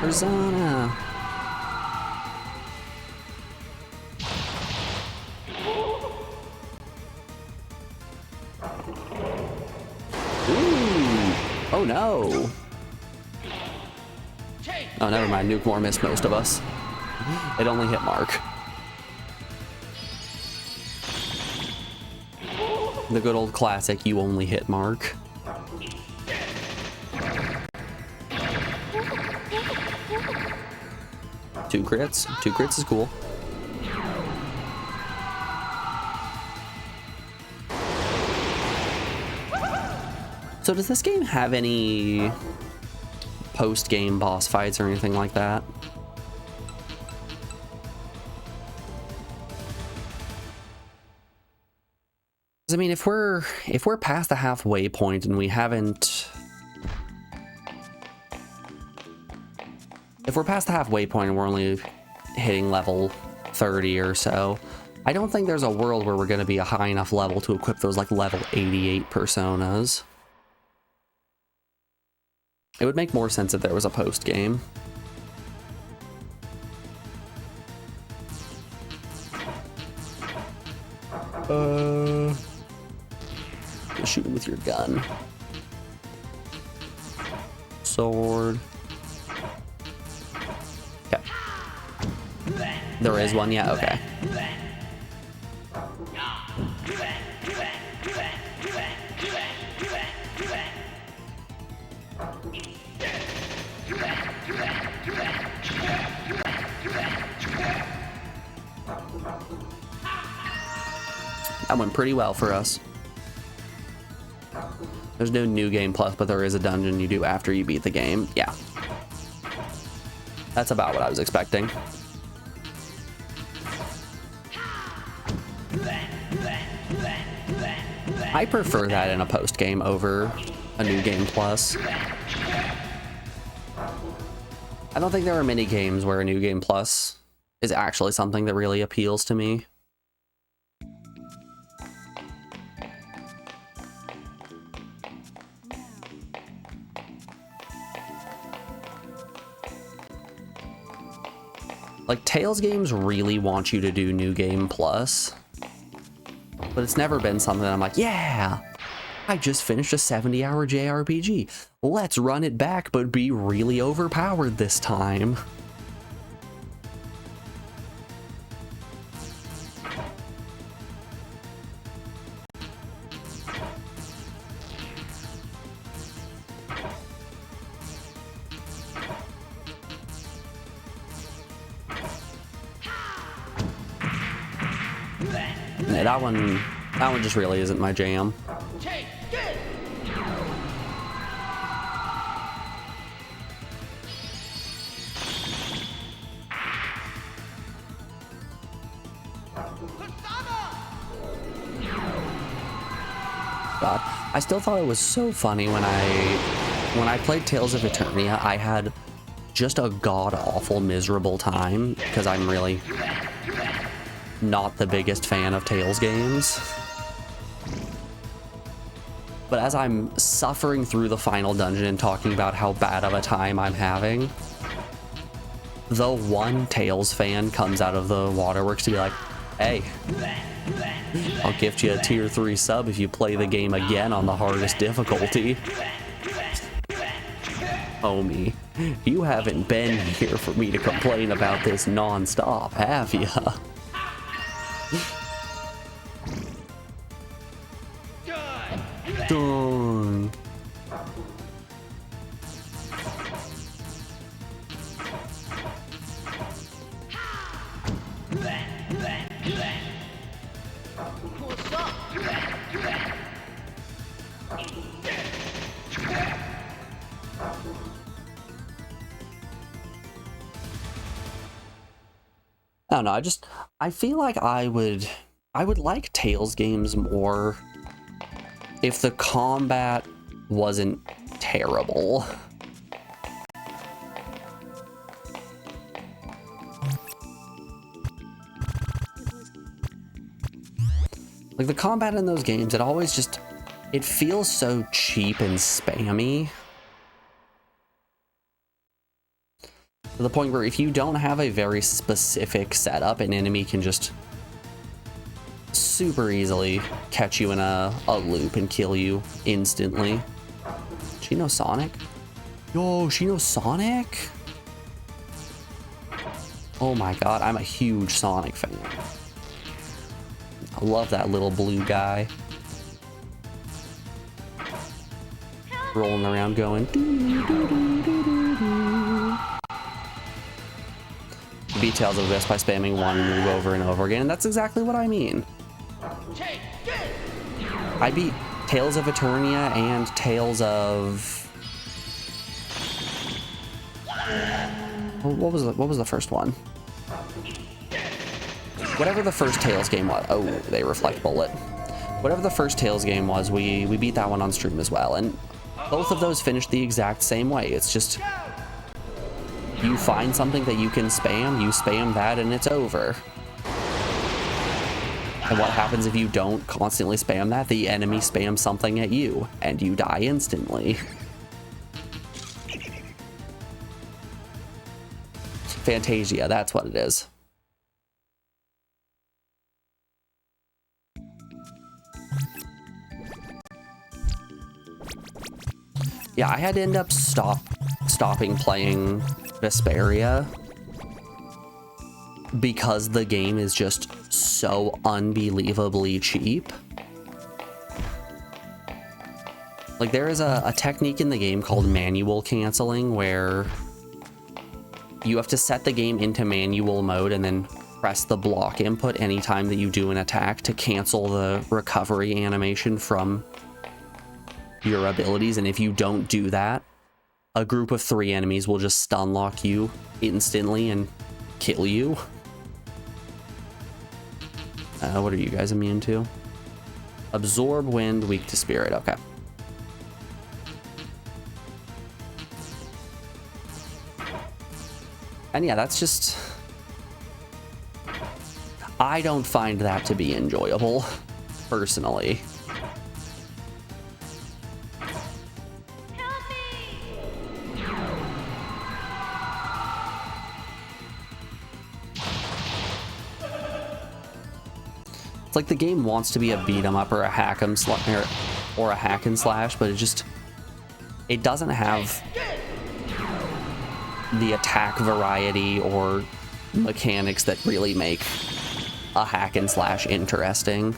Speaker 1: Persona! Ooh. Oh no. Oh, never mind. Nuke more missed most of us. It only hit Mark. The good old classic, you only hit Mark. Two crits. Two crits is cool. So does this game have any post-game boss fights or anything like that? I mean, if we're past the halfway point and we haven't, if we're past the halfway point and we're only hitting level 30 or so, I don't think there's a world where we're going to be a high enough level to equip those like level 88 personas. It would make more sense if there was a post game. Shoot him with your gun. Sword. Okay. There is one, yeah, okay. That went pretty well for us. There's no new game plus, but there is a dungeon you do after you beat the game. Yeah. That's about what I was expecting. I prefer that in a post game over a new game plus. I don't think there are many games where a new game plus is actually something that really appeals to me. Like, Tales games really want you to do New Game Plus, but it's never been something that I'm like, yeah, I just finished a 70-hour JRPG. Let's run it back, but be really overpowered this time. Yeah, that one just really isn't my jam. God, I still thought it was so funny when I played Tales of Eternia. I had just a god-awful miserable time because I'm really not the biggest fan of Tales games. But as I'm suffering through the final dungeon and talking about how bad of a time I'm having, the one Tales fan comes out of the waterworks to be like, hey, I'll gift you a tier 3 sub if you play the game again on the hardest difficulty. Homie, you haven't been here for me to complain about this non-stop, have ya? Darn. I don't know, I feel like I would like Tales games more if the combat wasn't terrible. Like, the combat in those games, it feels so cheap and spammy. To the point where if you don't have a very specific setup, an enemy can just super easily catch you in a loop and kill you instantly. She knows Sonic? Yo, she knows Sonic? Oh my god, I'm a huge Sonic fan. I love that little blue guy. Rolling around going doo, doo, doo, doo, doo, doo. Beat Tails of Abyss by spamming one move over and over again, and that's exactly what I mean. I beat Tales of Eternia and Tales of... What was the first one? Whatever the first Tales game was. Oh, they reflect bullet. Whatever the first Tales game was, we beat that one on stream as well, and both of those finished the exact same way. It's just you find something that you can spam, you spam that, and it's over. And what happens if you don't constantly spam that? The enemy spams something at you, and you die instantly. Fantasia, that's what it is. Yeah, I had to end up stopping playing Vesperia because the game is just so unbelievably cheap. Like, there is a technique in the game called manual canceling where you have to set the game into manual mode and then press the block input anytime that you do an attack to cancel the recovery animation from your abilities. And if you don't do that, a group of 3 enemies will just stun lock you instantly and kill you. What are you guys immune to? Absorb wind, weak to spirit. Okay. And yeah, that's just... I don't find that to be enjoyable, personally. It's like the game wants to be a beat 'em up or a hack 'em or a hack and slash, but it doesn't have the attack variety or mechanics that really make a hack and slash interesting.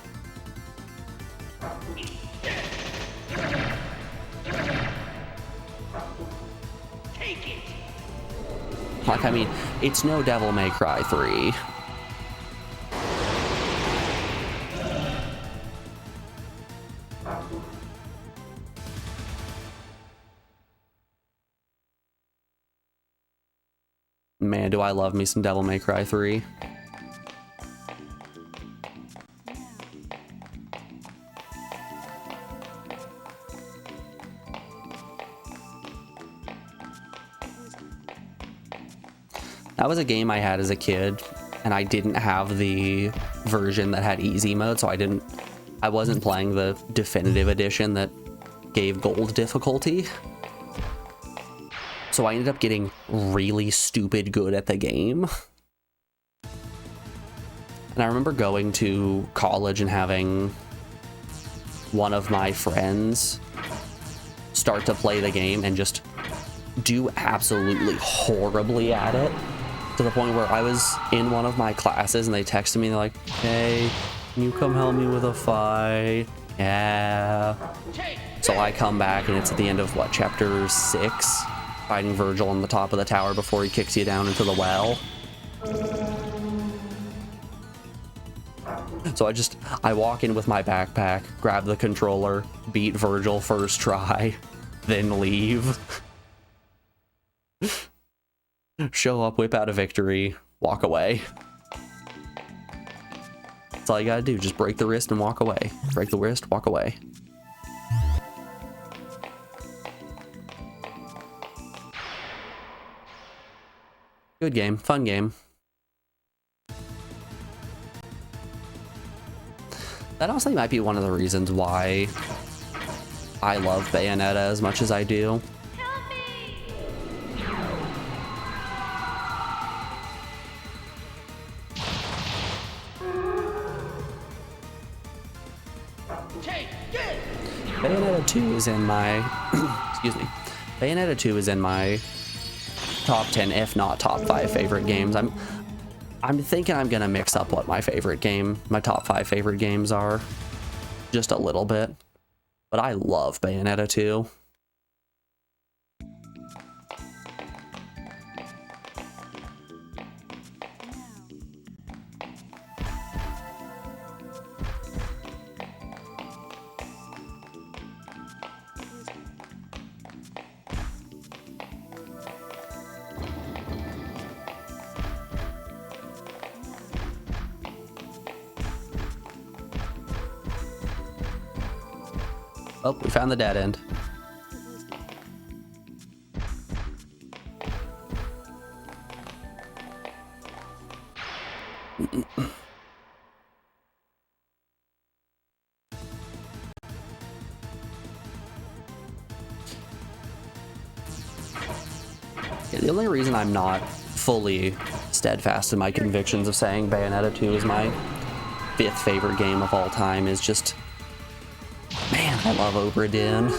Speaker 1: Like, I mean, it's no Devil May Cry 3. Man, do I love me some Devil May Cry 3. That was a game I had as a kid, and I didn't have the version that had easy mode, so I wasn't playing the definitive edition that gave gold difficulty. So I ended up getting really stupid good at the game. And I remember going to college and having one of my friends start to play the game and just do absolutely horribly at it, to the point where I was in one of my classes and they texted me, they're like, "Hey, can you come help me with a fight?" Yeah. So I come back and it's at the end of, what, chapter 6? Fighting Virgil on the top of the tower before he kicks you down into the well. So I walk in with my backpack, grab the controller, beat Virgil first try, then leave. Show up, whip out a victory, walk away. That's all you gotta do, just break the wrist and walk away. Break the wrist, walk away. Good game, fun game. That honestly might be one of the reasons why I love Bayonetta as much as I do. Bayonetta 2 is in my excuse me. Bayonetta 2 is in my top 10, if not top 5 favorite games. I'm thinking I'm gonna mix up what my top 5 favorite games are just a little bit. But I love Bayonetta 2. Oh, we found the dead end. Yeah, the only reason I'm not fully steadfast in my convictions of saying Bayonetta 2 is my 5th favorite game of all time is just, man, I love Obra Dinn.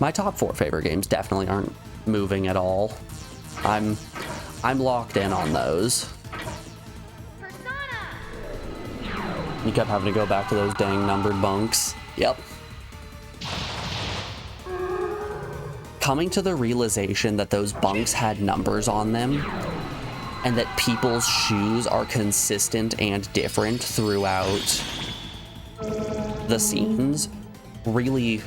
Speaker 1: My top 4 favorite games definitely aren't moving at all. I'm locked in on those.
Speaker 2: Persona!
Speaker 1: You kept having to go back to those dang numbered bunks. Yep. Coming to the realization that those bunks had numbers on them and that people's shoes are consistent and different throughout the scenes really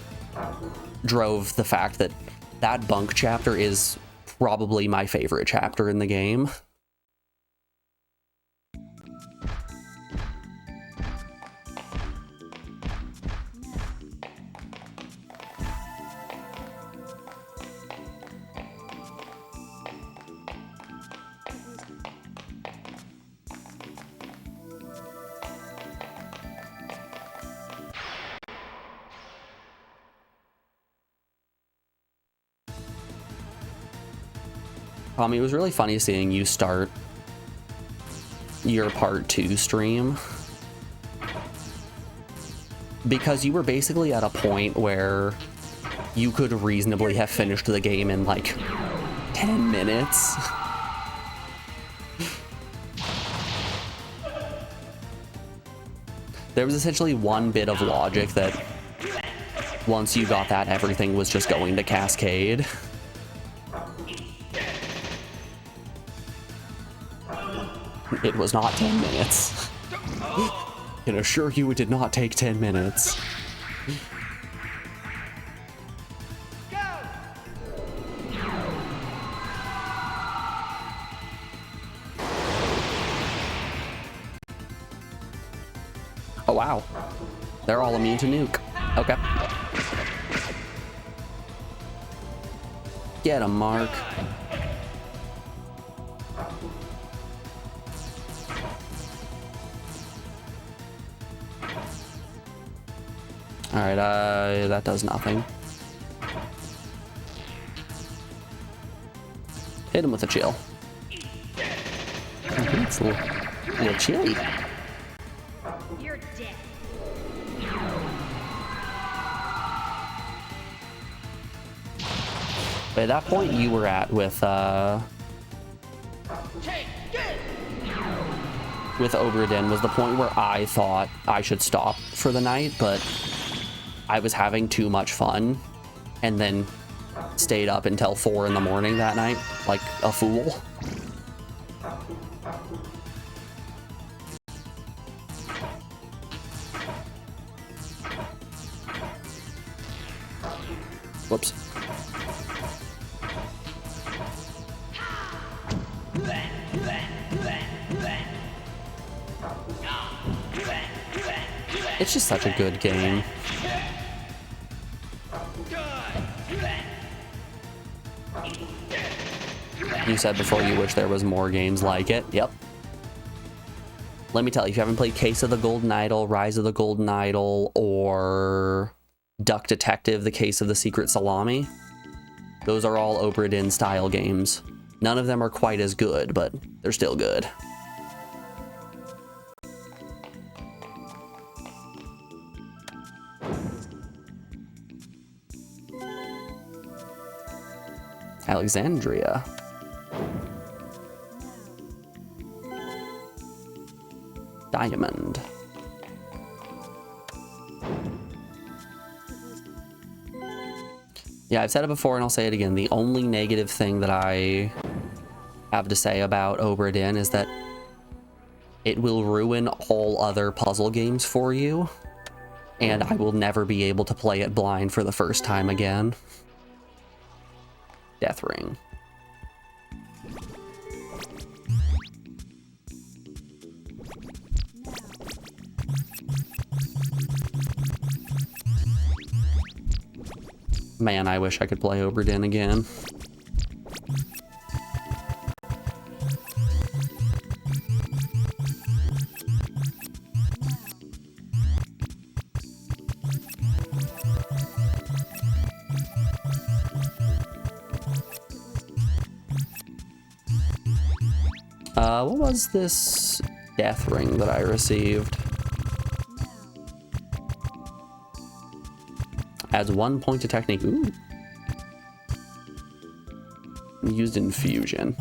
Speaker 1: drove the fact that that bunk chapter is probably my favorite chapter in the game. It was really funny seeing you start your part 2 stream because you were basically at a point where you could reasonably have finished the game in like 10 minutes. There was essentially one bit of logic that once you got that, everything was just going to cascade. It was not 10 minutes. Can assure you it did not take 10 minutes. Oh wow. They're all immune to nuke. Okay. Get him, Mark. Alright, that does nothing. Hit him with a chill. Okay, it's a little chilly.
Speaker 2: You're dead.
Speaker 1: But at that point you were at with Obra Dinn was the point where I thought I should stop for the night, but I was having too much fun and then stayed up until 4 in the morning that night like a fool. Whoops. It's just such a good game. You said before you wish there was more games like it. Yep. Let me tell you, if you haven't played Case of the Golden Idol, Rise of the Golden Idol, or Duck Detective, The Case of the Secret Salami, those are all Obra Dinn style games. None of them are quite as good, but they're still good. Alexandria. Diamond. Yeah, I've said it before and I'll say it again. The only negative thing that I have to say about Obra Dinn is that it will ruin all other puzzle games for you, and I will never be able to play it blind for the first time again. Death Ring. Man, I wish I could play Obra Dinn again. What was this death ring that I received? Adds 1 point to technique. Ooh. Used in fusion.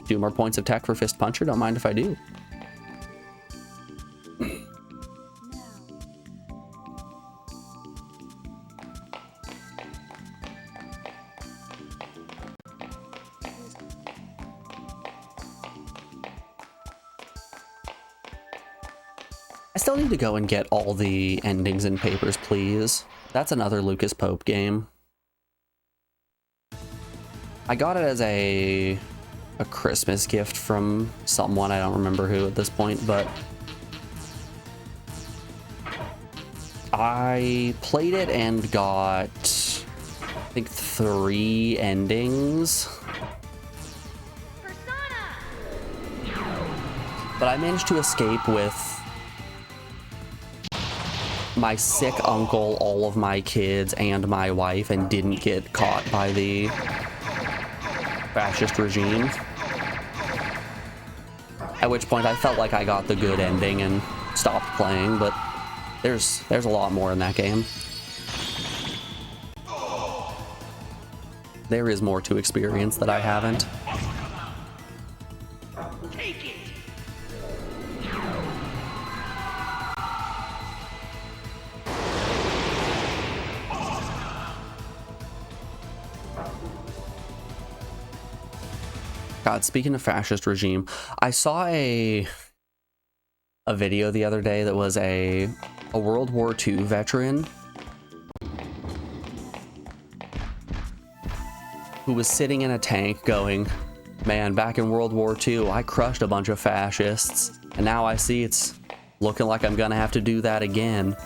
Speaker 1: 2 more points of tech for Fist Puncher. Don't mind if I do. I still need to go and get all the endings and Papers, Please. That's another Lucas Pope game. I got it as a Christmas gift from someone. I don't remember who at this point, but I played it and got, I think, 3 endings. But I managed to escape with my sick uncle, all of my kids, and my wife, and didn't get caught by the fascist regime. At which point I felt like I got the good ending and stopped playing, but there's a lot more in that game. There is more to experience that I haven't. God, speaking of fascist regime, I saw a video the other day that was a World War II veteran who was sitting in a tank going, man, back in World War II, I crushed a bunch of fascists, and now I see it's looking like I'm gonna have to do that again.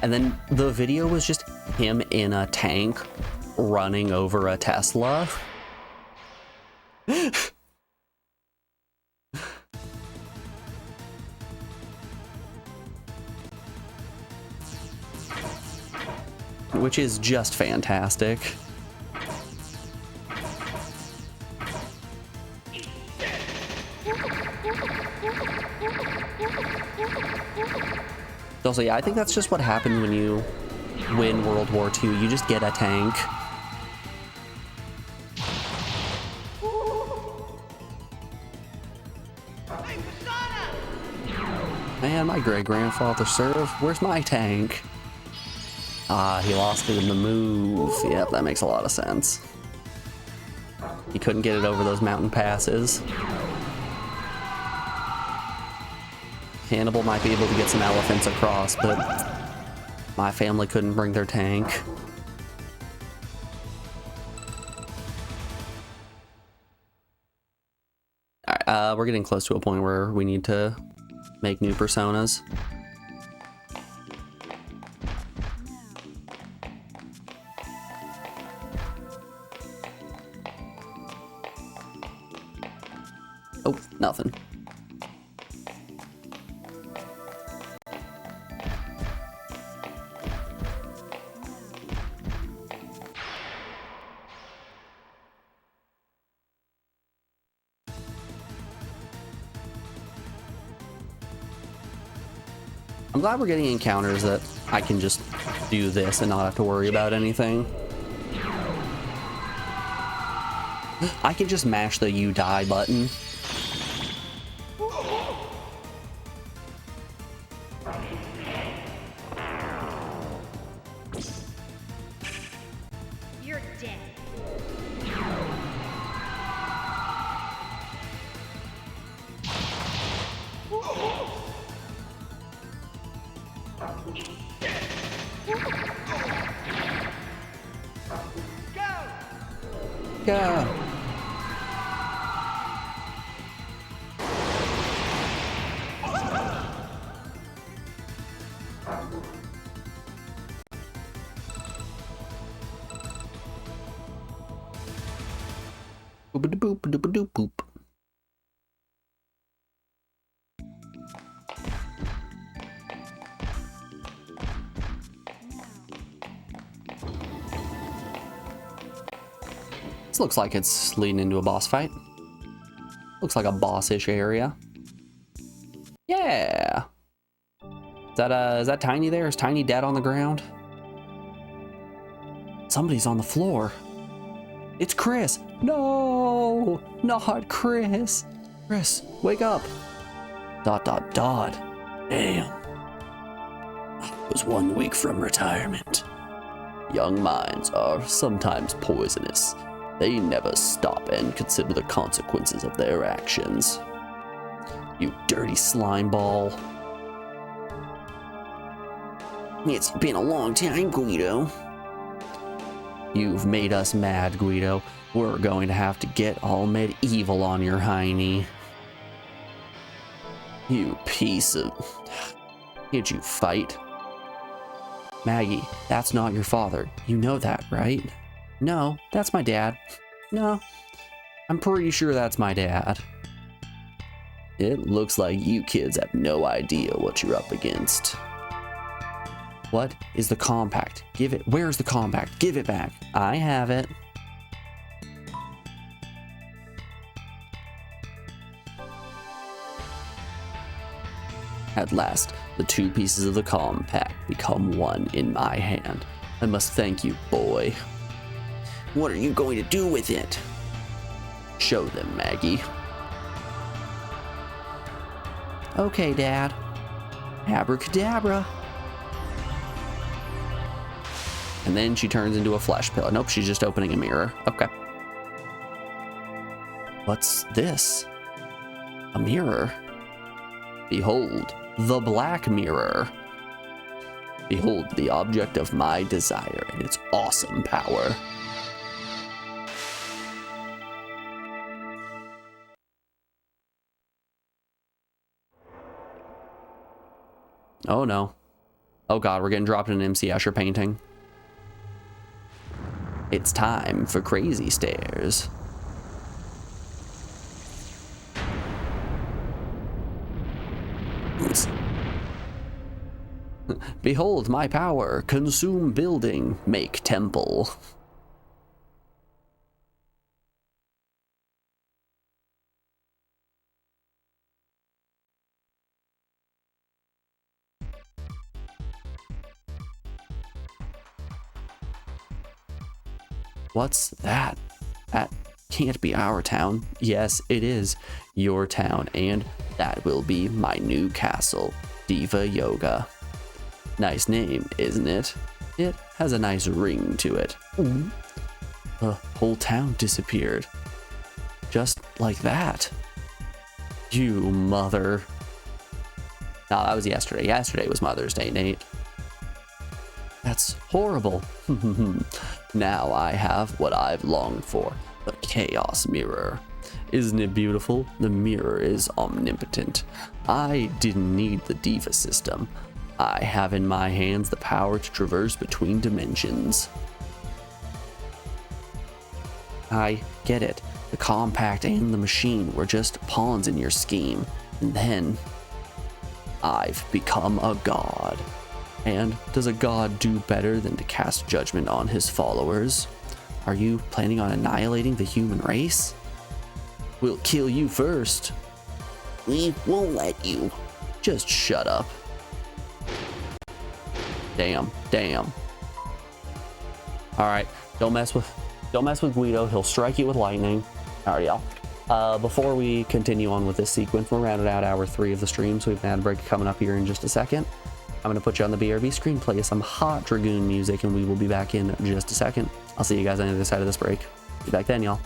Speaker 1: And then the video was just him in a tank running over a Tesla. Which is just fantastic. Also, yeah, I think that's just what happened when you win World War II. You just get a tank. Man, my great-grandfather served. Where's my tank? Ah, he lost it in the move. Yep, that makes a lot of sense. He couldn't get it over those mountain passes. Hannibal might be able to get some elephants across, but my family couldn't bring their tank. We're getting close to a point where we need to make new personas. Oh, nothing. I'm glad we're getting encounters that I can just do this and not have to worry about anything. I can just mash the "you die" button.
Speaker 2: You're dead.
Speaker 1: Yeah. Boop boop boop boop. This looks like it's leading into a boss fight. Looks like a boss-ish area. Yeah. Is that Tiny there? Is Tiny dead on the ground? Somebody's on the floor. It's Chris. No, not Chris. Chris, wake up. ... Damn. I was 1 week from retirement. Young minds are sometimes poisonous. They never stop and consider the consequences of their actions. You dirty slime ball. It's been a long time, Guido. You've made us mad, Guido. We're going to have to get all medieval on your hiney. You piece of... Can't you fight? Maggie, that's not your father. You know that, right? No, that's my dad. No, I'm pretty sure that's my dad. It looks like you kids have no idea what you're up against. What is the compact? Give it. Where's the compact? Give it back. I have it. At last, the two pieces of the compact become one in my hand. I must thank you, boy. What are you going to do with it? Show them, Maggie. Okay, Dad. Abracadabra. And then she turns into a flesh pillar. Nope, she's just opening a mirror. Okay. What's this? A mirror. Behold, the black mirror. Behold the object of my desire and its awesome power. Oh no. Oh god, we're getting dropped in an MC Escher painting. It's time for crazy stairs. Behold my power, consume building, make temple. What's that? That can't be our town. Yes, it is your town, and that will be my new castle, Diva Yoga. Nice name, isn't it? It has a nice ring to it. Ooh. The whole town disappeared. Just like that. You mother. No, that was yesterday. Yesterday was Mother's Day, Nate. That's horrible. Now I have what I've longed for, the Chaos Mirror. Isn't it beautiful? The mirror is omnipotent. I didn't need the Diva system. I have in my hands the power to traverse between dimensions. I get it. The compact and the machine were just pawns in your scheme. And then I've become a god. And does a god do better than to cast judgment on his followers? Are you planning on annihilating the human race? We'll kill you first. We won't let you. Just shut up. Damn. Alright, don't mess with Guido. He'll strike you with lightning. Alright, y'all. Before we continue on with this sequence, we're rounding out hour 3 of the stream, so we've an ad break coming up here in just a second. I'm gonna put you on the BRB screen, play some hot Dragoon music, and we will be back in just a second. I'll see you guys on the other side of this break. Be back then, y'all.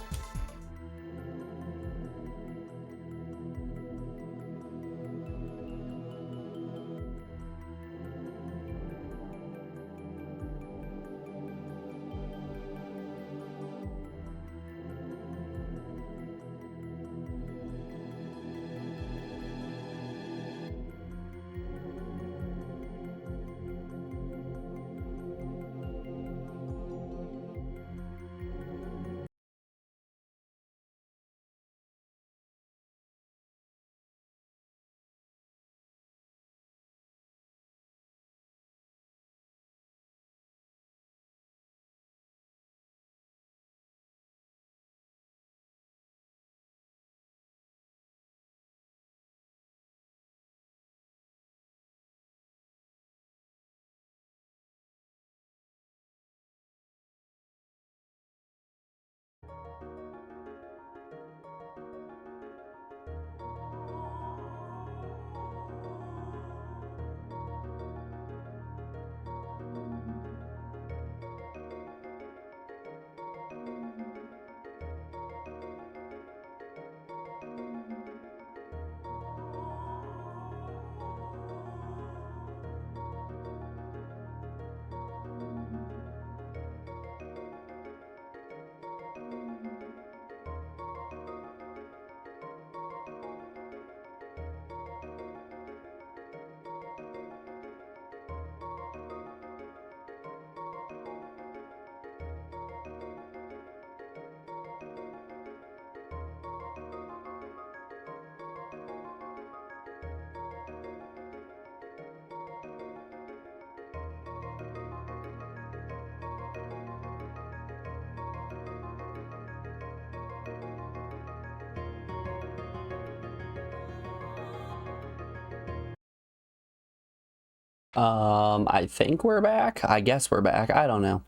Speaker 1: I think we're back. I guess we're back. I don't know.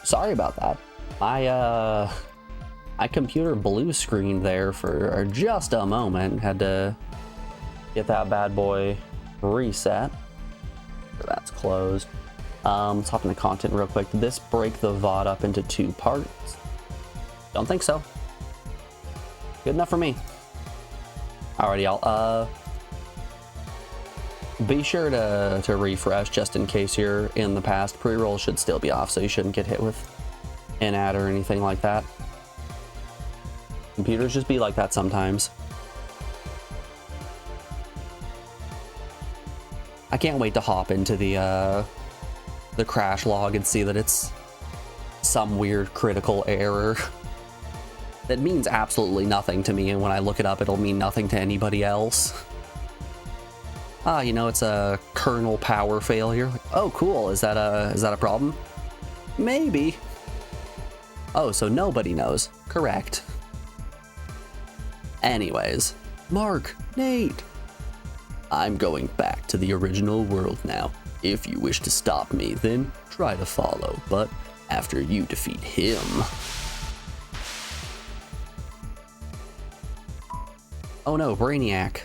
Speaker 1: Sorry about that. My computer blue screened there for just a moment. Had to get that bad boy reset. That's closed. Let's hop into content real quick. Did this break the VOD up into 2 parts? Don't think so. Good enough for me. Alrighty, y'all. Be sure to refresh just in case you're in the past. Pre-roll should still be off, so you shouldn't get hit with an ad or anything like that. Computers just be like that sometimes. I can't wait to hop into the crash log and see that it's some weird critical error that means absolutely nothing to me, and when I look it up, it'll mean nothing to anybody else. You know, it's a kernel power failure. Oh, cool. Is that a problem? Maybe. Oh, so nobody knows. Correct. Anyways, Mark, Nate. I'm going back to the original world now. If you wish to stop me, then try to follow, but after you defeat him. Oh no, Brainiac.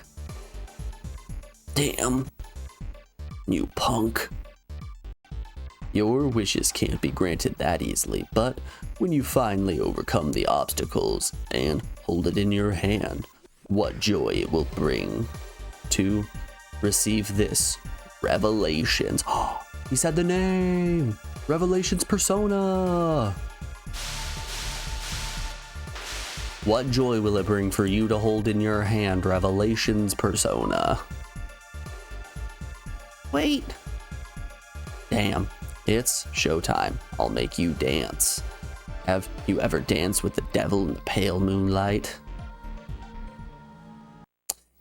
Speaker 1: Damn. You punk. Your wishes can't be granted that easily, but when you finally overcome the obstacles and hold it in your hand, what joy it will bring to receive this Revelations. Oh, he said the name! Revelations Persona! What joy will it bring for you to hold in your hand Revelation's persona? Wait. Damn, it's showtime. I'll make you dance. Have you ever danced with the devil in the pale moonlight?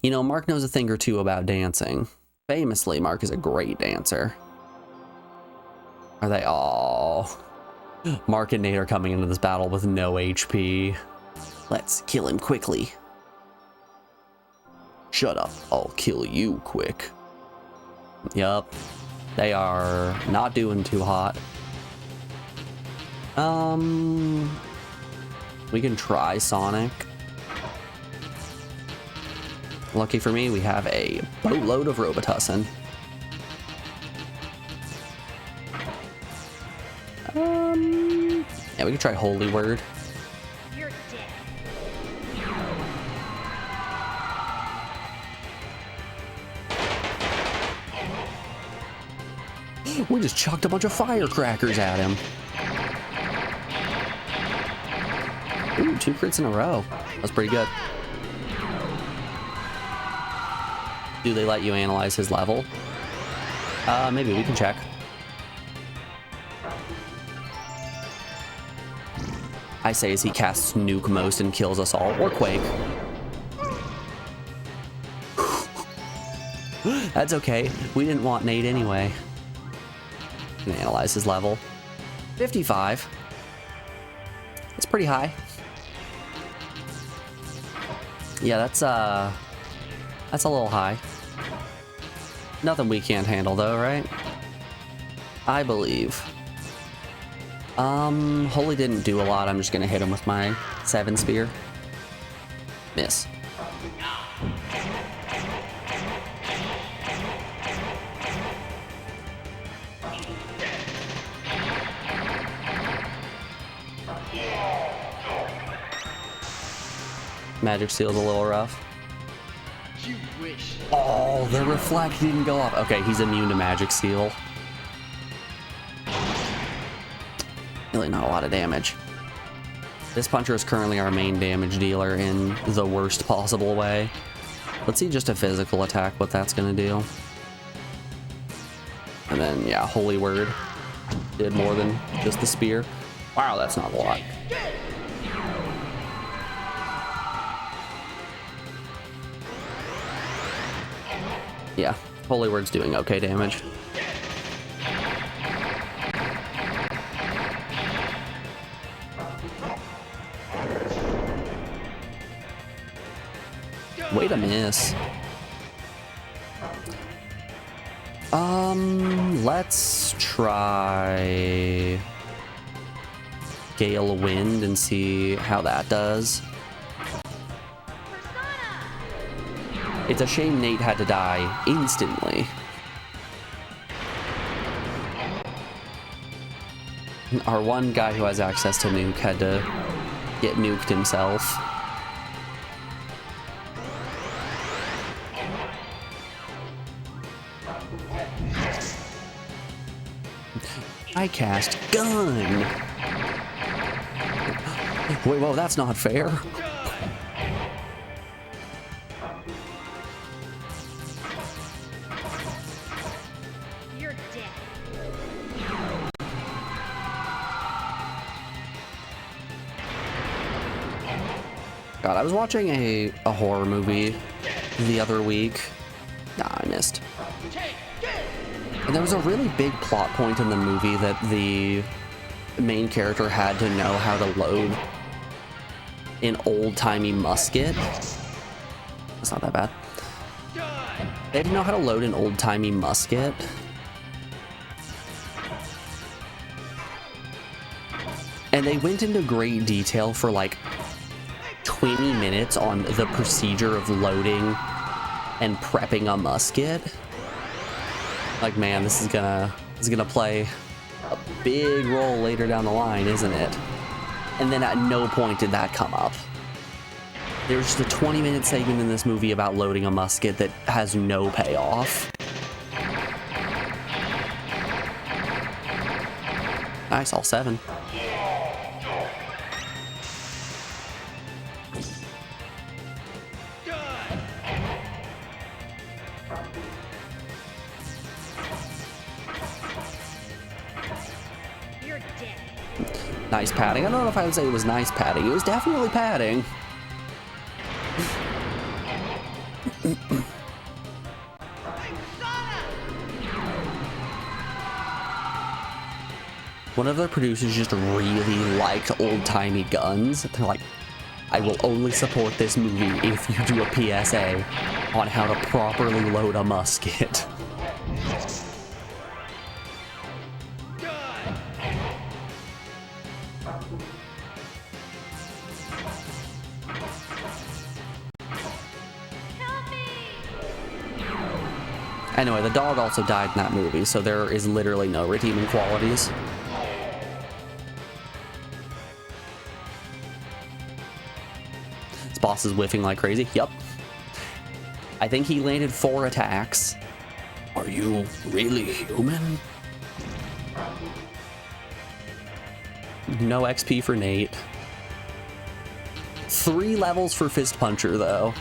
Speaker 1: You know, Mark knows a thing or two about dancing. Famously, Mark is a great dancer. Are they all? Mark and Nate are coming into this battle with no HP. Let's kill him quickly. Shut up, I'll kill you quick. Yup, they are not doing too hot. We can try Sonic. Lucky for me, we have a boatload of Robitussin. Yeah, we can try Holy Word.
Speaker 2: You're dead.
Speaker 1: We just chucked a bunch of firecrackers at him. Ooh, 2 crits in a row. That's pretty good. Do they let you analyze his level? Maybe we can check. I say as he casts Nuke Most and kills us all, or Quake. That's okay. We didn't want Nate anyway. Can analyze his level. 55. That's pretty high. Yeah, that's a little high. Nothing we can't handle though, right? I believe. Holy didn't do a lot. I'm just gonna hit him with my 7 spear. Miss. Magic Seal's a little rough. Oh, the reflect didn't go off. Okay, he's immune to Magic Seal. Really not a lot of damage. This puncher is currently our main damage dealer in the worst possible way. Let's see just a physical attack, what that's gonna do. And then, yeah, Holy Word did more than just the spear. Wow, that's not a lot. Yeah, Holy Word's doing okay damage. Way to miss. Let's try Gale Wind and see how that does. It's a shame Nate had to die instantly. Our one guy who has access to nuke had to get nuked himself. I cast gun. Wait, whoa, that's not fair.
Speaker 2: You're dead.
Speaker 1: God, I was watching a horror movie the other week. Nah, I missed. And there was a really big plot point in the movie that the main character had to know how to load an old-timey musket. That's not that bad. They didn't know how to load an old-timey musket. And they went into great detail for like 20 minutes on the procedure of loading and prepping a musket. Like, man, this is gonna play a big role later down the line, isn't it? And then at no point did that come up. There's just a 20-minute segment in this movie about loading a musket that has no payoff. Nice, all 7. nice padding. I don't know if I would say it was nice padding. It was definitely padding. One of the producers just really liked old-timey guns. They're like, I will only support this movie if you do a PSA on how to properly load a musket. Anyway, the dog also died in that movie, so there is literally no redeeming qualities. This boss is whiffing like crazy. Yup. I think he landed 4 attacks. Are you really human? No XP for Nate. 3 levels for Fist Puncher, though.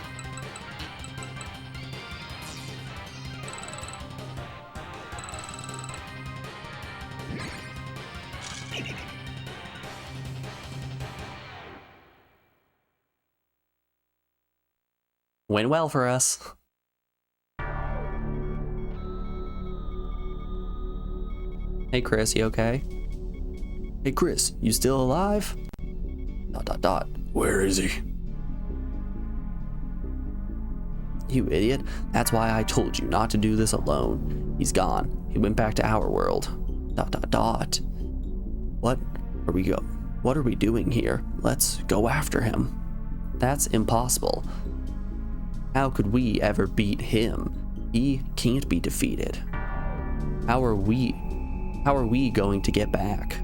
Speaker 1: Went well for us. Hey Chris, you okay? Hey Chris, you still alive? ... Where is he? You idiot. That's why I told you not to do this alone. He's gone. He went back to our world. ... What are we doing here? Let's go after him. That's impossible. How could we ever beat him? He can't be defeated. How are we going to get back? ...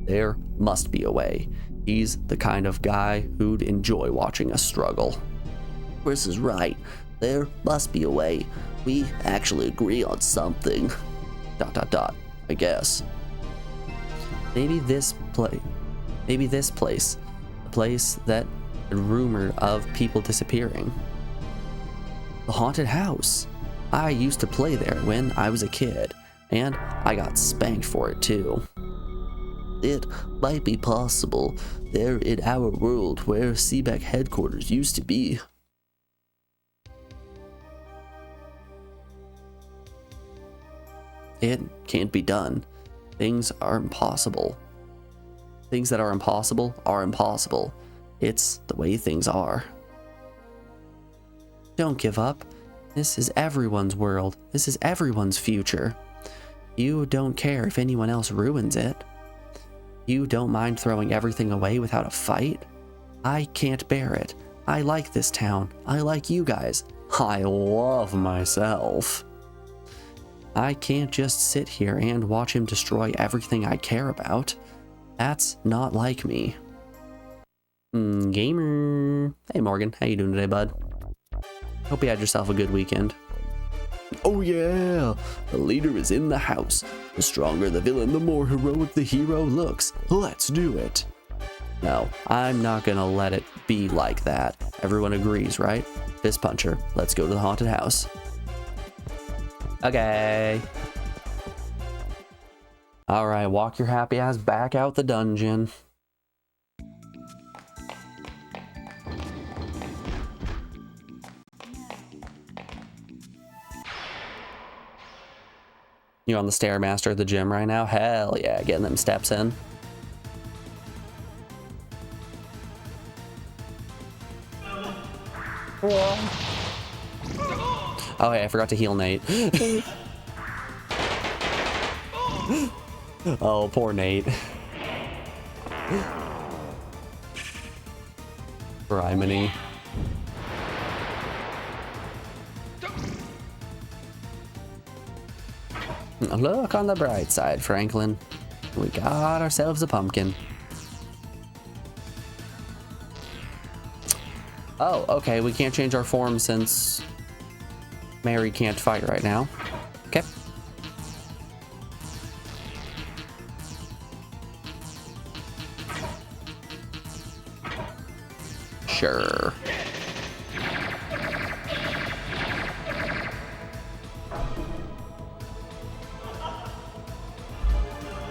Speaker 1: There must be a way. He's the kind of guy who'd enjoy watching us struggle. Chris is right. There must be a way. We actually agree on something. ... I guess. Maybe this place, the place that rumored of people disappearing. The haunted house. I used to play there when I was a kid, and I got spanked for it too. It might be possible there in our world where Seebeck headquarters used to be. It can't be done. Things are impossible. Things that are impossible are impossible. It's the way things are. Don't give up. This is everyone's world. This is everyone's future. You don't care if anyone else ruins it. You don't mind throwing everything away without a fight. I can't bear it. I like this town. I like you guys. I love myself. I can't just sit here and watch him destroy everything I care about. That's not like me. Gamer. Hey Morgan, how you doing today, bud? Hope you had yourself a good weekend. Oh yeah, the leader is in the house. The stronger the villain, the more heroic the hero looks. Let's do it. No, I'm not gonna let it be like that. Everyone agrees, right? Fist Puncher, let's go to the haunted house. Okay. Alright, walk your happy ass back out the dungeon. You're on the Stairmaster at the gym right now? Hell yeah, getting them steps in. Oh hey, I forgot to heal Nate. Oh, poor Nate. Criminy. Look on the bright side, Franklin. We got ourselves a pumpkin. Oh, okay, we can't change our form since Mary can't fight right now. Okay. Sure.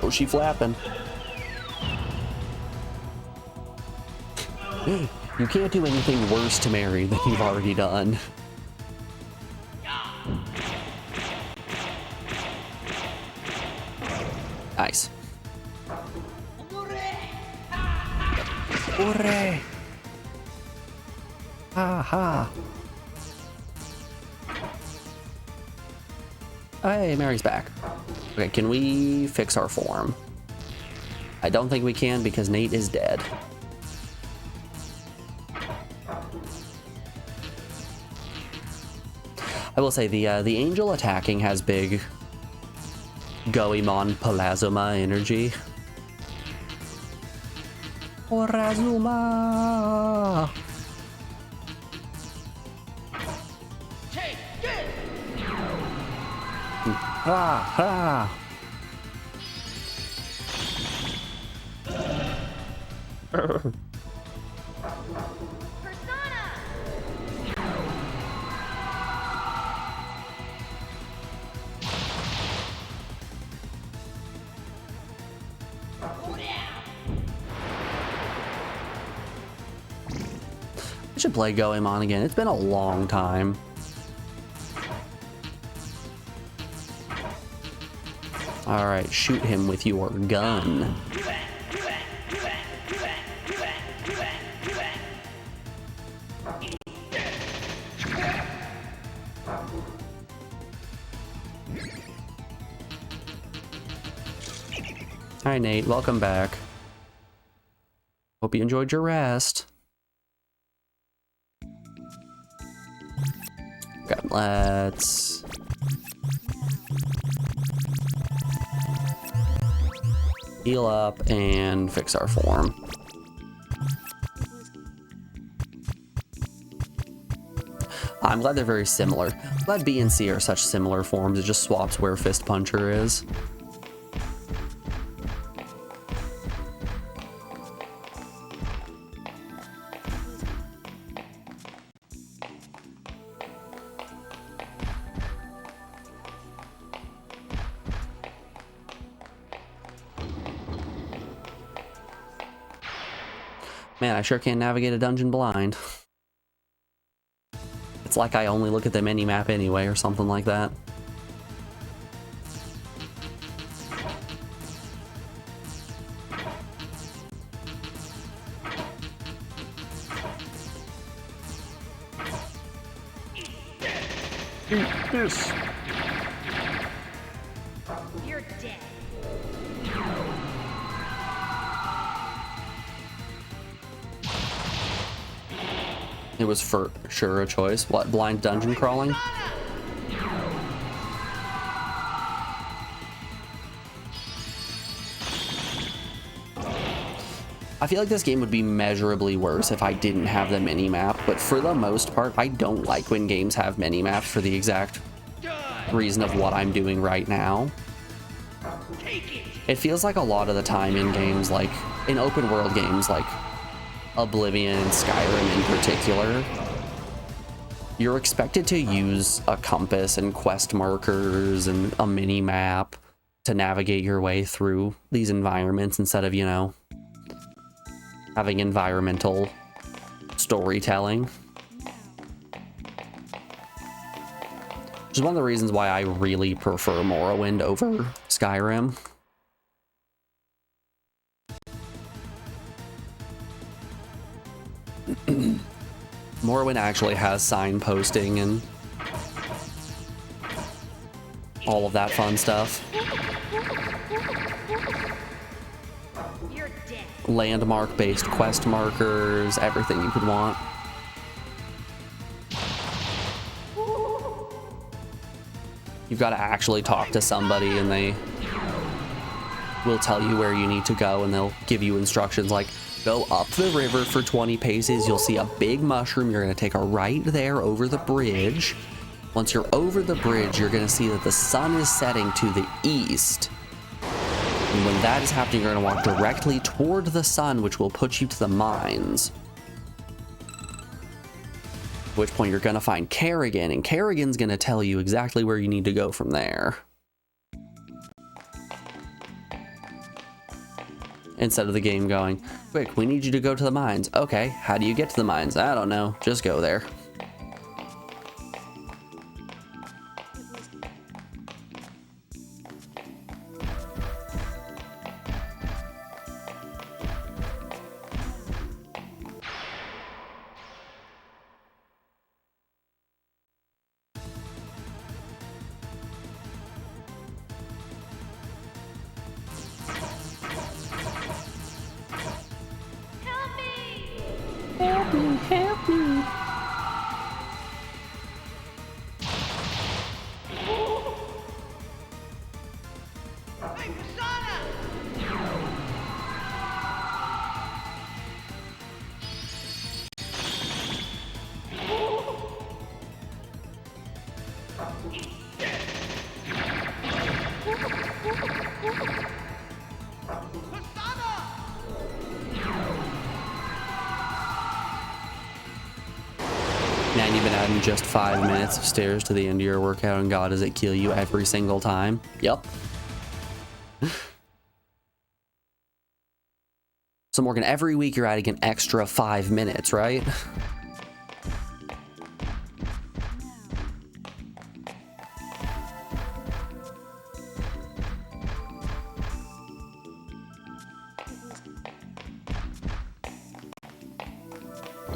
Speaker 1: Oh, she flapping. You can't do anything worse to Mary than you've already done. Nice. Hooray! Ha ha! Hey, Mary's back. Okay, can we fix our form? I don't think we can because Nate is dead. I will say the angel attacking has big Goemon Palazuma energy. Palazuma! Ha ha!
Speaker 2: Persona!
Speaker 1: I should play Goemon again. It's been a long time. Alright, shoot him with your gun. Hi Nate, welcome back. Hope you enjoyed your rest. Okay, let's... heal up and fix our form. I'm glad they're very similar. I'm glad B and C are such similar forms. It just swaps where Fist Puncher is. Man, I sure can't navigate a dungeon blind. It's like I only look at the mini-map anyway, or something like that. Eat this!
Speaker 2: You're dead.
Speaker 1: It was for sure a choice. What, blind dungeon crawling? I feel like this game would be measurably worse if I didn't have the mini-map, but for the most part, I don't like when games have mini-maps for the exact reason of what I'm doing right now. It feels like a lot of the time in games, like, in open world games, like Oblivion and Skyrim in particular, you're expected to use a compass and quest markers and a mini-map to navigate your way through these environments instead of, you know, having environmental storytelling. Which is one of the reasons why I really prefer Morrowind over Skyrim. Morrowind actually has signposting and all of that fun stuff.
Speaker 2: You're dead.
Speaker 1: Landmark-based quest markers, everything you could want. You've got to actually talk to somebody and they will tell you where you need to go, and they'll give you instructions like, go up the river for 20 paces, you'll see a big mushroom, you're going to take a right there over the bridge. Once you're over the bridge, you're going to see that the sun is setting to the east. And when that is happening, you're going to walk directly toward the sun, which will put you to the mines. At which point you're going to find Kerrigan, and Kerrigan's going to tell you exactly where you need to go from there. Instead of the game going, quick, we need you to go to the mines. Okay, how do you get to the mines? I don't know. Just go there.
Speaker 2: Help me!
Speaker 1: Help me, help me.
Speaker 2: Hey, Persona!
Speaker 1: Man, you've been adding just 5 minutes of stairs to the end of your workout, and God, does it kill you every single time? Yep. So Morgan, every week you're adding an extra 5 minutes, right?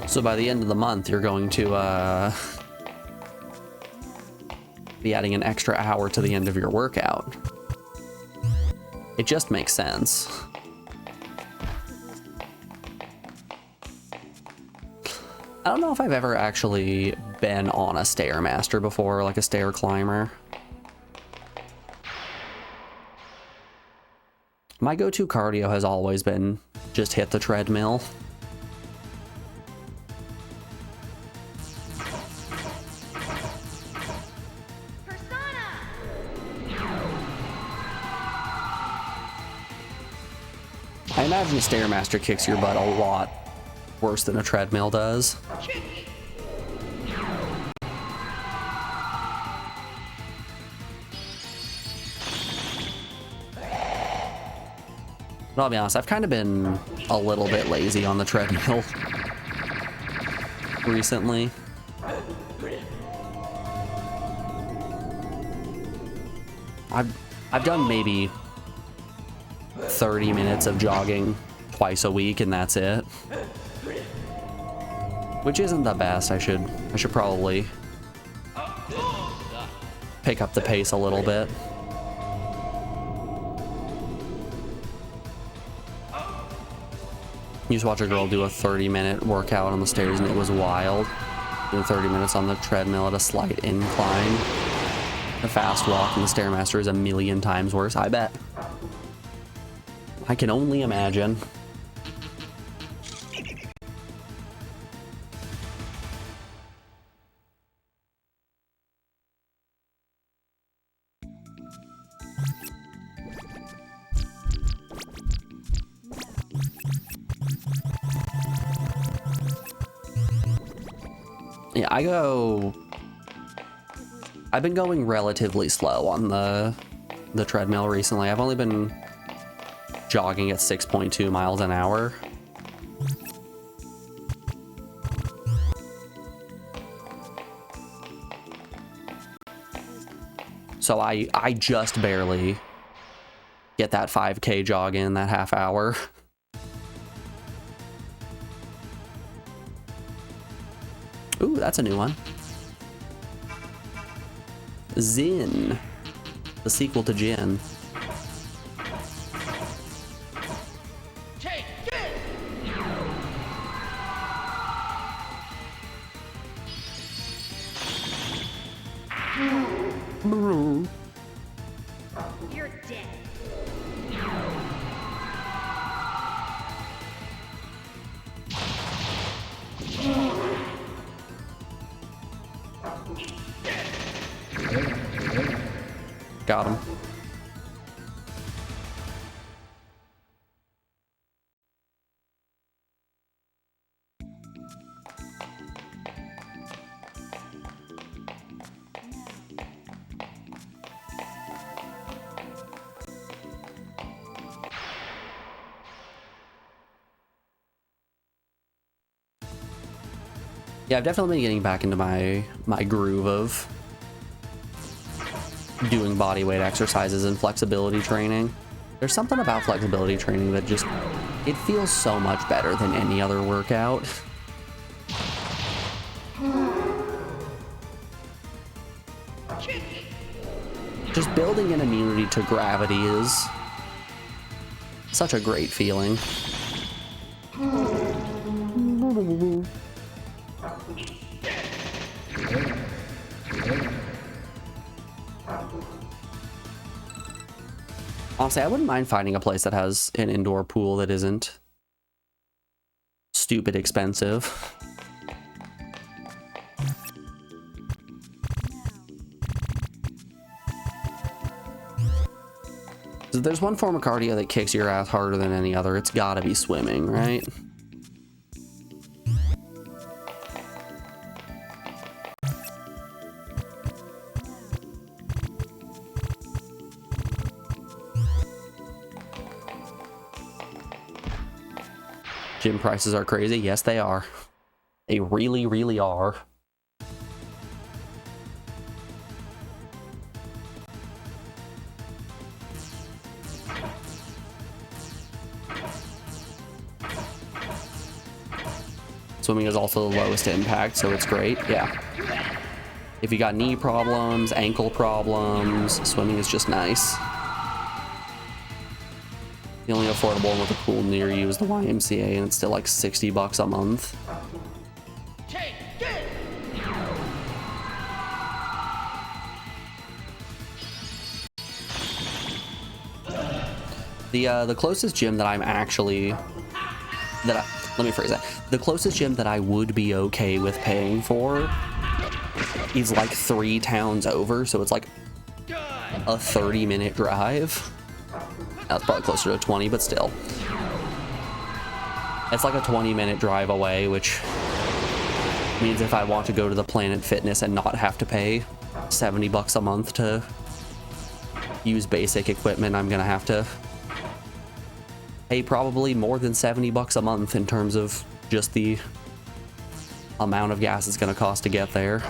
Speaker 1: So by the end of the month, you're going to be adding an extra hour to the end of your workout. It just makes sense. I don't know if I've ever actually been on a Stairmaster before, like a stair climber. My go-to cardio has always been just hit the treadmill.
Speaker 2: Persona!
Speaker 1: I imagine a Stairmaster kicks your butt a lot worse than a treadmill does. But I'll be honest, I've kind of been a little bit lazy on the treadmill recently. I've done maybe 30 minutes of jogging twice a week, and that's it. Which isn't the best. I should probably pick up the pace a little bit. You just watch a girl do a 30-minute workout on the stairs, and it was wild. Doing 30 minutes on the treadmill at a slight incline. The fast walk and the Stairmaster is a million times worse, I bet. I can only imagine. Yeah, I've been going relatively slow on the treadmill recently. I've only been jogging at 6.2 miles an hour. So I just barely get that 5K jog in that half hour. Ooh, that's a new one. Zin, the sequel to Jin.
Speaker 3: Take this!
Speaker 2: You're dead.
Speaker 1: Got him. Yeah, I've definitely been getting back into my groove of doing body weight exercises and flexibility training. There's something about flexibility training that just, it feels so much better than any other workout. Just building an immunity to gravity is such a great feeling. Honestly, I wouldn't mind finding a place that has an indoor pool that isn't stupid expensive. If there's one form of cardio that kicks your ass harder than any other, it's gotta be swimming, right? Gym prices are crazy. Yes, they are. They really, really are. Swimming is also the lowest impact, so it's great. Yeah. If you got knee problems, ankle problems, swimming is just nice. The only affordable one with a pool near you is the YMCA, and it's still like $60 a month. The closest gym that I'm actually let me phrase that. The closest gym that I would be okay with paying for is like 3 towns over, so it's like a 30-minute drive. That's probably closer to 20, but still. It's like a 20-minute drive away, which means if I want to go to the Planet Fitness and not have to pay $70 a month to use basic equipment, I'm gonna have to pay probably more than $70 a month in terms of just the amount of gas it's gonna cost to get there.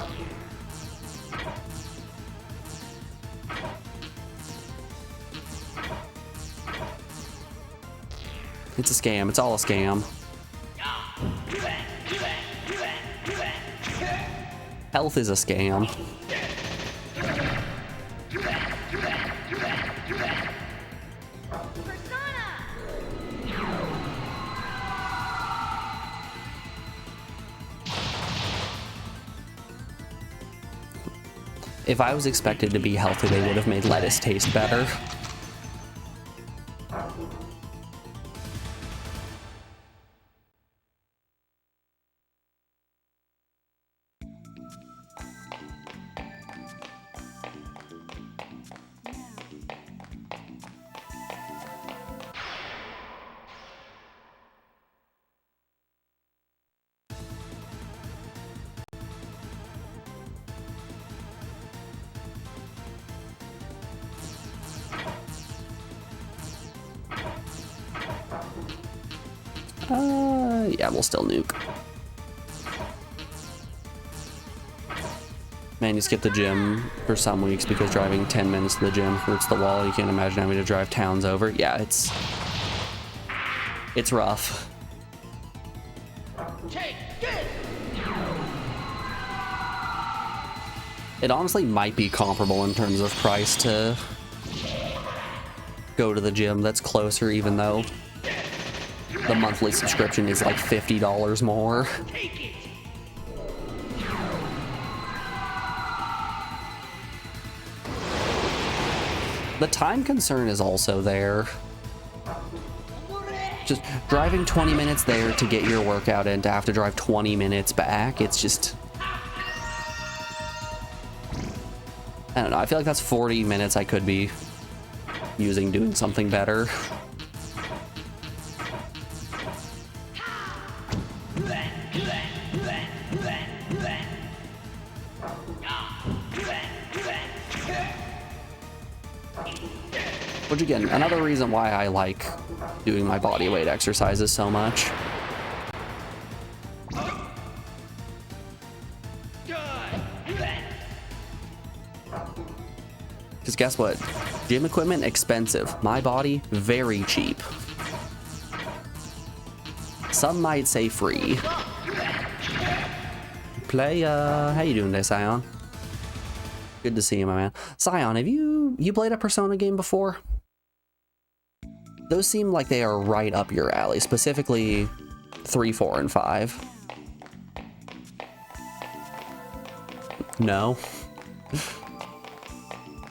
Speaker 1: It's a scam. It's all a scam. Health is a scam. If I was expected to be healthy, they would have made lettuce taste better. Yeah, we'll still nuke. Man, you skip the gym for some weeks because driving 10 minutes to the gym hurts the wall. You can't imagine having to drive towns over. Yeah, it's rough. It honestly might be comparable in terms of price to go to the gym that's closer, even though the monthly subscription is like $50 more. The time concern is also there. Just driving 20 minutes there to get your workout in, to have to drive 20 minutes back, it's just... I don't know, I feel like that's 40 minutes I could be using doing something better. Which again, another reason why I like doing my body weight exercises so much. Because guess what? Gym equipment, expensive. My body, very cheap. Some might say free. How you doing today, Scion? Good to see you, my man. Scion, have you played a Persona game before? Those seem like they are right up your alley, specifically 3, 4, and 5. No.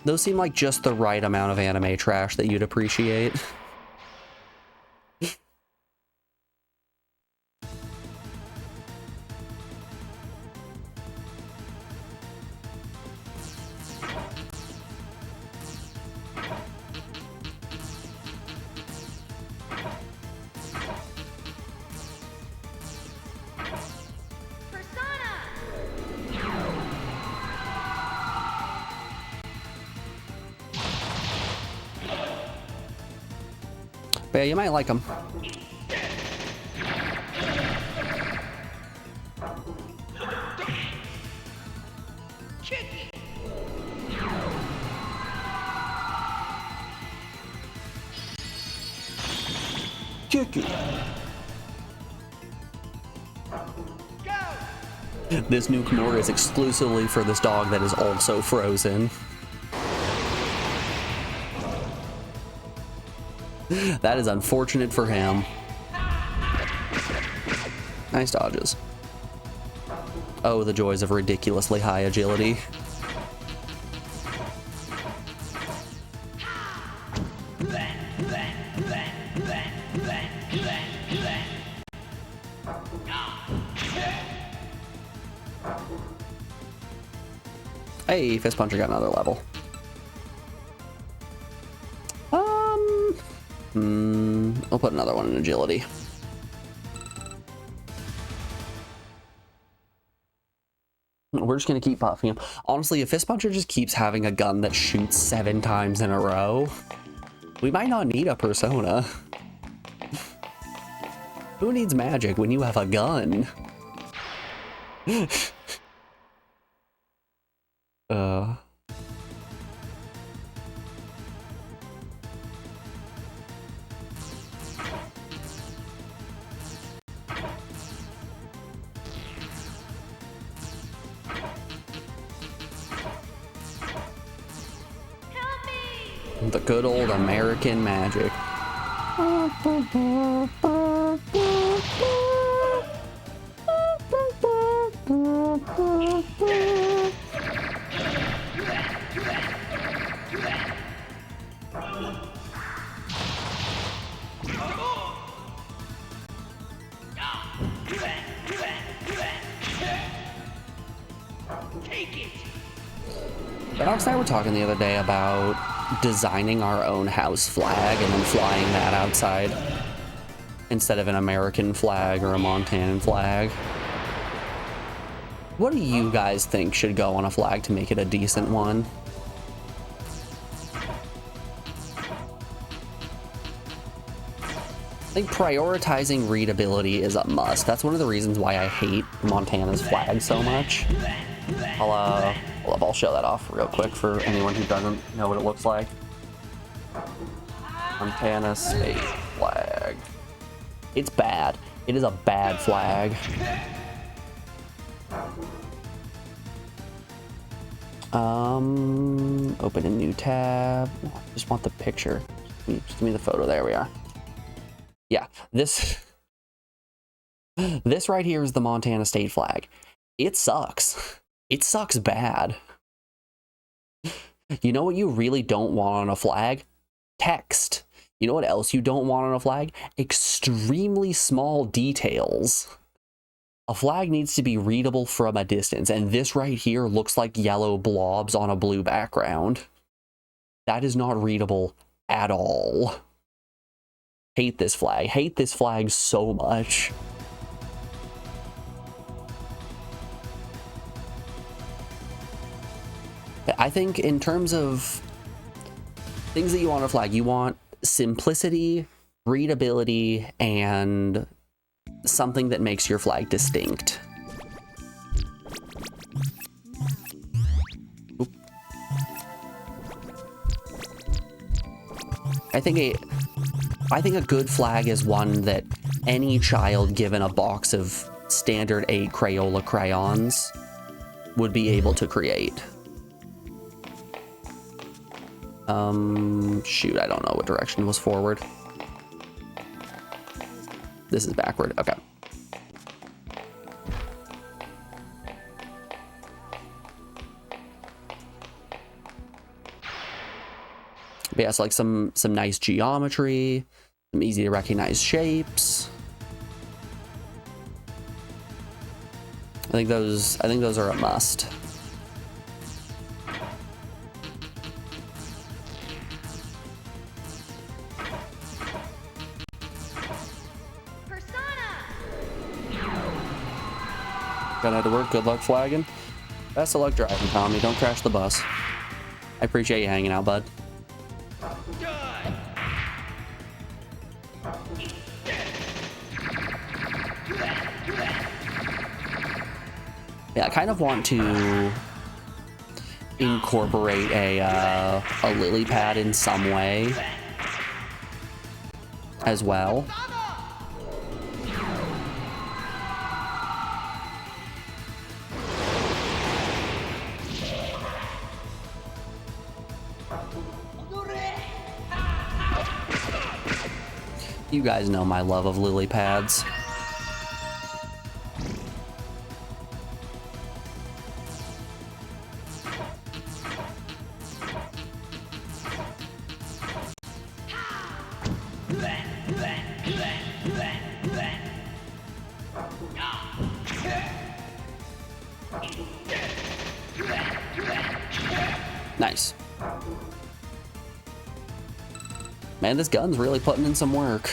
Speaker 1: Those seem like just the right amount of anime trash that you'd appreciate. But yeah, you might like them. Kick it. This new Kimura is exclusively for this dog that is also frozen. That is unfortunate for him. Nice dodges. Oh, the joys of ridiculously high agility. Hey, Fist Puncher got another level. I'll put another one in agility. We're just gonna keep buffing him. Honestly, if Fist Puncher just keeps having a gun that shoots 7 times in a row, we might not need a Persona. Who needs magic when you have a gun? The good old American magic. Alex and I were talking the other day about designing our own house flag and then flying that outside instead of an American flag or a Montanan flag. What do you guys think should go on a flag to make it a decent one? I think prioritizing readability is a must. That's one of the reasons why I hate Montana's flag so much. I'll show that off real quick for anyone who doesn't know what it looks like. Montana state flag. It's bad. It is a bad flag. Open a new tab. I just want the picture. Just give me the photo. There we are. Yeah, this right here is the Montana state flag. It sucks. It sucks bad. You know what you really don't want on a flag? Text. You know what else you don't want on a flag? Extremely small details. A flag needs to be readable from a distance, and this right here looks like yellow blobs on a blue background. That is not readable at all. Hate this flag. Hate this flag so much. I think in terms of things that you want on a flag, you want simplicity, readability, and something that makes your flag distinct. Oop. I think a good flag is one that any child given a box of standard 8 Crayola crayons would be able to create. Shoot, I don't know what direction was forward. This is backward, okay. But yeah, it's like some nice geometry, some easy to recognize shapes. I think those are a must. Gotta head to work. Good luck flagging. Best of luck driving, Tommy. Don't crash the bus. I appreciate you hanging out, bud. Yeah, I kind of want to incorporate a lily pad in some way as well. You guys know my love of lily pads. Nice. Man, this gun's really putting in some work.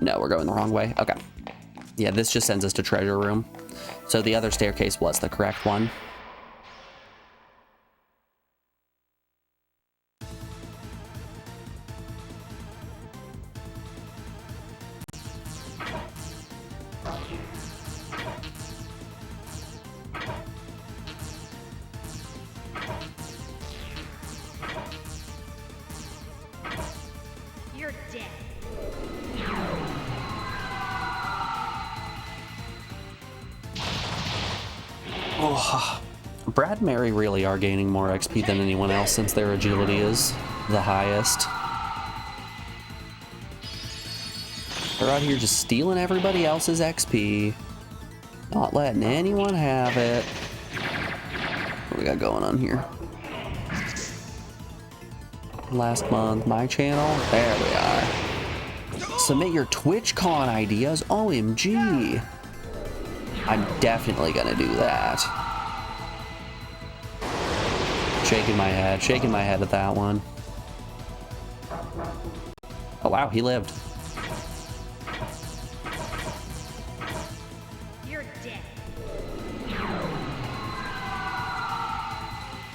Speaker 1: No, we're going the wrong way. Okay. Yeah, this just sends us to treasure room. So the other staircase was the correct one.
Speaker 2: You're dead.
Speaker 1: Oh, Brad and Mary really are gaining more XP than anyone else since their agility is the highest. They're out here just stealing everybody else's XP, not letting anyone have it. What we got going on here? Last month, my channel. There we are. Submit your TwitchCon ideas. OMG. I'm definitely gonna do that. Shaking my head at that one. Oh wow, he lived.
Speaker 2: You're dead.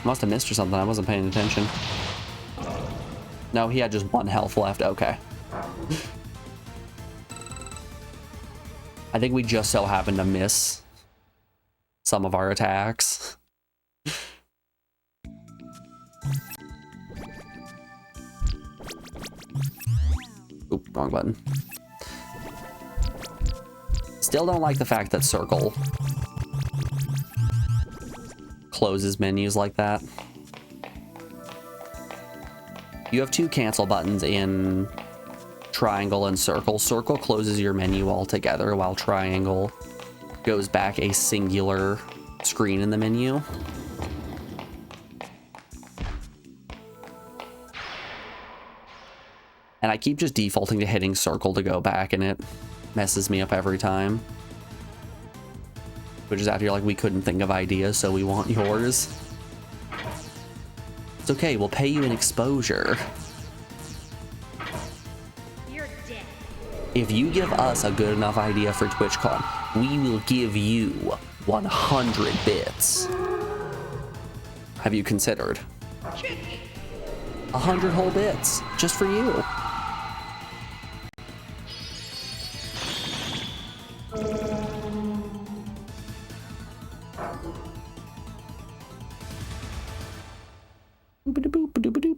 Speaker 1: Must have missed or something. I wasn't paying attention. No, he had just 1 health left. Okay. I think we just so happened to miss some of our attacks. Oop, wrong button. Still don't like the fact that circle closes menus like that. You have 2 cancel buttons in triangle and circle. Circle closes your menu altogether, while triangle goes back a singular screen in the menu. And I keep just defaulting to hitting circle to go back, and it messes me up every time. Which is after you're like, we couldn't think of ideas, so we want yours. It's okay, we'll pay you an exposure.
Speaker 2: You're dead.
Speaker 1: If you give us a good enough idea for TwitchCon, we will give you 100 bits. Have you considered? 100 whole bits just for you.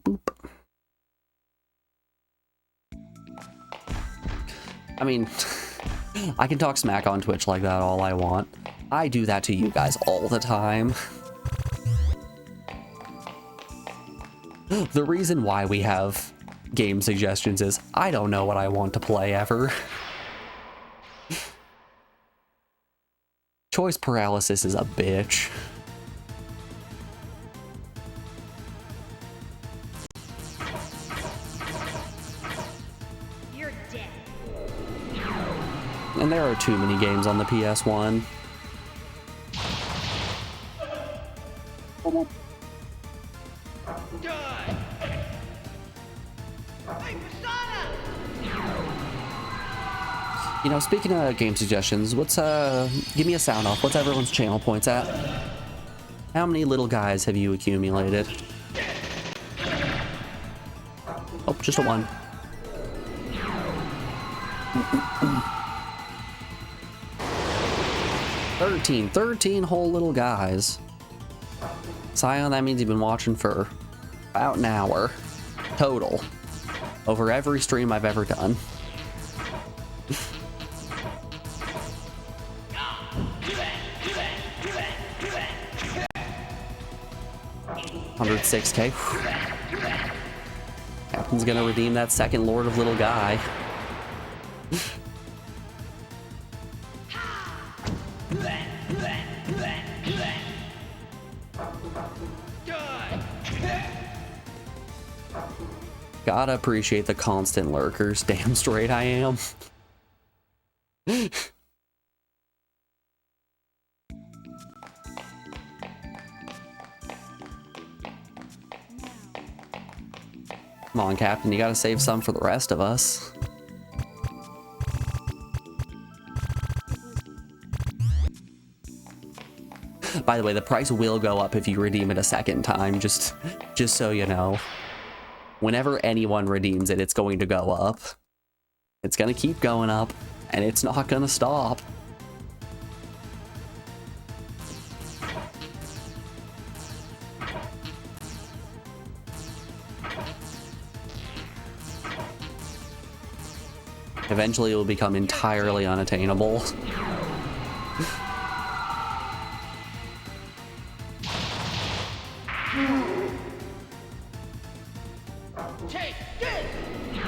Speaker 1: Boop. I mean, I can talk smack on Twitch like that all I want. I do that to you guys all the time. The reason why we have game suggestions is I don't know what I want to play ever. Choice paralysis is a bitch.
Speaker 2: You're dead.
Speaker 1: And there are too many games on the PS1. You know, speaking of game suggestions, what's give me a sound off. What's everyone's channel points at? How many little guys have you accumulated? Oh, just a one. Thirteen whole little guys. Scion, that means you've been watching for about an hour total over every stream I've ever done. 106K. Captain's gonna redeem that second Lord of Little Guy. Gotta appreciate the constant lurkers. Damn straight I am. Come on, Captain, you gotta save some for the rest of us. By the way, the price will go up if you redeem it a second time, just so you know. Whenever anyone redeems it, it's going to go up. It's gonna keep going up, and it's not gonna stop. Eventually it will become entirely unattainable.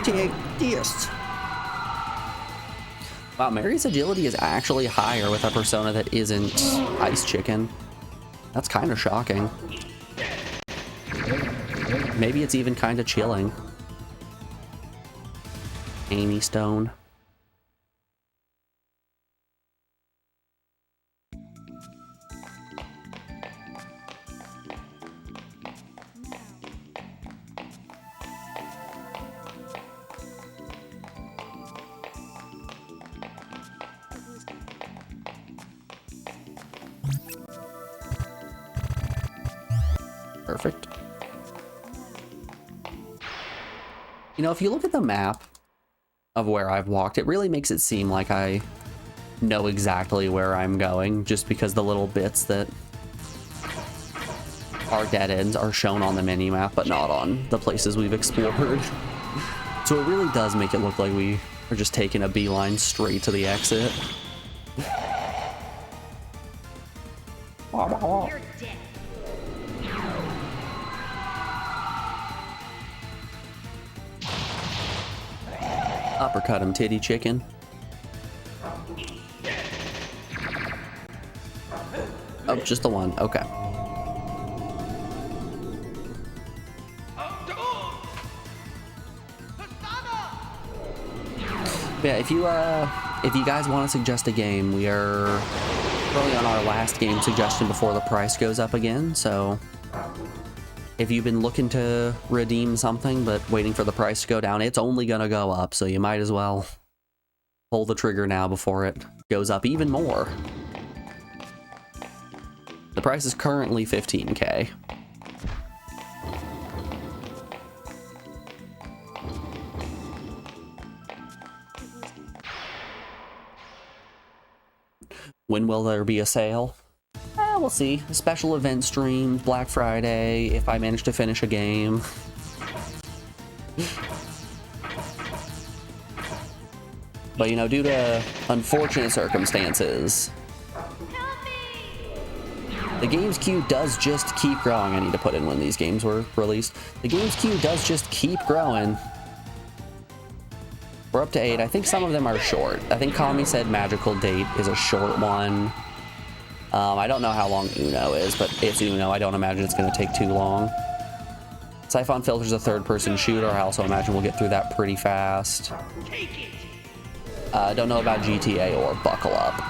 Speaker 1: Take this. Wow, Mary's agility is actually higher with a persona that isn't Ice Chicken. That's kind of shocking. Maybe it's even kind of chilling. Amy Stone. Perfect. You know, if you look at the map of where I've walked, it really makes it seem like I know exactly where I'm going, just because the little bits that are dead ends are shown on the mini-map, but not on the places we've explored. So it really does make it look like we are just taking a beeline straight to the exit.
Speaker 2: You're dead.
Speaker 1: Uppercut him, titty chicken. Oh, just the one. Okay. Yeah, if you guys want to suggest a game, we are probably on our last game suggestion before the price goes up again, so if you've been looking to redeem something but waiting for the price to go down, it's only gonna go up, so you might as well pull the trigger now before it goes up even more. The price is currently 15K. When will there be a sale? We'll see. Special event streams, Black Friday, if I manage to finish a game. But, you know, due to unfortunate circumstances, the games queue does just keep growing. I need to put in when these games were released. The games queue does just keep growing. We're up to 8. I think some of them are short. I think Kami said Magical Date is a short one. I don't know how long Uno is, but it's Uno. I don't imagine it's going to take too long. Siphon Filter's a third-person shooter. I also imagine we'll get through that pretty fast. Don't know about GTA or Buckle Up.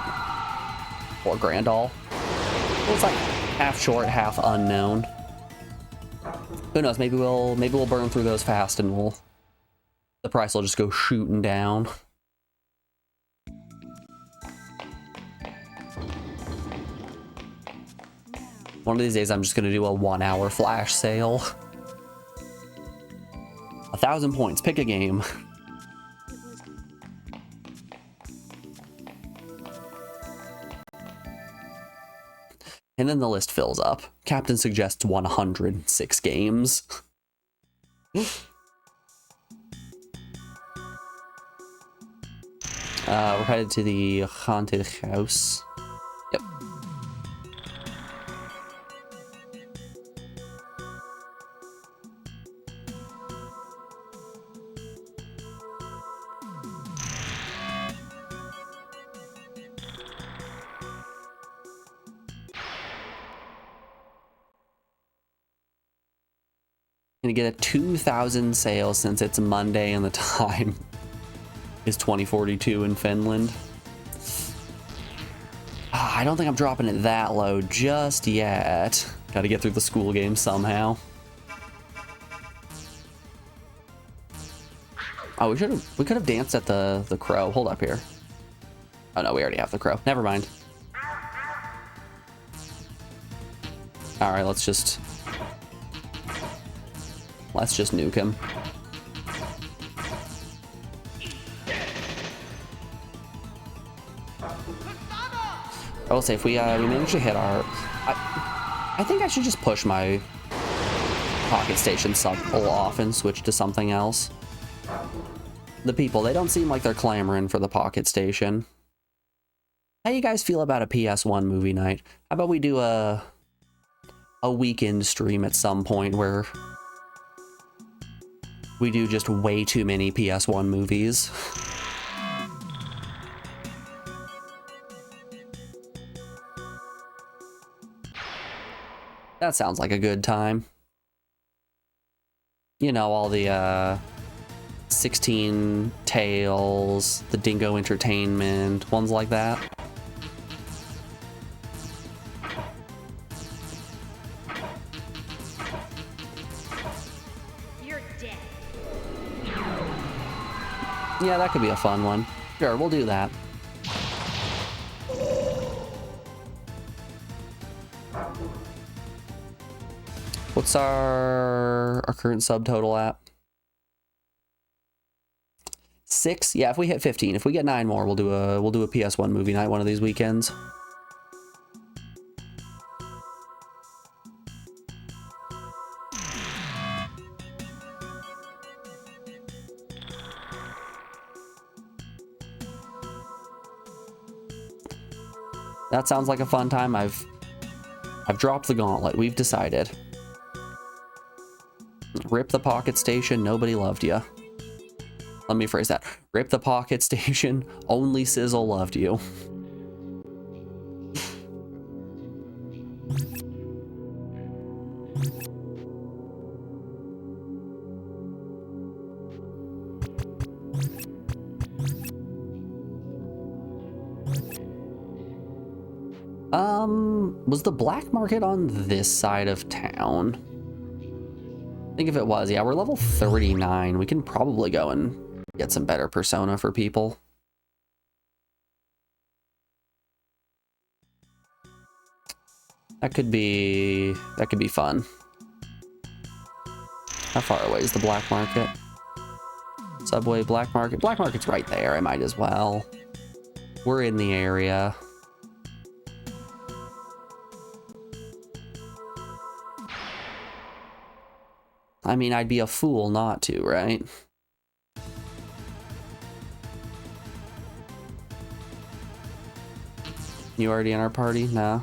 Speaker 1: Or Grandall. Well, it's like half short, half unknown. Who knows? Maybe we'll burn through those fast and the price will just go shooting down. One of these days, I'm just gonna do a 1-hour flash sale. 1,000 points. Pick a game. And then the list fills up. Captain suggests 106 games. We're headed to the haunted house. Yep. Gonna get a 2,000 sale since it's Monday and the time is 2042 in Finland. I don't think I'm dropping it that low just yet. Gotta get through the school game somehow. Oh, we could have danced at the crow. Hold up here. Oh no, we already have the crow. Never mind. All right, let's just nuke him. I will say if we manage to hit our, I think I should just push my pocket station sub-pull off and switch to something else. The people, they don't seem like they're clamoring for the pocket station. How you guys feel about a PS1 movie night? How about we do a weekend stream at some point where we do just way too many PS1 movies? That sounds like a good time. You know, all the 16 Tales, the Dingo Entertainment, ones like that.
Speaker 2: You're dead.
Speaker 1: Yeah, that could be a fun one. Sure, we'll do that. What's our current subtotal at? 6? Yeah, if we hit 15, if we get 9 more, we'll do a PS1 movie night one of these weekends. That sounds like a fun time. I've dropped the gauntlet. We've decided. Rip the pocket station, nobody loved you. Let me phrase that. Rip the pocket station, only Sizzle loved you. Was the black market on this side of town? I think if it was, yeah, we're level 39. We can probably go and get some better persona for people. That could be fun. How far away is the black market? Subway, black market. Black market's right there. I might as well. We're in the area. I mean, I'd be a fool not to, right? You already in our party? No.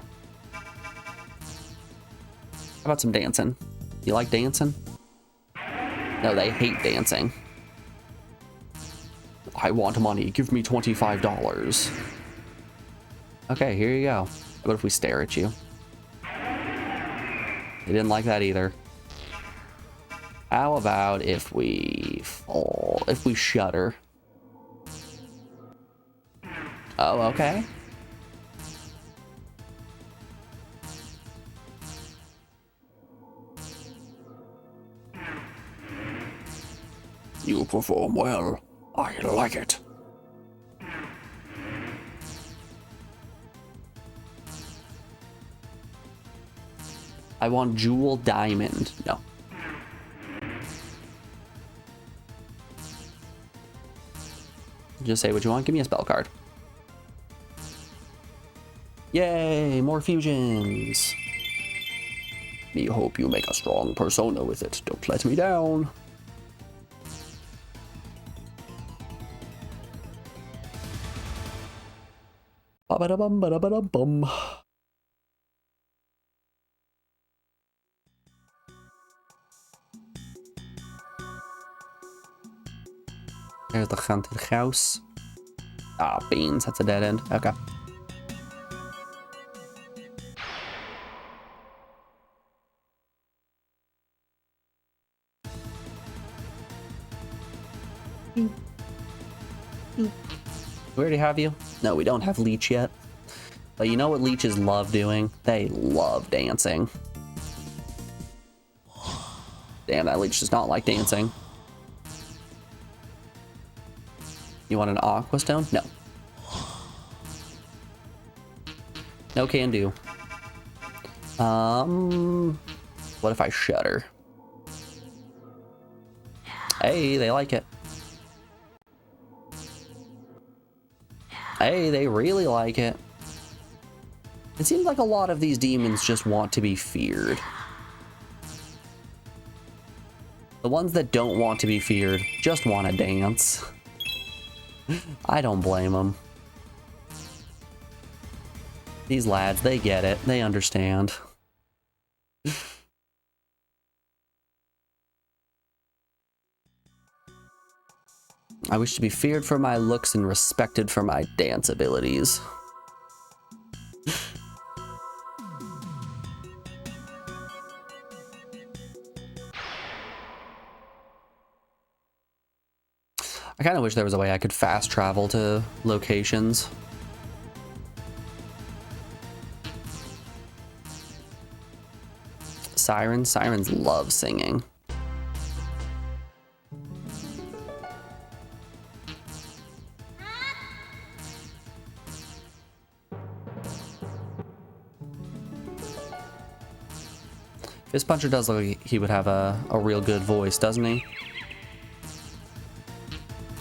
Speaker 1: How about some dancing? You like dancing? No, they hate dancing. I want money. Give me $25. Okay, here you go. What if we stare at you? They didn't like that either. How about if we fall, if we shudder? Oh, okay. You perform well. I like it. I want jewel diamond. No. Just say what you want. Give me a spell card. Yay, more fusions. Me hope you make a strong persona with it. Don't let me down. Ba-ba-da-bum, ba-da-ba-da-bum. There's the hunted house. Ah, beans. That's a dead end. Okay. We already have you? No, we don't have Leech yet. But you know what leeches love doing? They love dancing. Damn, that leech does not like dancing. You want an aqua stone? No. No can do. What if I shudder? Hey, they like it. Hey, they really like it. It seems like a lot of these demons just want to be feared. The ones that don't want to be feared just want to dance. I don't blame them. These lads, they get it. They understand. I wish to be feared for my looks and respected for my dance abilities. I kind of wish there was a way I could fast travel to locations. Sirens? Sirens love singing. Fist Puncher does look like he would have a real good voice, doesn't he?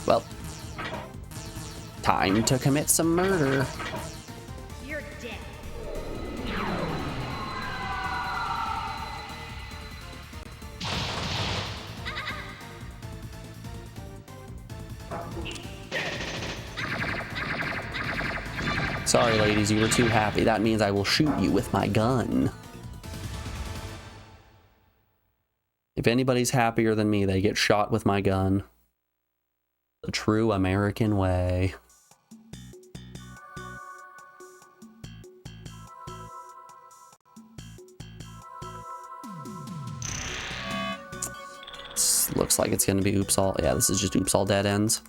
Speaker 1: Well, time to commit some murder.
Speaker 2: You're dead.
Speaker 1: Sorry, ladies, you were too happy. That means I will shoot you with my gun. If anybody's happier than me, they get shot with my gun. The true American way. This looks like it's gonna be oops all. Yeah, this is just oops all dead ends.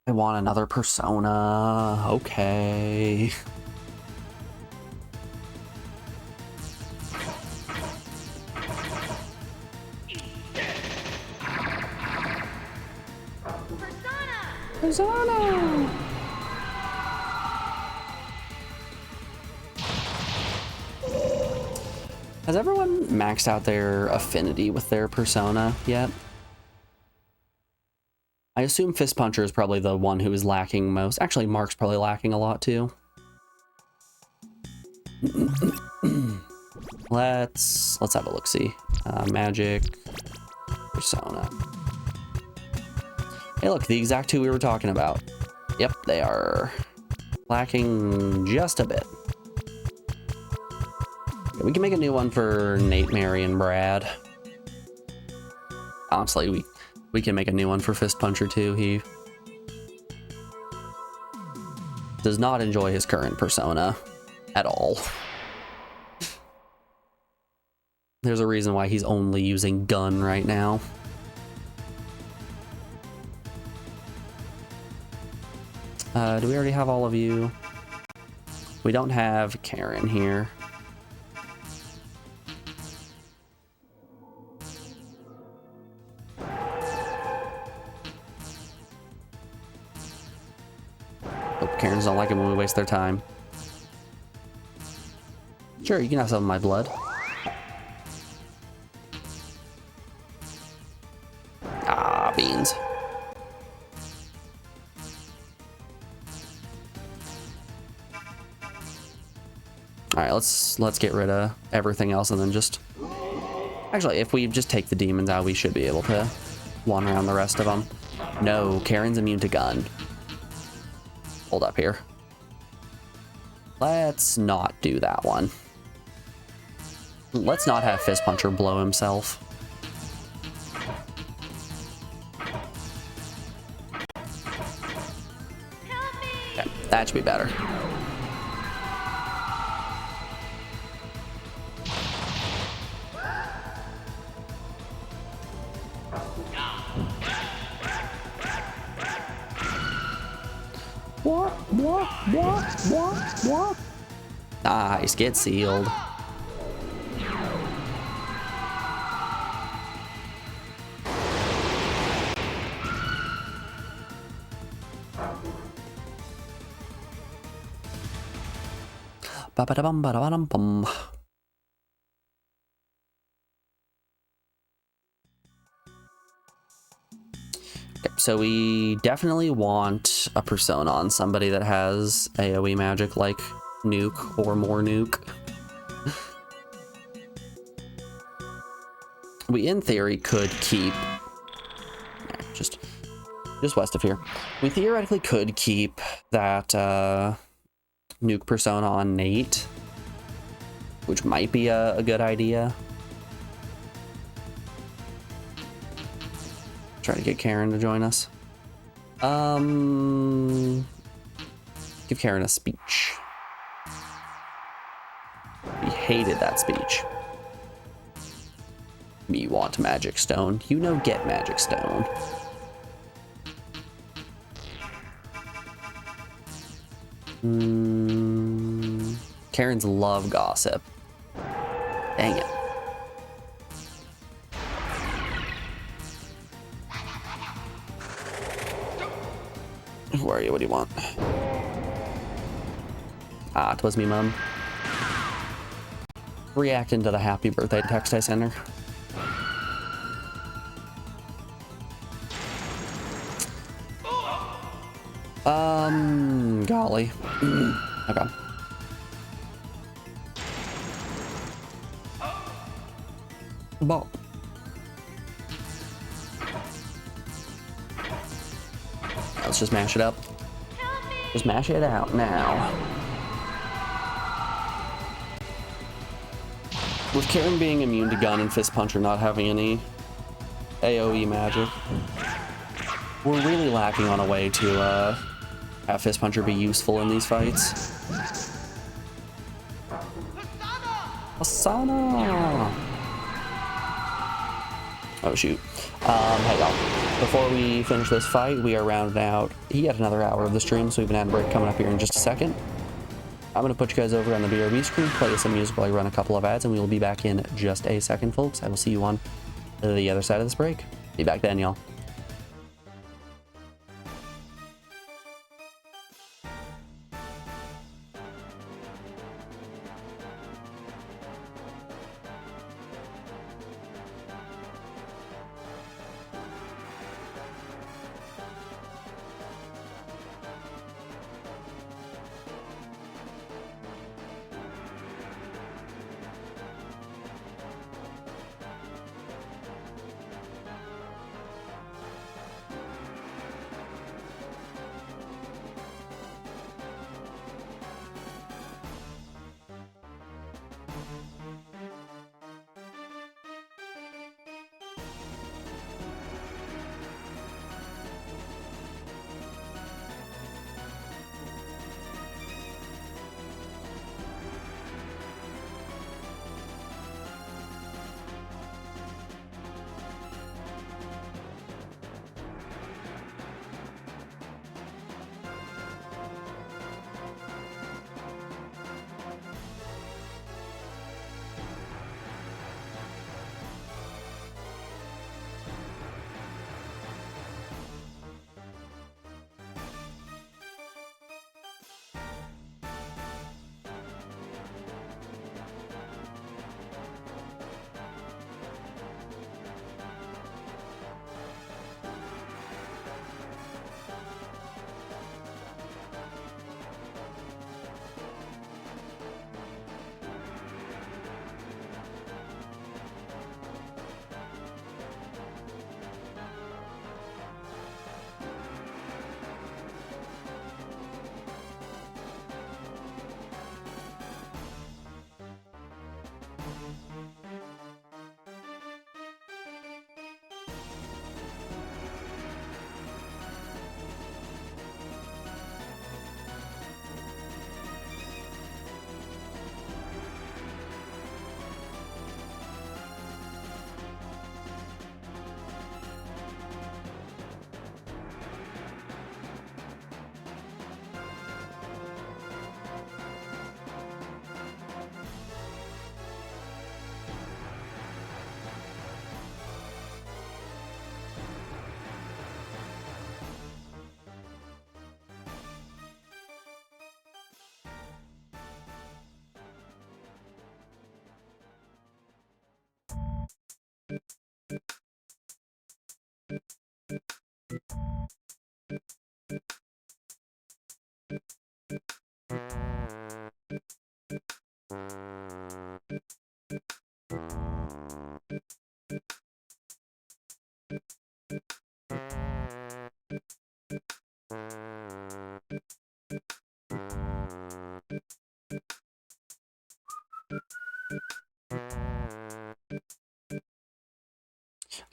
Speaker 1: I want another persona. Okay. Persona! Has everyone maxed out their affinity with their persona yet? I assume Fist Puncher is probably the one who is lacking most. Actually, Mark's probably lacking a lot too. Let's have a look-see. Magic Persona. Hey, look, the exact two we were talking about. Yep, they are lacking just a bit. Yeah, we can make a new one for Nate, Mary, and Brad. Honestly, we can make a new one for Fist Puncher too. He does not enjoy his current persona at all. There's a reason why he's only using gun right now. Do we already have all of you? We don't have Karen here. Hope Karens don't like it when we waste their time. Sure, you can have some of my blood. Ah, beans. All right, let's get rid of everything else and then just... Actually, if we just take the demons out, we should be able to wander around the rest of them. No, Karen's immune to gun. Hold up here. Let's not do that one. Let's not have Fist Puncher blow himself. Okay, that should be better. What? Nice, get sealed. Ba-ba-da-bum, ba-da-ba-dum-bum. Okay, so we definitely want a persona on somebody that has AoE magic like Nuke or more Nuke. We, in theory, could keep... just west of here. We theoretically could keep that Nuke persona on Nate, which might be a good idea. Try to get Karen to join us. Give Karen a speech. We hated that speech. You want Magic Stone? You know, get Magic Stone. Karens love gossip. Dang it. Who are you? What do you want? Ah, 'twas me, Mum. Reacting to the happy birthday text I sent her. Golly. Okay. Ball. Let's just mash it up. Just mash it out now. With Karen being immune to gun and Fist Puncher not having any AoE magic, we're really lacking on a way to have Fist Puncher be useful in these fights. Asana! Oh shoot. Hey y'all. Before we finish this fight, we are rounding out yet another hour of the stream, so we have an ad break coming up here in just a second. I'm going to put you guys over on the BRB screen, play some music while I run a couple of ads, and we will be back in just a second, folks. I will see you on the other side of this break. Be back then, y'all.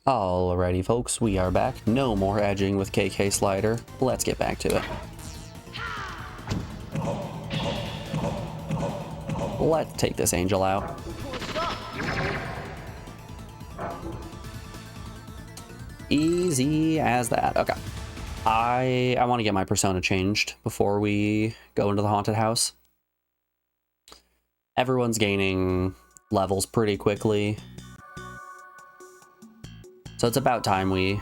Speaker 1: Alrighty, folks, we are back. No more edging with KK Slider. Let's get back to it. Let's take this angel out. Easy as that. Okay. I want to get my persona changed before we go into the haunted house. Everyone's gaining levels pretty quickly. So it's about time we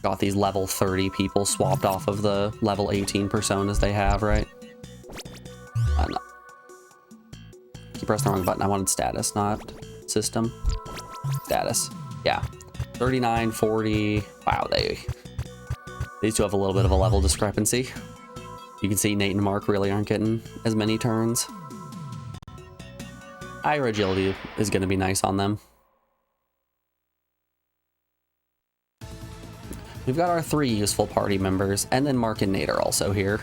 Speaker 1: got these level 30 people swapped off of the level 18 personas they have, right? No. Keep pressing the wrong button. I wanted status, not system. Status. Yeah. 39, 40. Wow, these two have a little bit of a level discrepancy. You can see Nate and Mark really aren't getting as many turns. Higher agility is going to be nice on them. We've got our 3 useful party members, and then Mark and Nate are also here.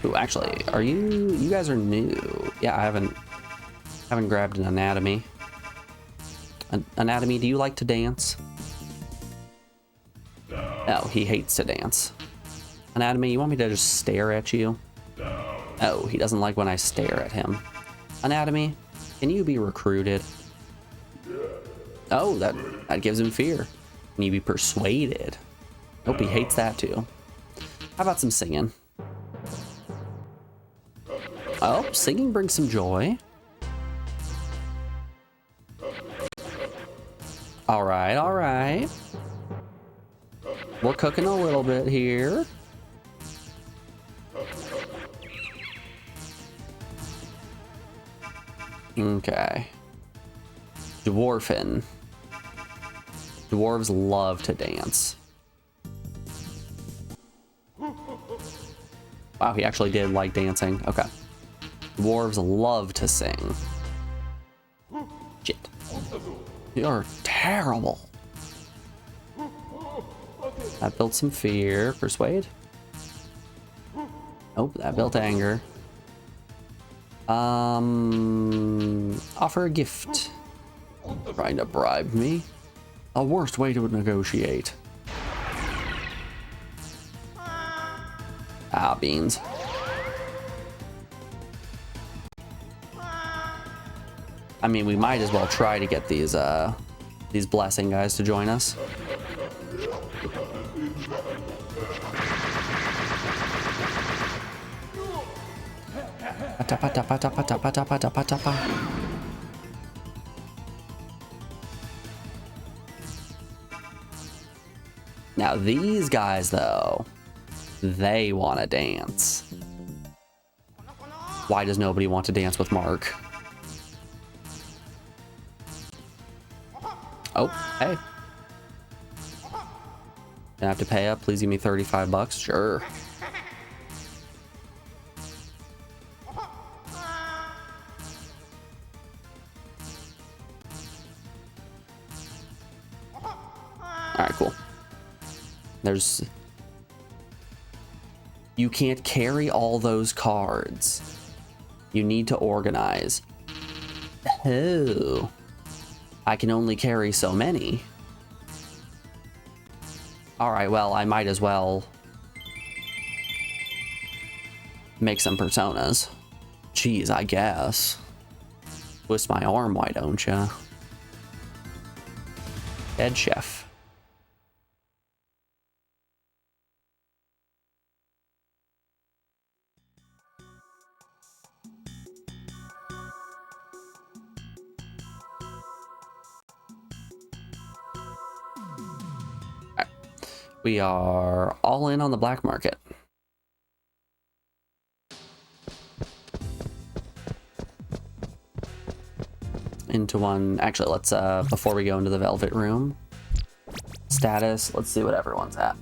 Speaker 1: Ooh, actually, you guys are new. Yeah, I haven't grabbed an anatomy. Anatomy, do you like to dance? No, he hates to dance. Anatomy, you want me to just stare at you? Oh, he doesn't like when I stare at him. Anatomy, can you be recruited? Oh, that gives him fear. Can you be persuaded? Nope, he hates that too. How about some singing? Oh, singing brings some joy. All right, all right. We're cooking a little bit here. Okay. Dwarfin. Dwarves love to dance. Wow, he actually did like dancing. Okay. Dwarves love to sing. Shit. You're terrible. That built some fear. Persuade? Nope, that built anger. Offer a gift. Trying to bribe me. A worst way to negotiate. Ah, beans. I mean, we might as well try to get these blessing guys to join us. Now these guys, though, they want to dance. Why does nobody want to dance with Mark? Oh, hey. Gonna have to pay up. Please give me 35 bucks. Sure. Alright, cool. You can't carry all those cards. You need to organize. Oh. I can only carry so many. Alright, well, I might as well make some personas. Jeez, I guess. Twist my arm, why don't ya? Head chef. We are all in on the black market. Into one. Actually, let's before we go into the velvet room. Status. Let's see what everyone's at.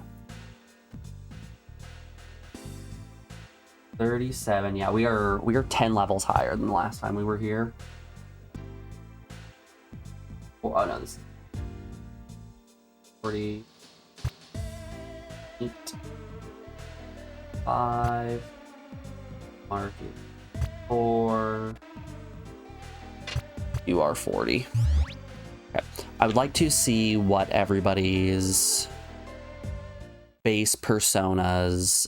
Speaker 1: 37. Yeah, we are 10 levels higher than the last time we were here. Oh no, this is 40. 8, 5, mark 4, You are 40. Okay. I would like to see what everybody's base personas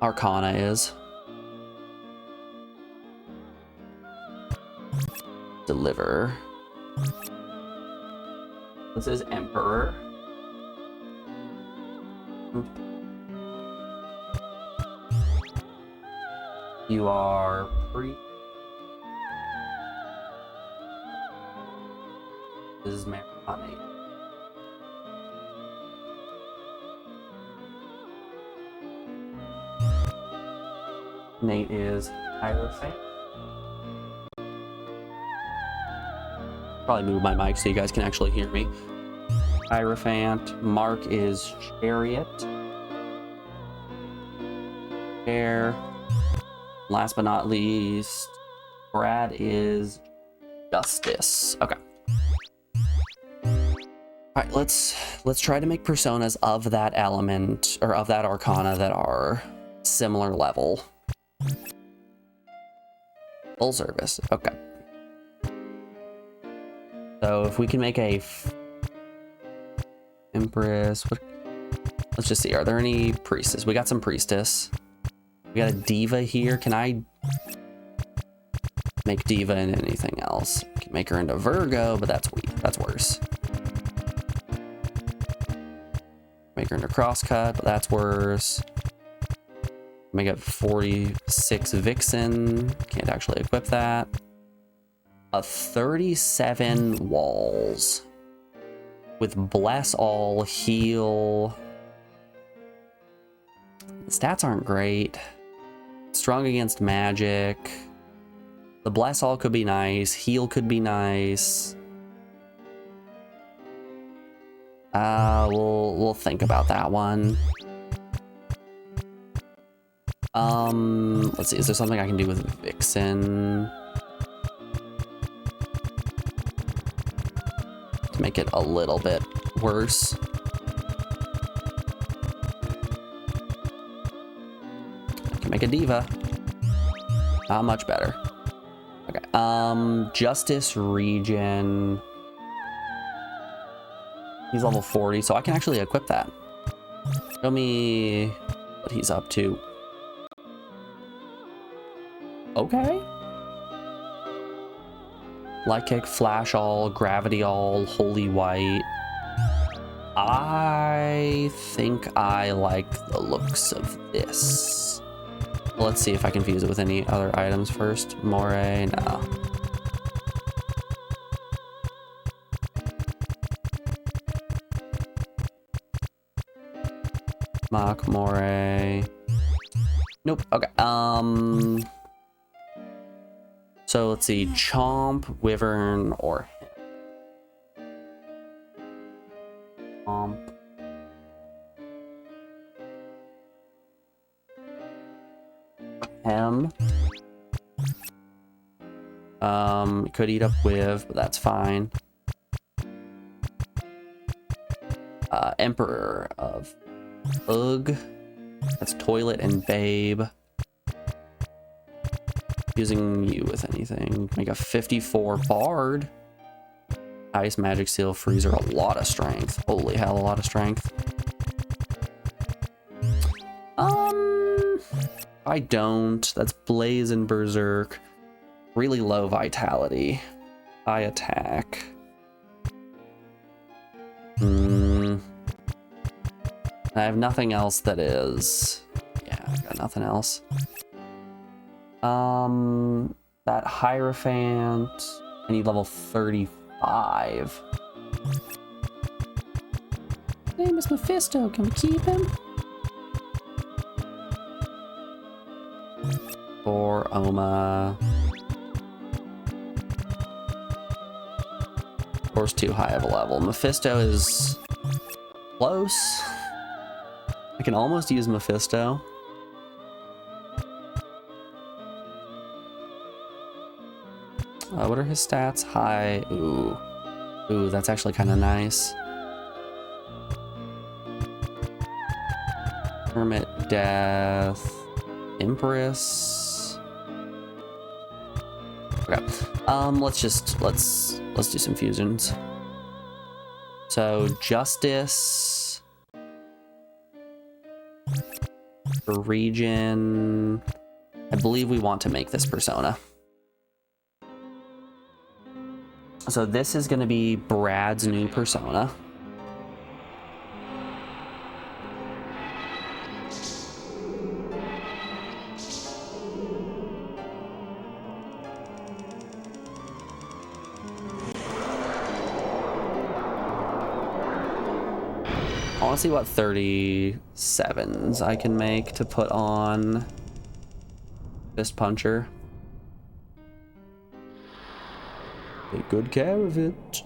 Speaker 1: arcana is. Deliver. This is Emperor. You are Priest. This is Mariani. Nate is Hierophant. Probably move my mic so you guys can actually hear me. Hierophant. Mark is Chariot. Air. Last but not least, Brad is Justice. Okay. All right, let's try to make personas of that element or of that arcana that are similar level. Full service. Okay. So if we can make a Empress, let's just see. Are there any priestess? We got some priestess. We got a diva here. Can I make diva into anything else? I can make her into Virgo, but that's weak. That's worse. Make her into crosscut, but that's worse. Make it 46 Vixen. Can't actually equip that. A 37 walls with bless all, heal. The stats aren't great. Strong against magic. The bless all could be nice. Heal could be nice. We'll think about that one. Let's see. Is there something I can do with Vixen to make it a little bit worse? I can make a diva. Not much better. Okay. Justice Regen. He's level 40, so I can actually equip that. Show me what he's up to. Okay. Light kick, flash all, gravity all, holy white. I think I like the looks of this. Let's see if I can fuse it with any other items first. Moray, no. Mock, Moray. Nope, okay. So let's see, Chomp, Wyvern, or Chomp. Hem. Could eat up Wiv, but that's fine. Emperor of Ugh. That's Toilet and Babe. Using you with anything. Make a 54 Bard. Ice, Magic, Seal, Freezer, a lot of strength. Holy hell, a lot of strength. I don't. That's Blaze and Berserk. Really low vitality. High attack. I have nothing else that is... Yeah, I've got nothing else. That Hierophant, I need level 35. His name is Mephisto, can we keep him? Or Oma. Of course, too high of a level. Mephisto is close. I can almost use Mephisto. What are his stats? High. Ooh. Ooh, that's actually kind of nice. Hermit, Death, Empress. Okay. Let's do some fusions. So Justice for region. I believe we want to make this persona. So this is going to be Brad's new persona. I want to see what 37s I can make to put on Fist Puncher. Take good care of it.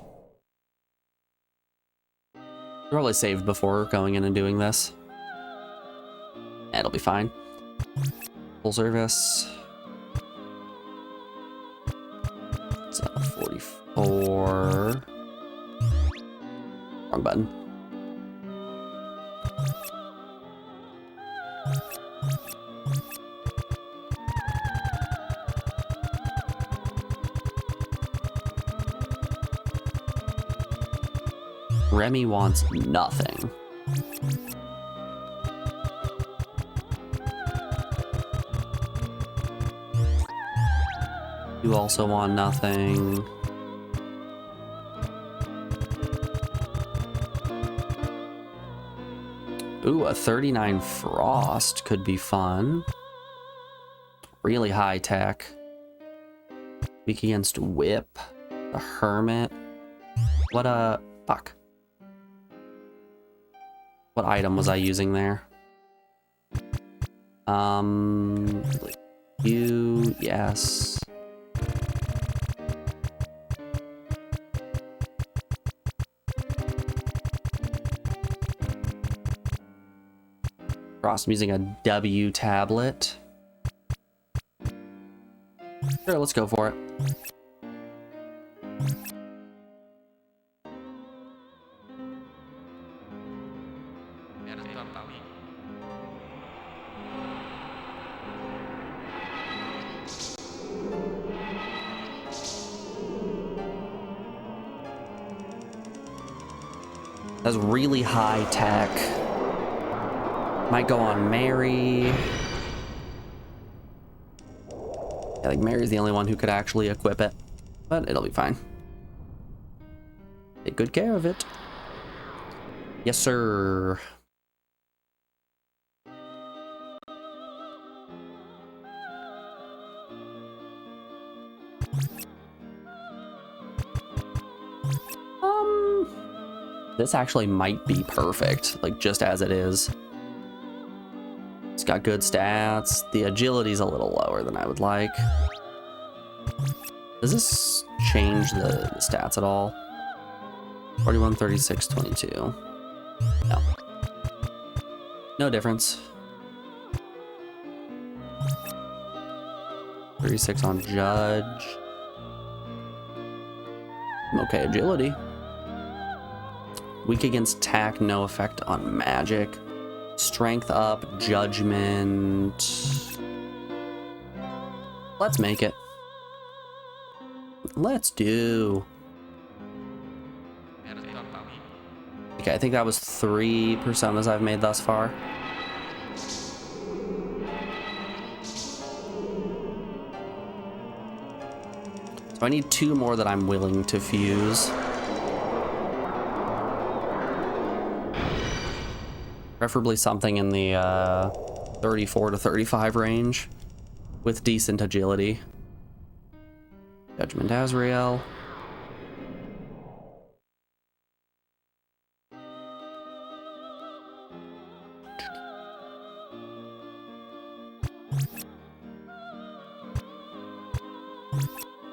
Speaker 1: Probably saved before going in and doing this. It'll be fine. Full service. It's 44. Wrong button. Remy wants nothing. You also want nothing. Ooh, a 39 Frost could be fun. Really high tech. Weak against Whip. A Hermit. What a... fuck. What item was I using there? You, yes. Frost, I'm using a W tablet. Sure, let's go for it. That's really high tech. Might go on Mary. I think Mary's the only one who could actually equip it, but it'll be fine. Take good care of it. Yes, sir. This actually might be perfect, like just as it is. It's got good stats. The agility's a little lower than I would like. Does this change the stats at all? 41, 36, 22. No. No difference. 36 on Judge. Okay, agility. Weak against attack, no effect on magic. Strength up, judgment. Let's make it. Let's do. Okay, I think that was 3 personas I've made thus far. So I need 2 more that I'm willing to fuse. Preferably something in the 34 to 35 range with decent agility. Judgment Azrael.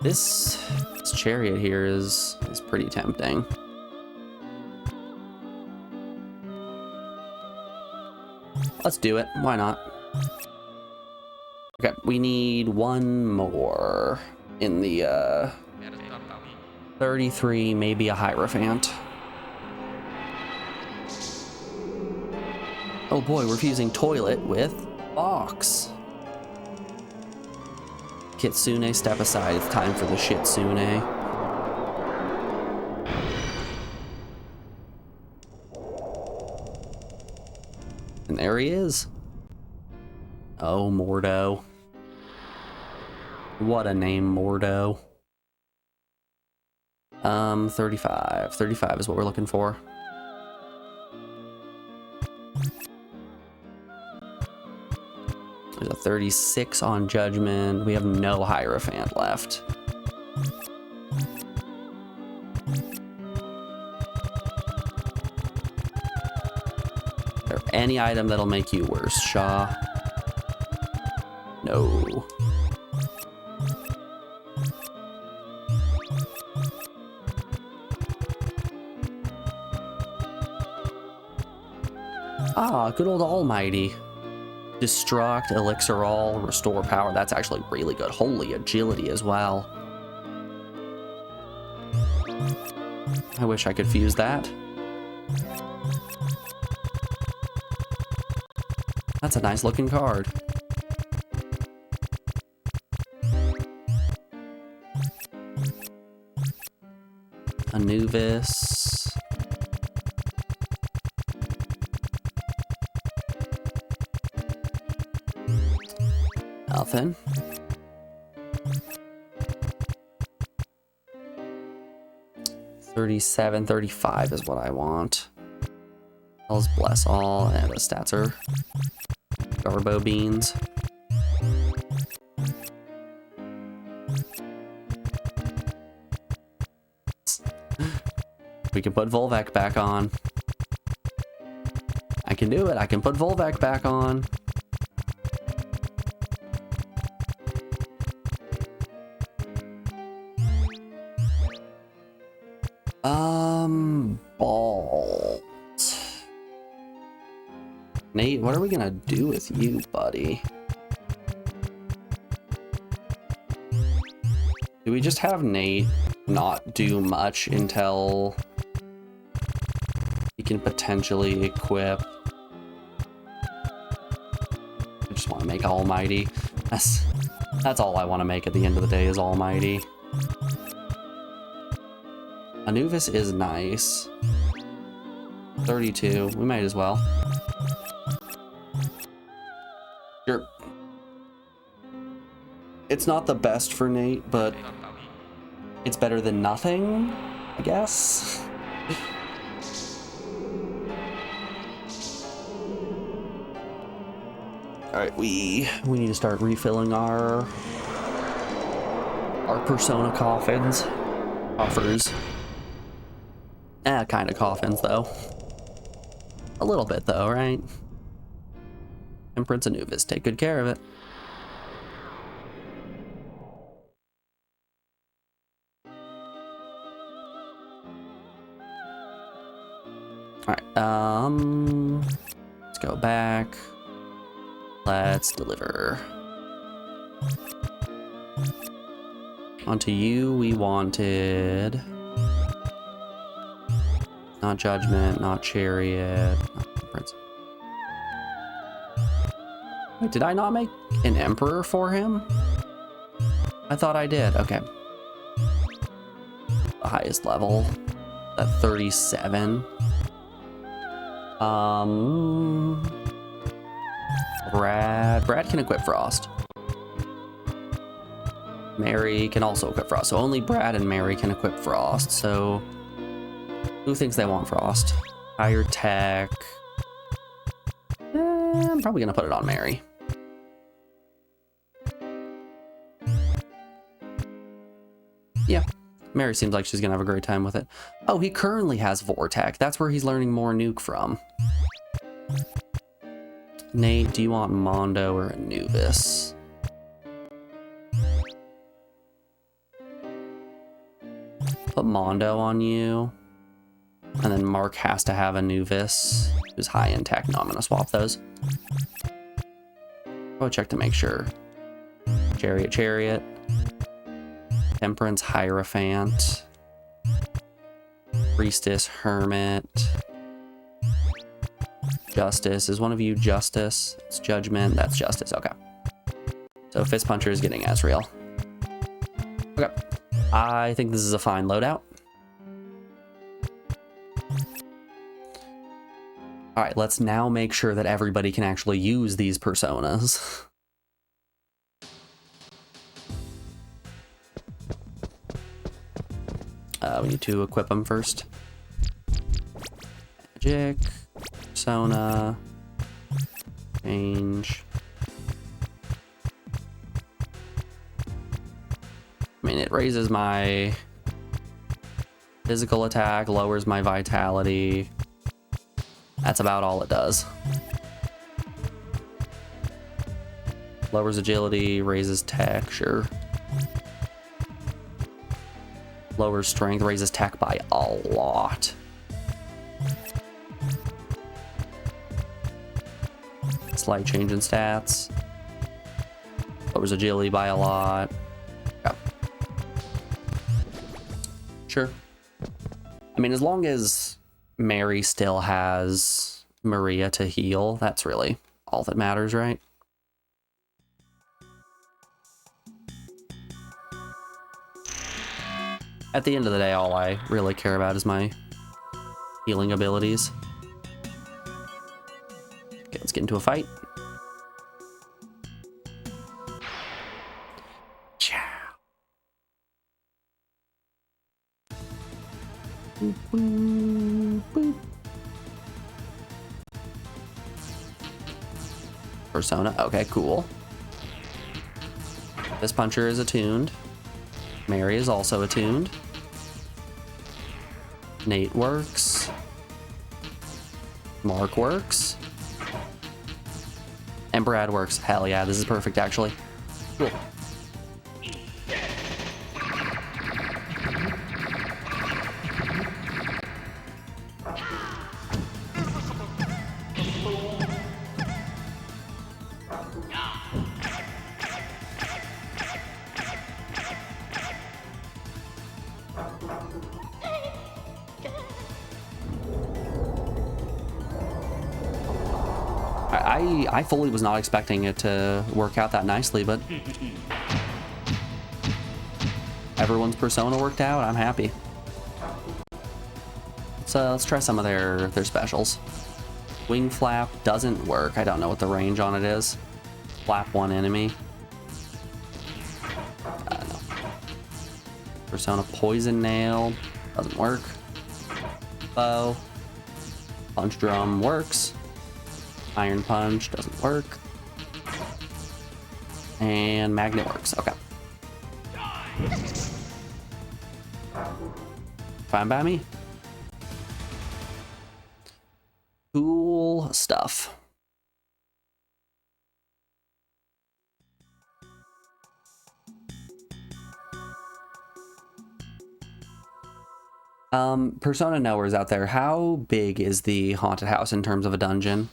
Speaker 1: This chariot here is pretty tempting. Let's do it. Why not? Okay, we need 1 more in the 33, maybe a Hierophant. Oh boy, we're fusing Toilet with Box. Kitsune, step aside. It's time for the Shitsune. And there he is. Oh, Mordo. What a name, Mordo. 35. 35 is what we're looking for. There's a 36 on Judgment. We have no Hierophant left. Is there any item that'll make you worse, Shaw? No. Ah, good old Almighty. Destruct, Elixir All, Restore Power. That's actually really good. Holy agility as well. I wish I could fuse that. That's a nice looking card. Anubis. Nothing. $37, $35 is what I want. Hell's Bless All, and the stats are Garbo Beans. We can put Volvac back on. I can do it. I can put Volvac back on. Balls. Nate, what are we gonna do with you, buddy? Do we just have Nate not do much until he can potentially equip? I just want to make Almighty. That's all I want to make at the end of the day is Almighty. Anubis is nice. 32. We might as well. Sure. It's not the best for Nate, but it's better than nothing, I guess. Alright, we need to start refilling our persona coffins. Coffers. Kind of coffins, though. A little bit, though, right? And Prince Anubis, take good care of it. Alright, let's go back. Let's deliver. Onto you, we wanted... Not Judgment, not Chariot, not Prince. Wait, did I not make an Emperor for him? I thought I did, okay. The highest level, at 37. Brad can equip Frost. Mary can also equip Frost, so only Brad and Mary can equip Frost, so... Who thinks they want Frost? Higher tech. I'm probably gonna put it on Mary. Yeah, Mary seems like she's gonna have a great time with it. Oh, he currently has Vortec. That's where he's learning more nuke from. Nate, do you want Mondo or Anubis? Put Mondo on you. And then Mark has to have Anubis, who's high in tech. No, I'm gonna swap those. Go check to make sure. Chariot. Temperance, Hierophant. Priestess, Hermit. Justice. Is one of you Justice? It's Judgment. That's Justice. Okay. So Fist Puncher is getting Ezreal. Okay. I think this is a fine loadout. All right, let's now make sure that everybody can actually use these personas. We need to equip them first. Magic, persona, change. I mean, it raises my physical attack, lowers my vitality. That's about all it does. Lowers agility, raises tech, sure. Lowers strength, raises tech by a lot. Slight change in stats. Lowers agility by a lot. Yeah. Sure. I mean, as long as Mary still has Maria to heal, that's really all that matters, right? At the end of the day, all I really care about is my healing abilities. Okay, let's get into a fight. Ciao. Boop, boop, boop. Persona, okay, cool. This puncher is attuned. Mary is also attuned. Nate works. Mark works. And Brad works. Hell yeah, this is perfect actually. Cool. I fully was not expecting it to work out that nicely, but everyone's persona worked out. I'm happy. So let's try some of their specials. Wing flap doesn't work. I don't know what the range on it is. Flap one enemy. No. Persona poison nail doesn't work. Bow. Punch drum works. Iron punch doesn't work. And magnet works. Okay. Fine by me. Cool stuff. Persona knowers out there, how big is the haunted house in terms of a dungeon?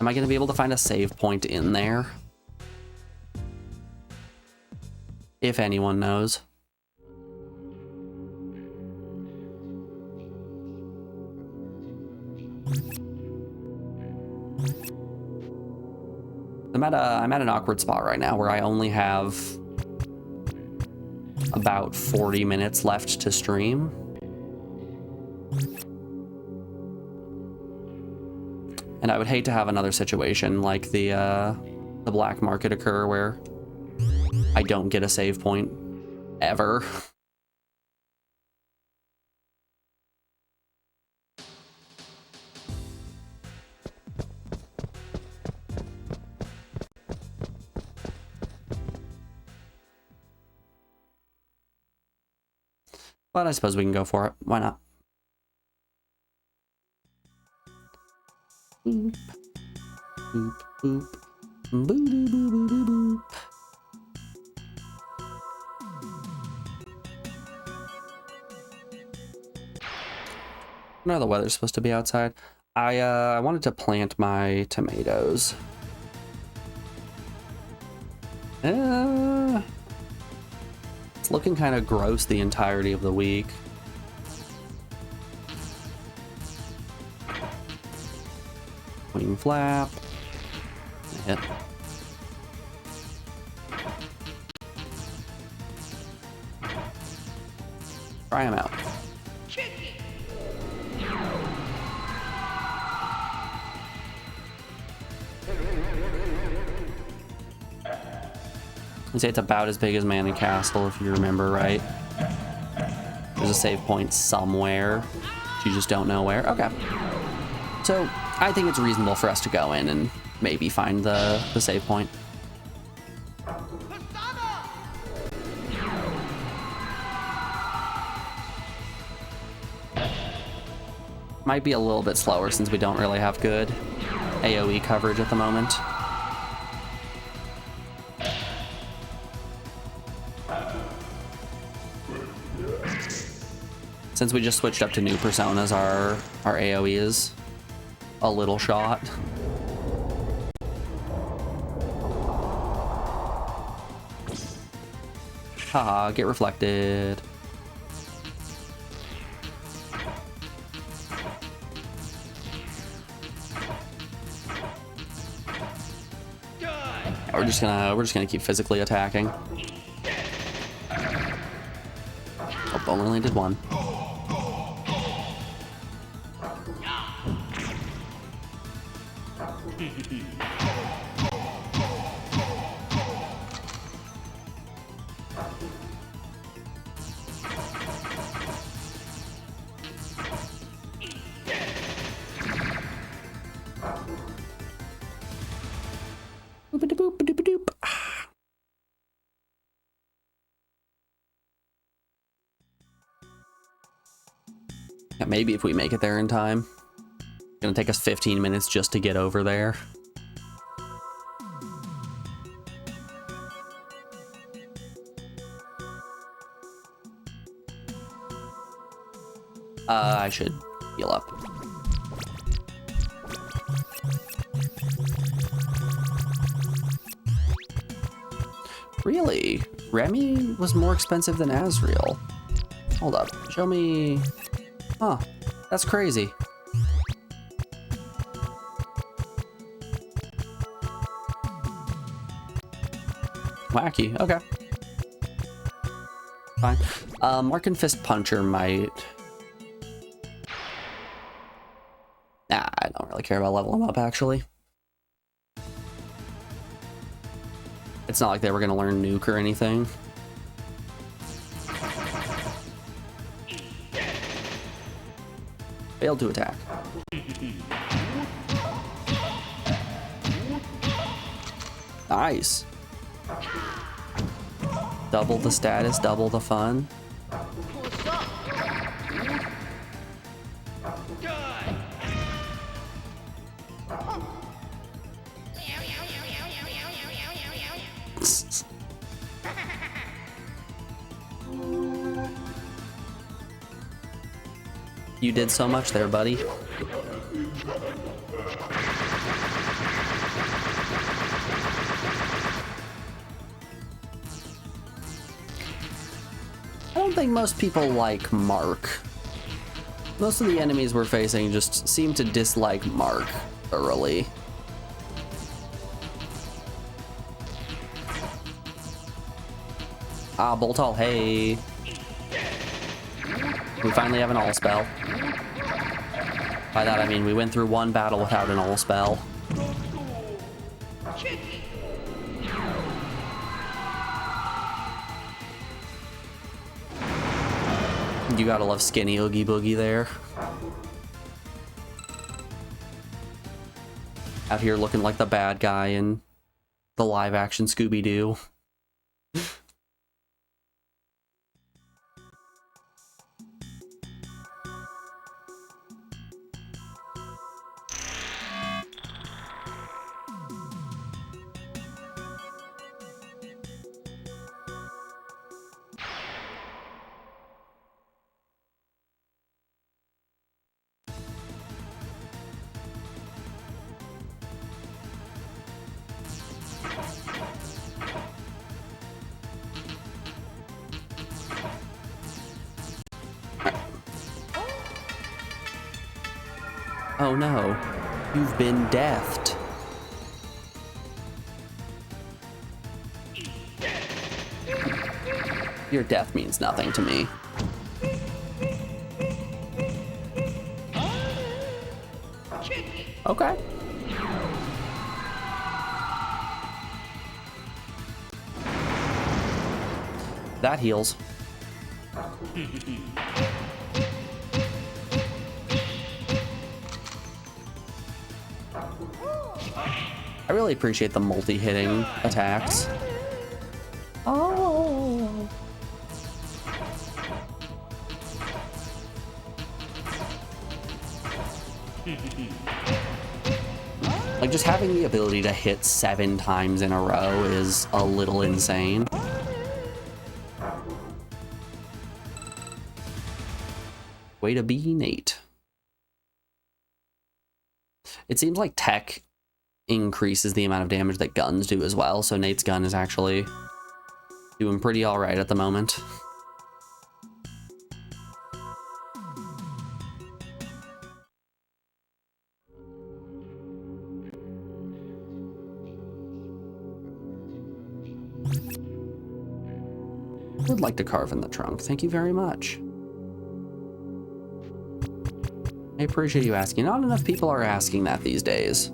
Speaker 1: Am I going to be able to find a save point in there? If anyone knows. I'm at an awkward spot right now where I only have about 40 minutes left to stream. And I would hate to have another situation like the black market occur where I don't get a save point ever. But I suppose we can go for it. Why not? Boop, boop, boop, boop, boop, boop, boop, boop. No, the weather's supposed to be outside. I wanted to plant my tomatoes. It's looking kind of gross the entirety of the week. Wing flap. Hit. Try him out. I'd say it's about as big as Mana Castle, if you remember right. There's a save point somewhere. You just don't know where. Okay. So I think it's reasonable for us to go in and maybe find the save point. Might be a little bit slower since we don't really have good AoE coverage at the moment. Since we just switched up to new personas, our AoE is a little shot. Haha, get reflected. We're just gonna keep physically attacking. Oh, only did one. Boop-a-doop-a-doop-a-doop. Yeah, maybe if we make it there in time. It's gonna take us 15 minutes just to get over there. I should heal up. Really? Remy was more expensive than Azrael. Hold up. Show me... Huh. That's crazy. Wacky. Okay. Fine. Mark and Fist Puncher might... Nah, I don't really care about leveling up, actually. It's not like they were gonna learn Nuke or anything. Failed to attack. Nice. Double the status, double the fun. You did so much there, buddy. I don't think most people like Mark. Most of the enemies we're facing just seem to dislike Mark thoroughly. Ah, Boltall, hey. We finally have an all spell. By that I mean we went through one battle without an all spell. You gotta love skinny Oogie Boogie there. Out here looking like the bad guy in the live action Scooby-Doo. Oh no, you've been deathed. Your death means nothing to me. Okay. That heals. I really appreciate the multi-hitting attacks. Oh. Like, just having the ability to hit 7 times in a row is a little insane. Way to be, Nate. It seems like tech increases the amount of damage that guns do as well, so Nate's gun is actually doing pretty alright at the moment. Would like to carve in the trunk. Thank you very much. I appreciate you asking. Not enough people are asking that these days.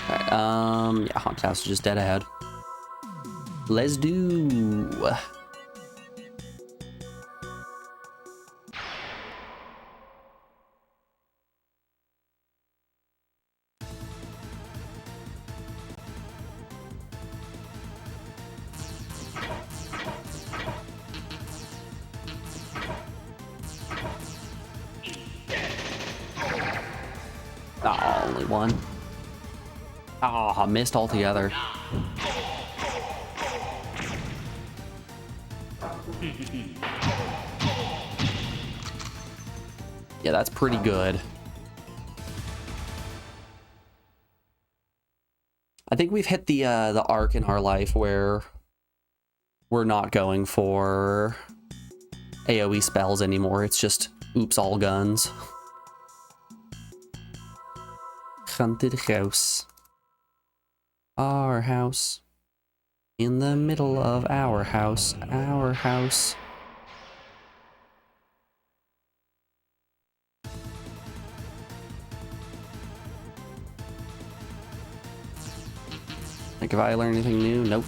Speaker 1: Alright, yeah, Haunted House is just dead ahead. Let's do... Oh, only one. Oh, I missed altogether. Yeah, that's pretty good. I think we've hit the arc in our life where we're not going for AoE spells anymore. It's just oops, all guns. Haunted house. Our house. In the middle of our house. Our house. Like, if I learn anything new? Nope.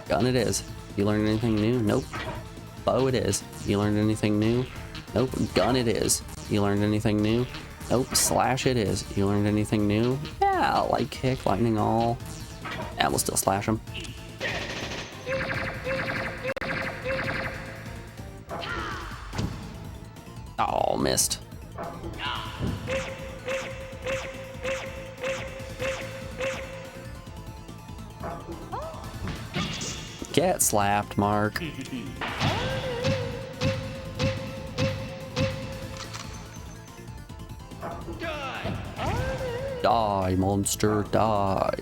Speaker 1: Gun it is. You learn anything new? Nope. Bow it is. You learned anything new? Nope. Gun it is. You learned anything new? Nope. Slash it is. You learned anything new? Yeah, light kick, lightning all. Yeah, we'll still slash them. Oh, missed. Get slapped, Mark. Die, monster, die.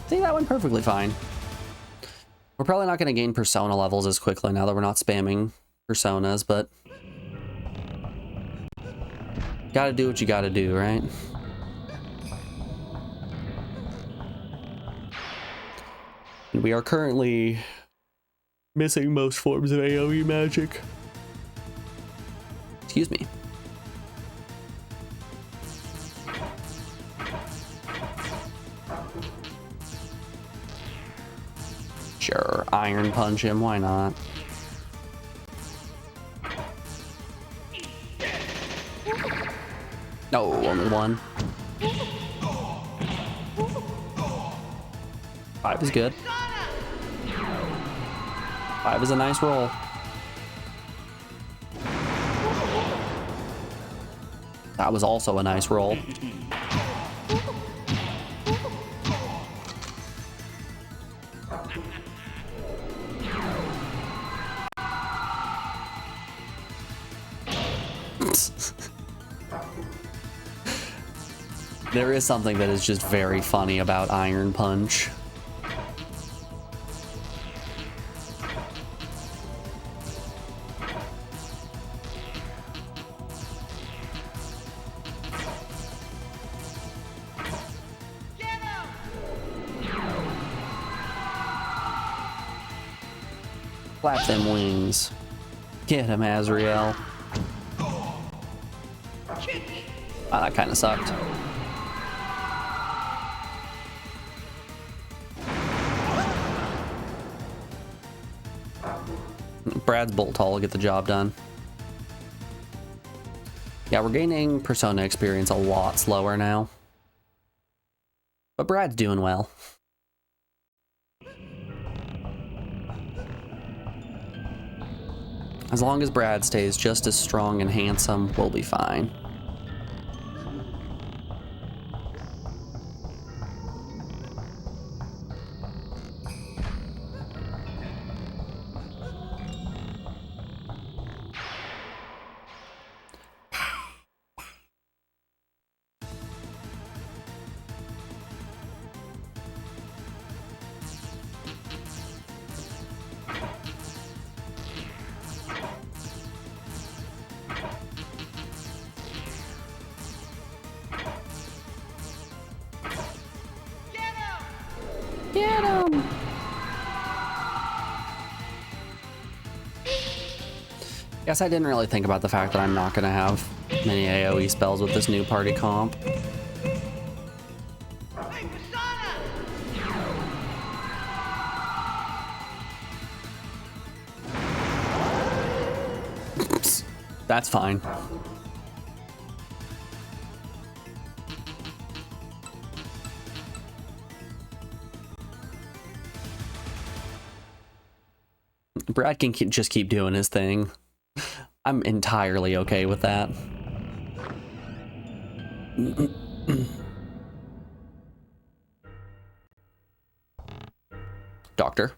Speaker 1: See, that went perfectly fine. We're probably not going to gain persona levels as quickly now that we're not spamming personas, but gotta do what you gotta do, right? And we are currently missing most forms of AoE magic. Excuse me. Sure, Iron Punch him, why not? No, only one. 5 is good. 5 is a nice roll. That was also a nice roll. There is something that is just very funny about Iron Punch. Flap them wings. Get him, Azrael. Ah, that kind of sucked. Brad's bolt hull will get the job done. Yeah, we're gaining Persona experience a lot slower now. But Brad's doing well. As long as Brad stays just as strong and handsome, we'll be fine. Get him! Guess I didn't really think about the fact that I'm not gonna have many AoE spells with this new party comp. Oops. That's fine. Brad can just keep doing his thing. I'm entirely okay with that. Doctor?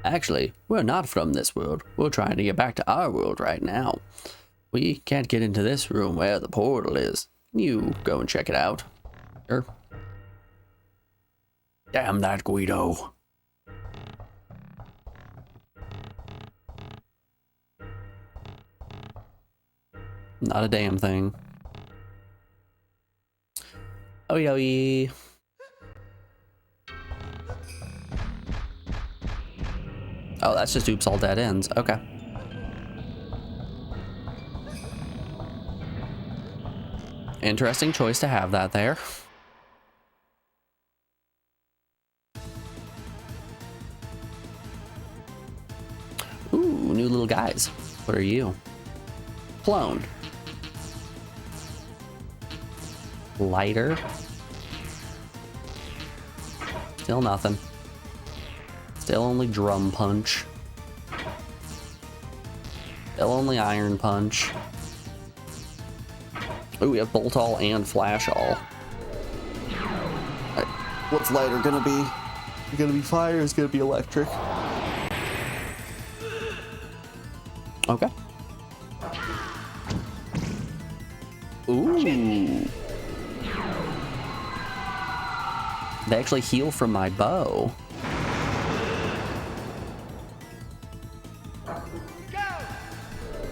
Speaker 1: Actually, we're not from this world. We're trying to get back to our world right now. We can't get into this room where the portal is. Can you go and check it out? Sure. Damn that Guido. Not a damn thing. Oh, yo. Oh, that's just oops, all dead ends. Okay. Interesting choice to have that there. Ooh, new little guys. What are you? Clone. Lighter. Still nothing. Still only drum punch. Still only iron punch. Ooh, we have bolt all and flash all. Right. What's lighter gonna be? Is it gonna be fire? Is it gonna be electric? Okay. Ooh. They actually heal from my bow.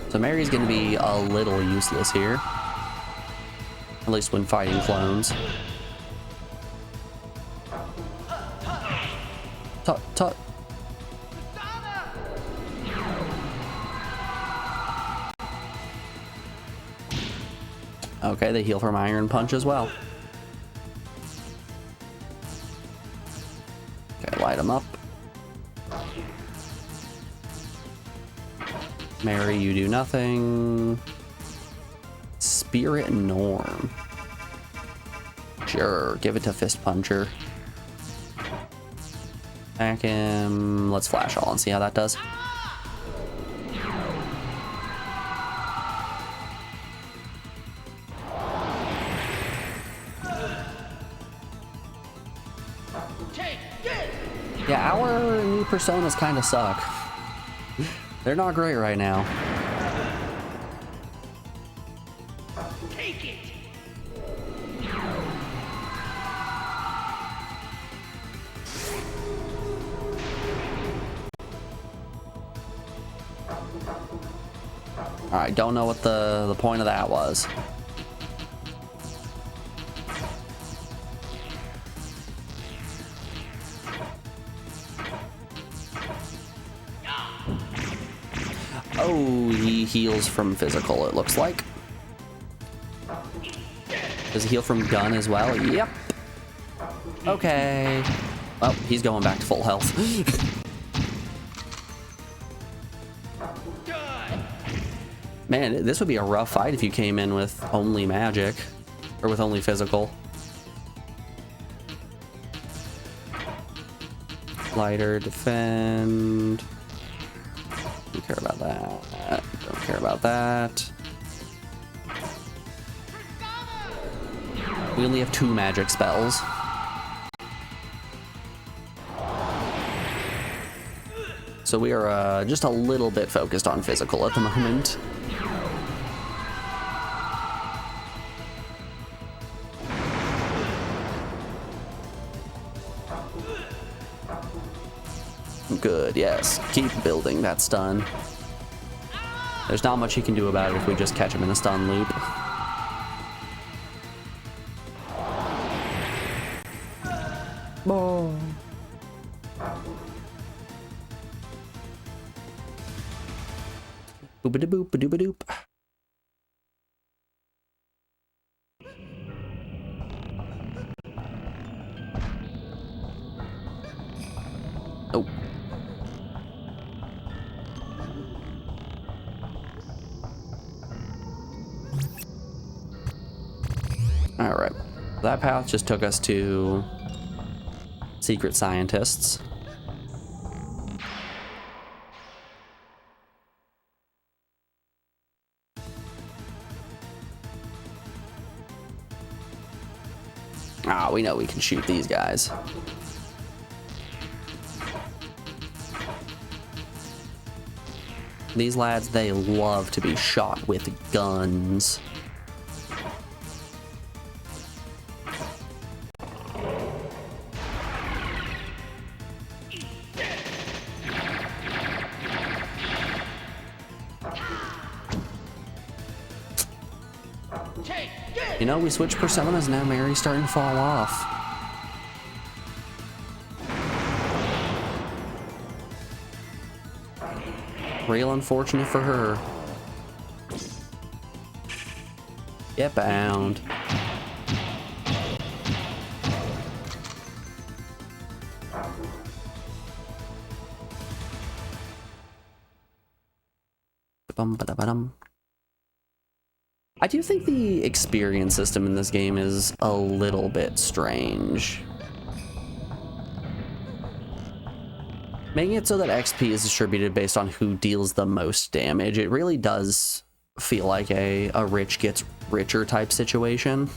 Speaker 1: So Mary's gonna be a little useless here. At least when fighting clones. Tut tut. Okay, they heal from iron punch as well. Okay, light them up. Mary, you do nothing. Spirit Norm. Sure, give it to Fist Puncher. Back him. Let's flash all and see how that does. Yeah, our new personas kind of suck. They're not great right now.
Speaker 3: Take it.
Speaker 1: Alright, don't know what the point of that was. Oh, he heals from physical, it looks like. Does he heal from gun as well? Yep. Okay. Well, he's going back to full health. Man, this would be a rough fight if you came in with only magic. Or with only physical. Lighter, defend. Don't care about that. Don't care about that. We only have 2 magic spells. So we are just a little bit focused on physical at the moment. Good, yes. Keep building that stun. There's not much he can do about it if we just catch him in a stun loop. Oh. Boop-a-da-boop, ba-doop-a-doop. Oh. Alright. That path just took us to secret scientists. Ah, we know we can shoot these guys. These lads, they love to be shot with guns. You know, we switched personas, now Mary's starting to fall off. Real unfortunate for her. Get bound. Bum-ba-da-ba-dum. I do think the experience system in this game is a little bit strange. Making it so that XP is distributed based on who deals the most damage, it really does feel like a rich gets richer type situation.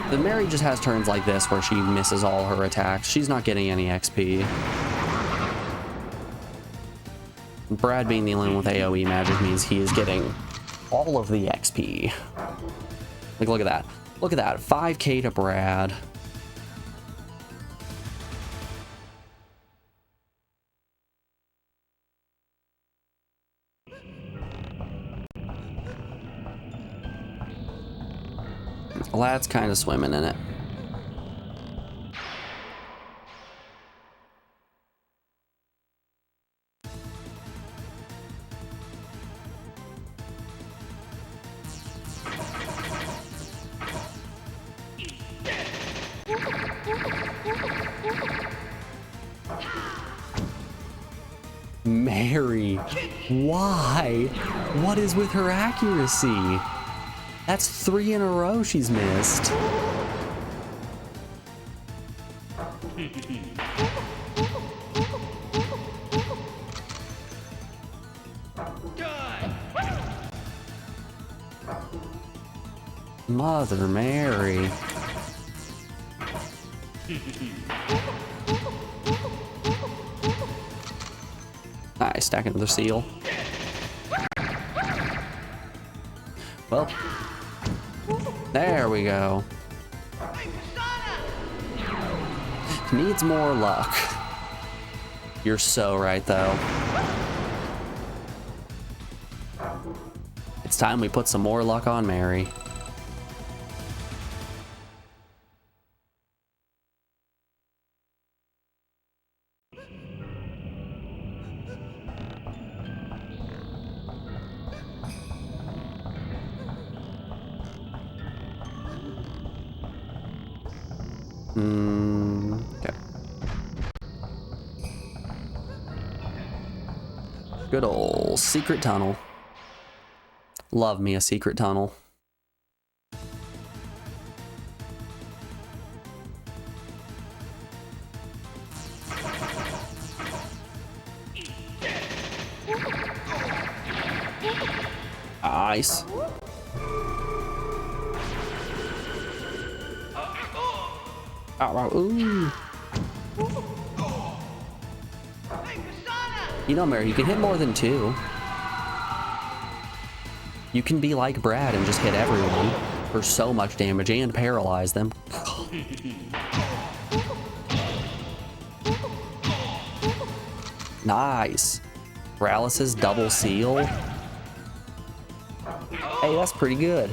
Speaker 1: The Mary just has turns like this where she misses all her attacks. She's not getting any XP. Brad being the only one with AoE magic means he is getting all of the XP. Like, look at that. Look at that. 5k to Brad. Lad's kind of swimming in it. Mary, why? What is with her accuracy? That's 3 in a row she's missed. Mother Mary. Nice, stack another seal. Well, there we go. Needs more luck. You're so right, though. It's time we put some more luck on Mary. Okay. Good ol' secret tunnel. Love me a secret tunnel. Nice. Ooh. You know, Mary, you can hit more than 2. You can be like Brad and just hit everyone for so much damage and paralyze them. Nice. Paralysis, double seal. Hey, that's pretty good.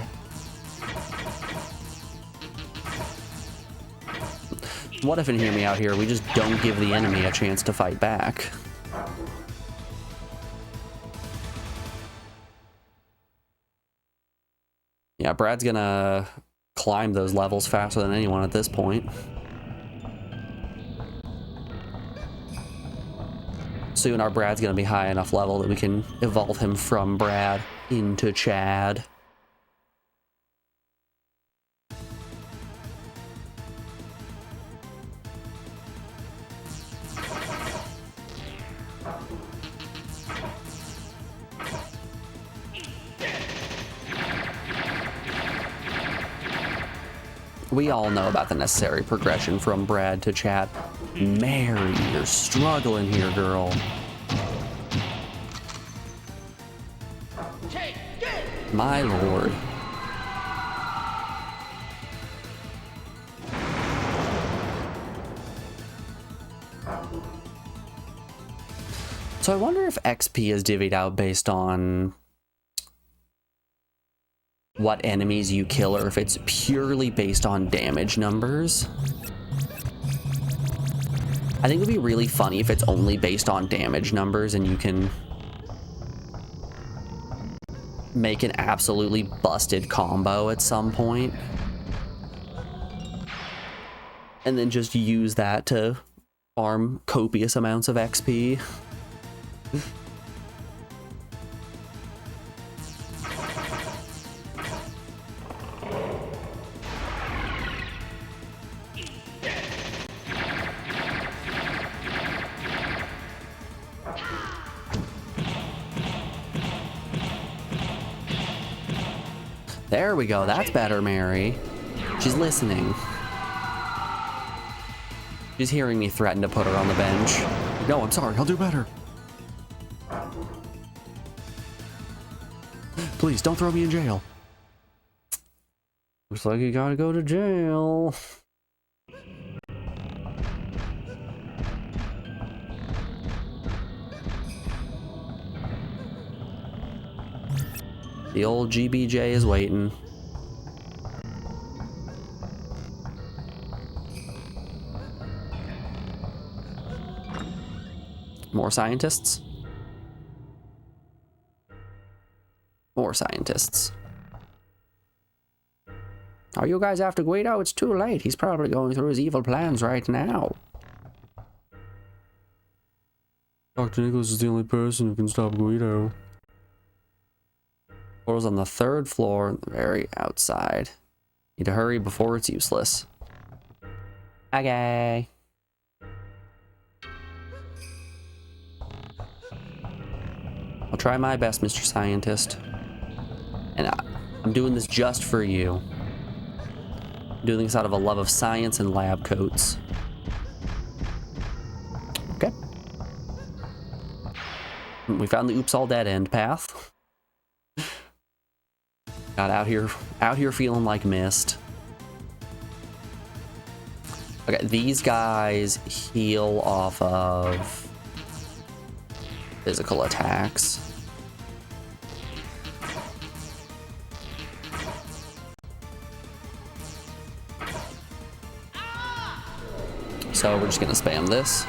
Speaker 1: What if, and hear me out here, we just don't give the enemy a chance to fight back? Yeah, Brad's gonna climb those levels faster than anyone at this point. Soon our Brad's gonna be high enough level that we can evolve him from Brad into Chad. We all know about the necessary progression from Brad to Chad. Mary, you're struggling here, girl. My lord. So I wonder if XP is divvied out based on what enemies you kill, or if it's purely based on damage numbers. I think it would be really funny if it's only based on damage numbers and you can make an absolutely busted combo at some point. And then just use that to farm copious amounts of XP. There we go. That's better, Mary. She's listening. She's hearing me threaten to put her on the bench. No, I'm sorry. I'll do better. Please, don't throw me in jail. Looks like you gotta go to jail. The old GBJ is waiting. More scientists? More scientists. Are you guys after Guido? It's too late. He's probably going through his evil plans right now. Dr. Nicholas is the only person who can stop Guido. Floor's on the 3rd floor, the very outside. Need to hurry before it's useless. Okay. I'll try my best, Mr. Scientist. And I'm doing this just for you. I'm doing this out of a love of science and lab coats. Okay. We found the oops all dead end path. Got out here feeling like mist. Okay, these guys heal off of physical attacks. So we're just gonna spam this.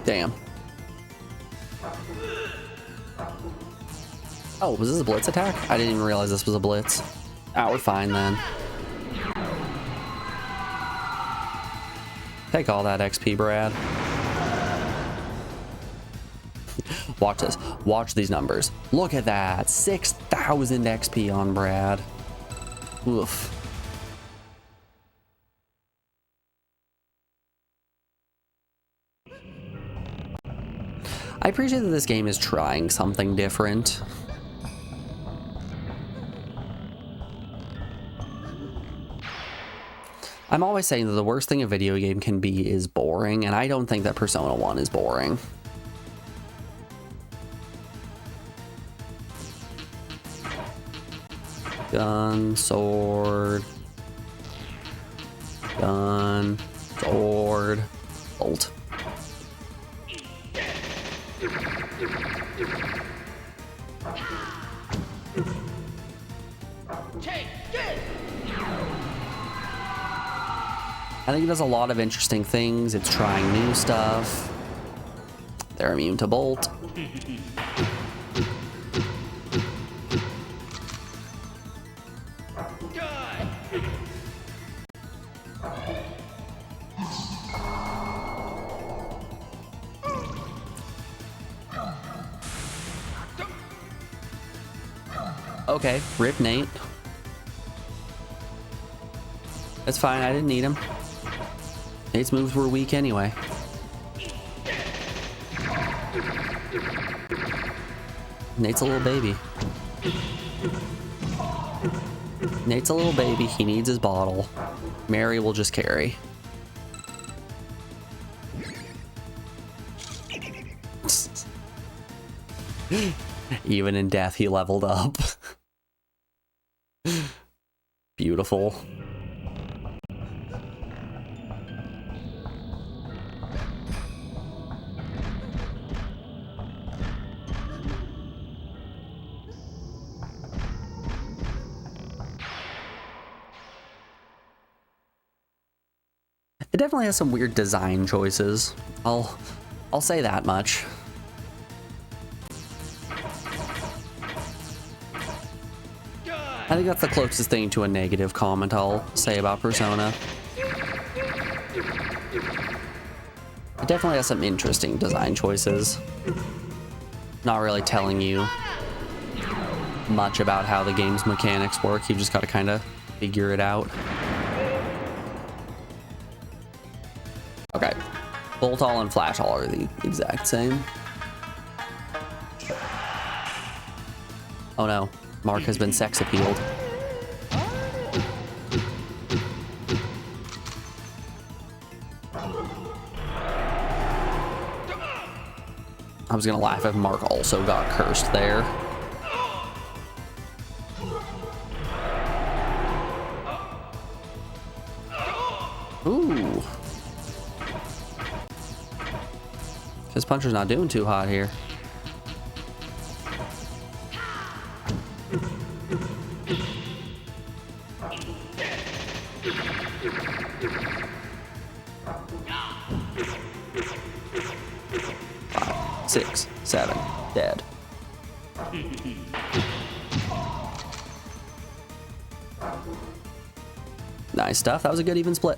Speaker 1: Damn. Oh, was this a blitz attack? I didn't even realize this was a blitz. Ah, we're fine then. Take all that XP, Brad. Watch this. Watch these numbers. Look at that. 6,000 XP on Brad. Oof. I appreciate that this game is trying something different. I'm always saying that the worst thing a video game can be is boring, and I don't think that Persona 1 is boring. Gun, sword, gun, sword, bolt. I think it does a lot of interesting things. It's trying new stuff. They're immune to bolt. Okay, rip Nate. That's fine, I didn't need him. Nate's moves were weak anyway. Nate's a little baby. Nate's a little baby, he needs his bottle. Mary will just carry. Even in death, he leveled up. Beautiful. It definitely has some weird design choices. I'll say that much. I think that's the closest thing to a negative comment I'll say about Persona. It definitely has some interesting design choices. Not really telling you much about how the game's mechanics work. You've just got to kind of figure it out. Okay. Bolt all and flash all are the exact same. Oh no. Mark has been sex appealed. I was gonna laugh if Mark also got cursed there. Ooh. His puncher's not doing too hot here. Five, 6, 7, dead. Nice stuff. That was a good even split.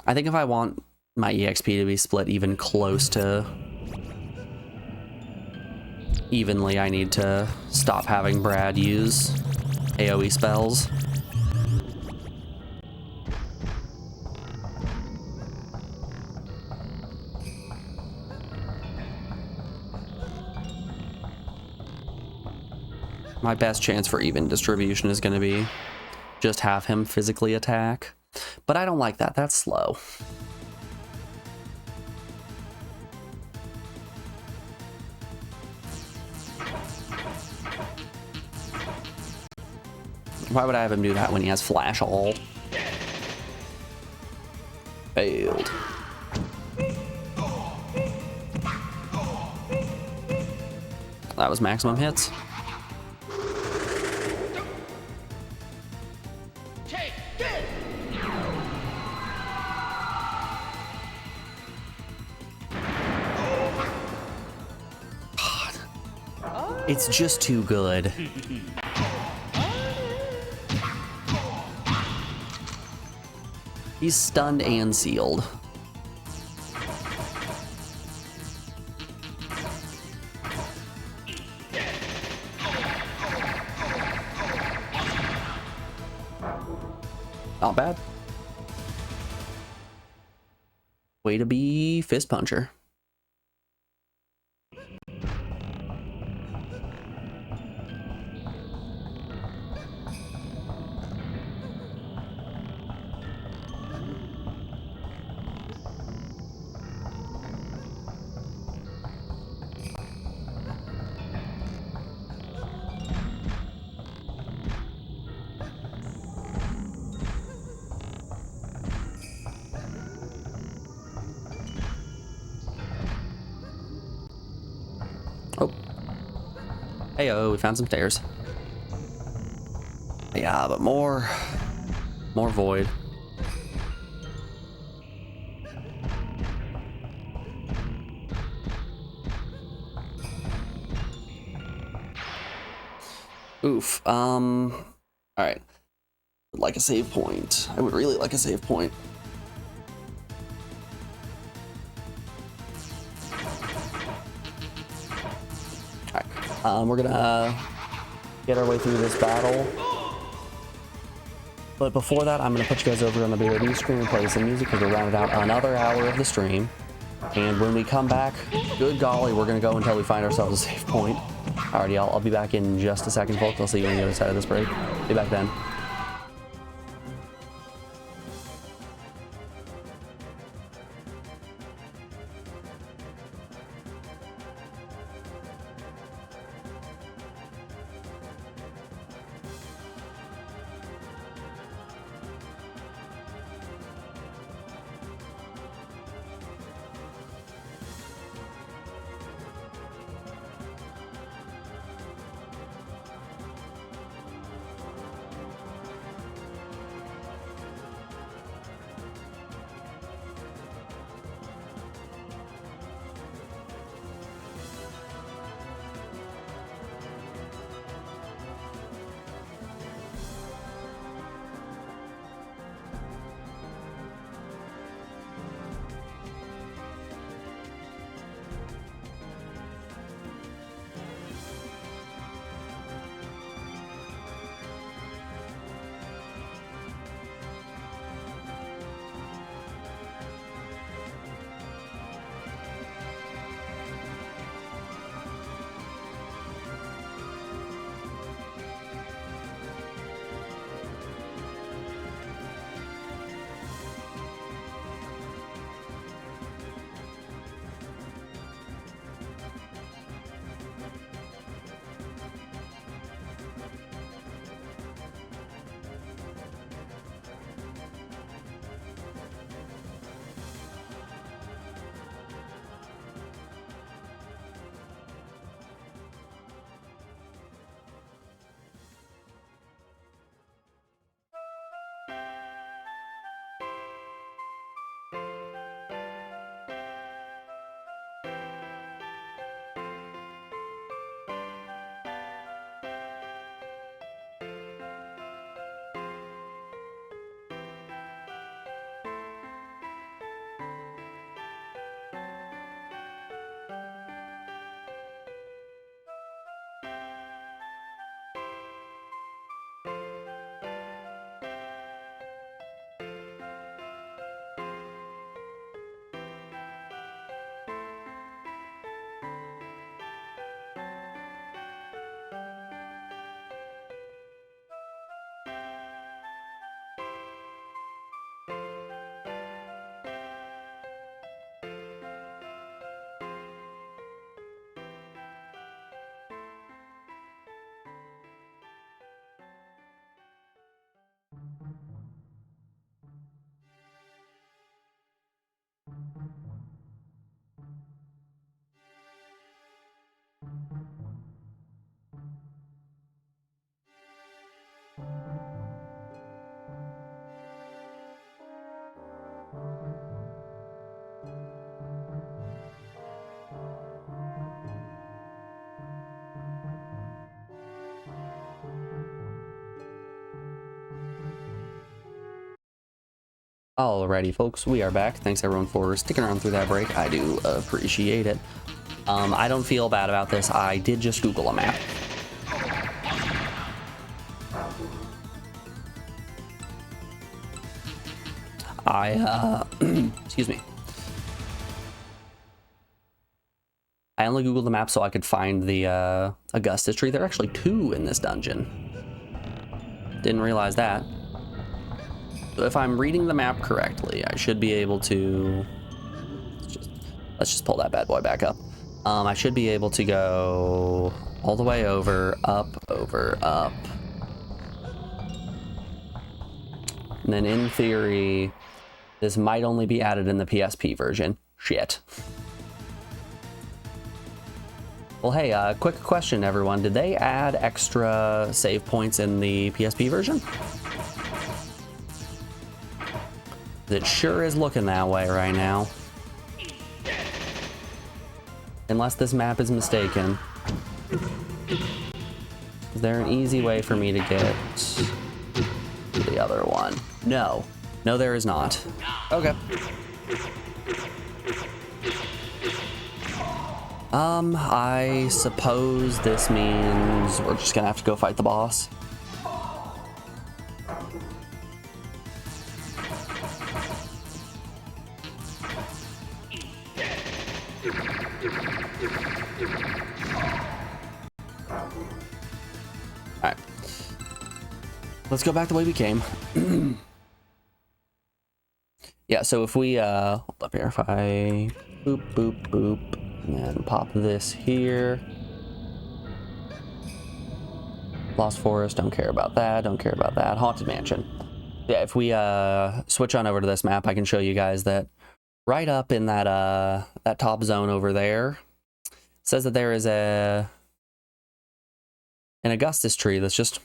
Speaker 1: I think if I want my EXP to be split even close to evenly, I need to stop having Brad use AoE spells. My best chance for even distribution is going to be just have him physically attack. But I don't like that. That's slow. Why would I have him do that when he has flash all? Failed. That was maximum hits. God. It's just too good. He's stunned and sealed. Not bad. Way to be fist puncher. Oh. Heyo, we found some stairs. Yeah, but more void. Oof. All right. Would like a save point. I would really like a save point. All right. We're gonna get our way through this battle. But before that, I'm gonna put you guys over on the BOD screen and play some music because we're rounding out another hour of the stream. And when we come back, good golly, we're gonna go until we find ourselves a save point. Alrighty, I'll be back in just a second, folks. I'll see you on the other side of this break. Be back then. Alrighty, folks, we are back. Thanks everyone for sticking around through that break. I do appreciate it. I don't feel bad about this. I did just Google a map. Excuse me. I only Googled the map so I could find the Augustus tree. There are actually 2 in this dungeon. Didn't realize that. So if I'm reading the map correctly, I should be able to... Let's just pull that bad boy back up. I should be able to go all the way over, up. And then in theory, this might only be added in the PSP version. Shit. Well, hey, quick question, everyone. Did they add extra save points in the PSP version? It sure is looking that way right now. Unless this map is mistaken. Is there an easy way for me to get to the other one? No. No, there is not. Okay. I suppose this means we're just gonna have to go fight the boss. Alright. Let's go back the way we came. Yeah, so if we, hold up here, if I boop, boop, boop, and then pop this here. Lost Forest, don't care about that, don't care about that. Haunted Mansion. Yeah, if we, switch on over to this map, I can show you guys that right up in that, that top zone over there, it says that there is an Augustus tree that's just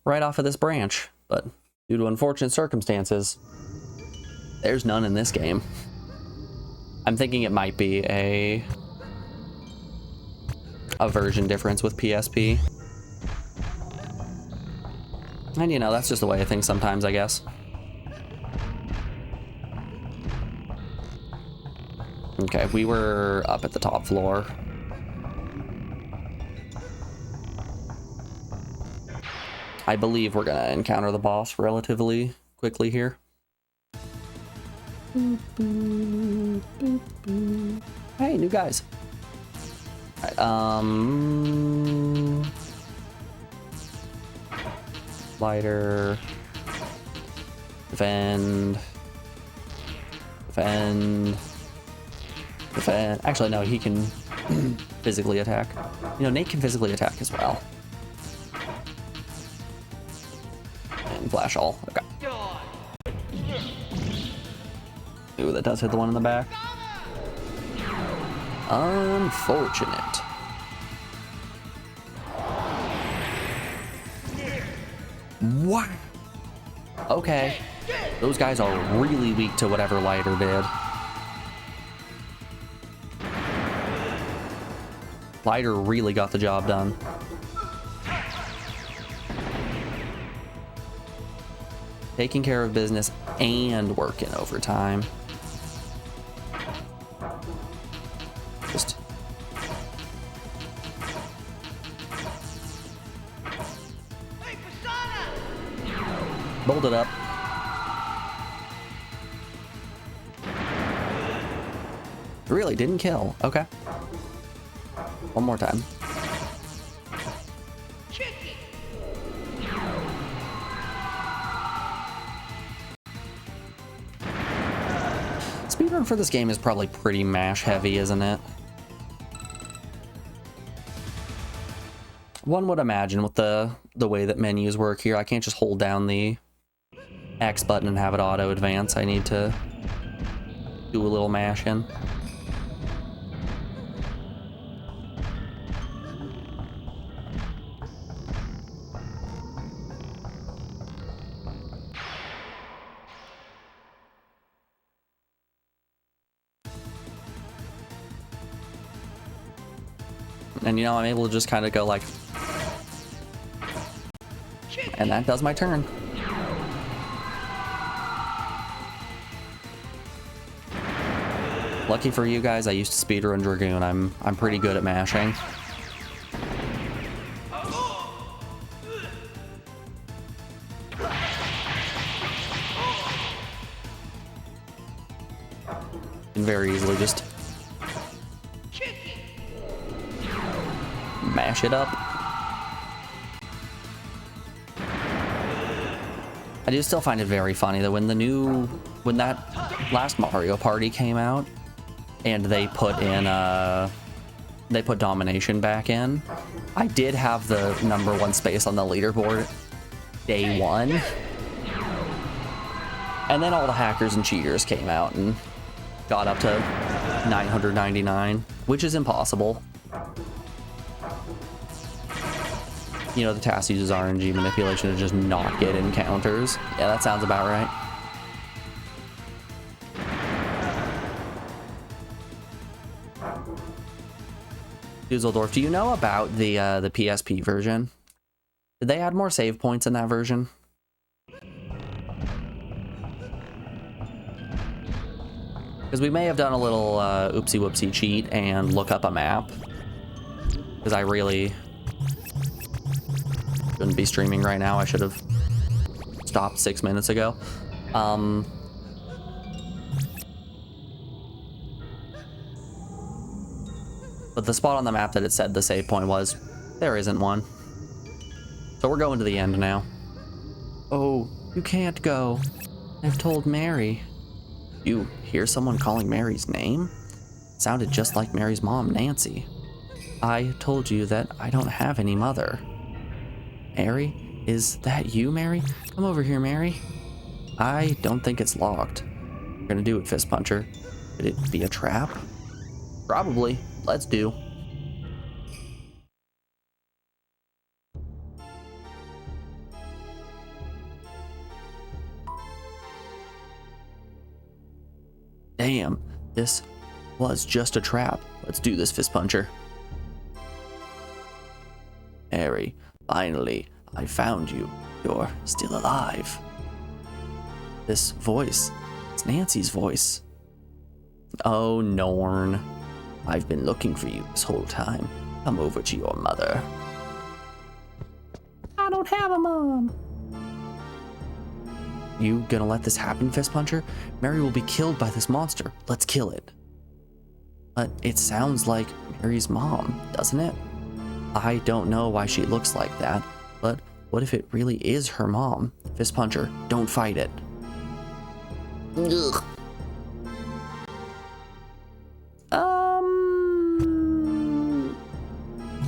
Speaker 1: right off of this branch, but due to unfortunate circumstances, there's none in this game. I'm thinking it might be a version difference with PSP. And you know, that's just the way of things sometimes, I guess. Okay, we were up at the top floor. I believe we're gonna encounter the boss relatively quickly here. Boop, boop, boop, boop. Hey, new guys. All right, lighter, defend. Actually, no, he can physically attack. You know, Nate can physically attack as well. And flash all. Okay. Ooh, that does hit the one in the back. Unfortunate. What? Okay. Those guys are really weak to whatever Lighter did. Lighter really got the job done. Taking care of business and working overtime. Just bolt it up. Really didn't kill. Okay. One more time. Speedrun for this game is probably pretty mash heavy, isn't it? One would imagine with the way that menus work here, I can't just hold down the X button and have it auto advance. I need to do a little mashing. And you know, I'm able to just kind of go like, and that does my turn. Lucky for you guys, I used to speedrun Dragoon. I'm pretty good at mashing. Can very easily just mash it up. I do still find it very funny that when that last Mario Party came out and they put domination back in, I did have the #1 space on the leaderboard day one, and then all the hackers and cheaters came out and got up to 999, which is impossible. You know, the task uses RNG manipulation to just not get encounters. Yeah, that sounds about right. Dusseldorf, do you know about the PSP version? Did they add more save points in that version? Because we may have done a little oopsie whoopsie cheat and look up a map. Because I really shouldn't be streaming right now. I should have stopped 6 minutes ago. But the spot on the map that it said the save point was, there isn't one. So we're going to the end now. Oh, you can't go. I've told Mary. You hear someone calling Mary's name? It sounded just like Mary's mom, Nancy. I told you that I don't have any mother. Mary? Is that you, Mary? Come over here, Mary. I don't think it's locked. We're gonna do it, Fist Puncher. Could it be a trap? Probably. Let's do. Damn, this was just a trap. Let's do this, Fist Puncher. Mary, finally, I found you. You're still alive. This voice, it's Nancy's voice. Oh, Norn. I've been looking for you this whole time. Come over to your mother. I don't have a mom. You gonna let this happen, Fist Puncher? Mary will be killed by this monster. Let's kill it. But it sounds like Mary's mom, doesn't it? I don't know why she looks like that, but what if it really is her mom? Fist Puncher, don't fight it. Ugh.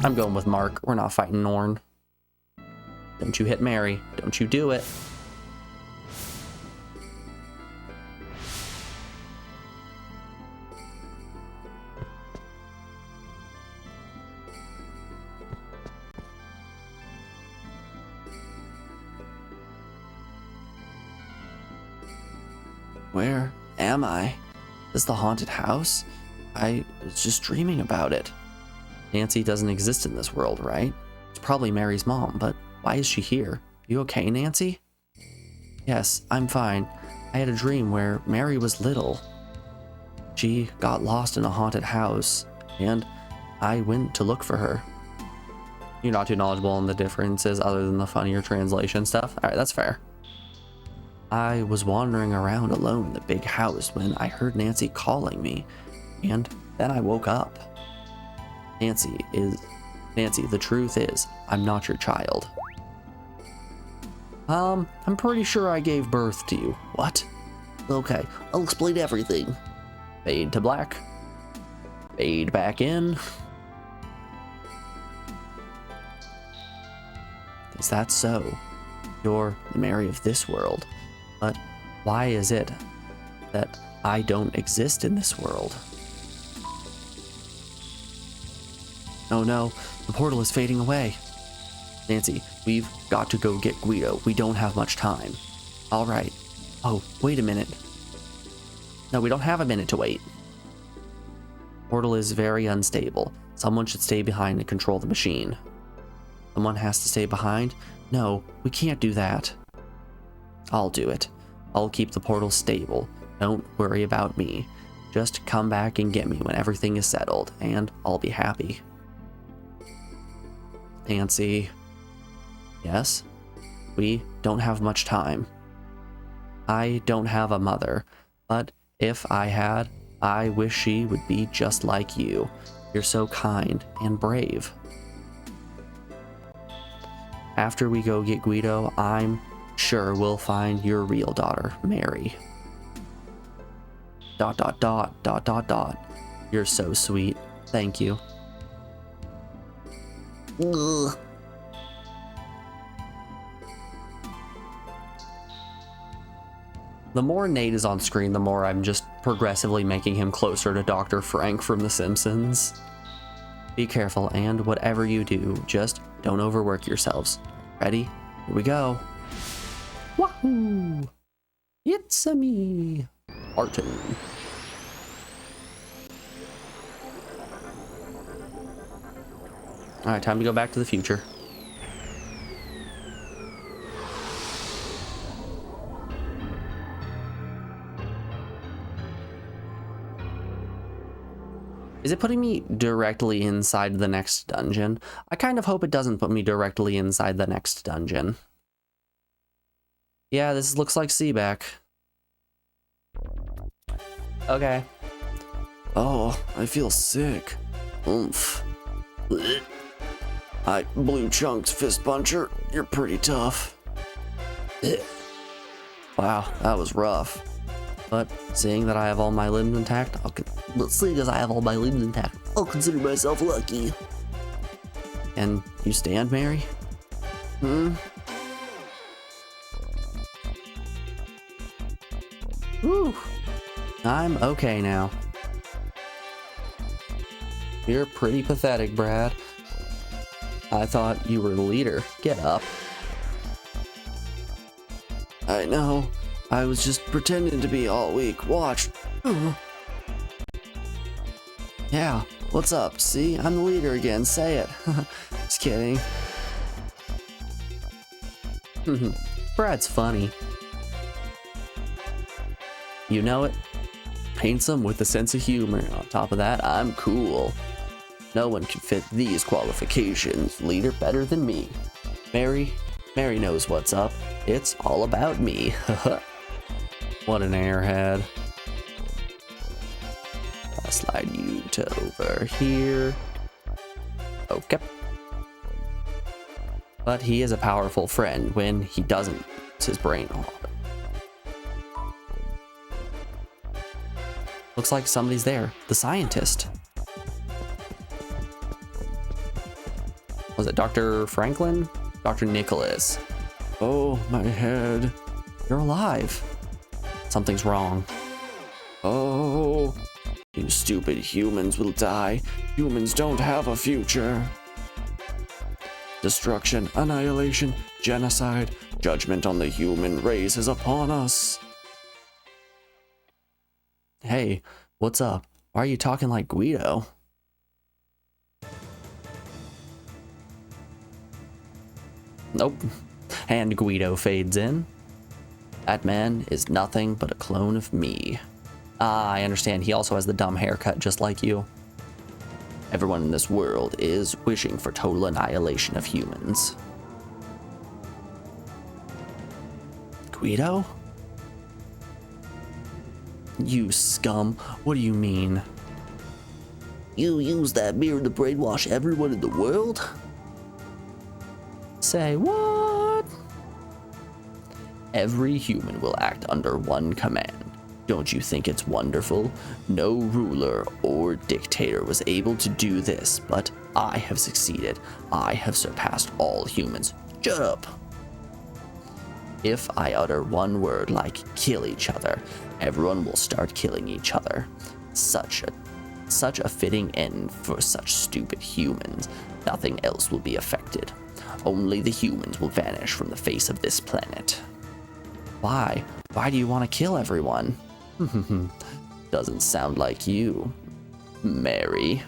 Speaker 1: I'm going with Mark. We're not fighting Norn. Don't you hit Mary. Don't you do it. Where am I? Is this the haunted house? I was just dreaming about it. Nancy doesn't exist in this world, right? It's probably Mary's mom, but why is she here? You okay, Nancy? Yes, I'm fine. I had a dream where Mary was little. She got lost in a haunted house, and I went to look for her. You're not too knowledgeable on the differences other than the funnier translation stuff? Alright, that's fair. I was wandering around alone in the big house when I heard Nancy calling me, and then I woke up. Nancy, the truth is, I'm not your child. I'm pretty sure I gave birth to you. What? Okay, I'll explain everything. Fade to black. Fade back in. Is that so? You're the Mary of this world. But why is it that I don't exist in this world? Oh no, the portal is fading away. Nancy, we've got to go get Guido. We don't have much time. All right. Oh, wait a minute. No, we don't have a minute to wait. Portal is very unstable. Someone should stay behind and control the machine. Someone has to stay behind? No, we can't do that. I'll do it. I'll keep the portal stable. Don't worry about me. Just come back and get me when everything is settled, and I'll be happy. Nancy. Yes? We don't have much time. I don't have a mother, but if I had, I wish she would be just like you. You're so kind and brave. After we go get Guido, I'm sure we'll find your real daughter, Mary. ... You're so sweet. Thank you. Ugh. The more Nate is on screen, the more I'm just progressively making him closer to Dr. Frank from The Simpsons. Be careful, and whatever you do, just don't overwork yourselves. Ready? Here we go. Wahoo! It's a me, Martin. Alright, time to go back to the future. Is it putting me directly inside the next dungeon? I kind of hope it doesn't put me directly inside the next dungeon. Yeah, this looks like Seaback. Okay. Oh, I feel sick. Oomph. Blech. Hi, Blue Chunks Fist Puncher. You're pretty tough. Wow, that was rough. But seeing that I have all my limbs intact, I'll consider myself lucky. And you stand, Mary? Whew. I'm okay now. You're pretty pathetic, Brad. I thought you were the leader. Get up. I know. I was just pretending to be all weak. Watch. Yeah, what's up? See, I'm the leader again. Say it. Just kidding. Brad's funny. You know it. Handsome with a sense of humor. On top of that, I'm cool. No one can fit these qualifications. Leader better than me. Mary knows what's up. It's all about me. What an airhead. I'll slide you to over here. Okay. But he is a powerful friend when he doesn't use his brain a lot. Looks like somebody's there. The scientist. Was it Dr. Franklin? Dr. Nicholas. Oh, my head. You're alive. Something's wrong. Oh, you stupid humans will die. Humans don't have a future. Destruction, annihilation, genocide, judgment on the human race is upon us. Hey, what's up? Why are you talking like Guido? Nope. And Guido fades in. That man is nothing but a clone of me. Ah, I understand. He also has the dumb haircut just like you. Everyone in this world is wishing for total annihilation of humans. Guido? You scum. What do you mean? You use that mirror to brainwash everyone in the world? Say what? Every human will act under one command. Don't you think it's wonderful? No ruler or dictator was able to do this, but I have succeeded. I have surpassed all humans. Shut up. If I utter one word like kill each other, everyone will start killing each other. Such a fitting end for such stupid humans. Nothing else will be affected. Only the humans will vanish from the face of this planet. Why? Why do you want to kill everyone? Doesn't sound like you, Mary.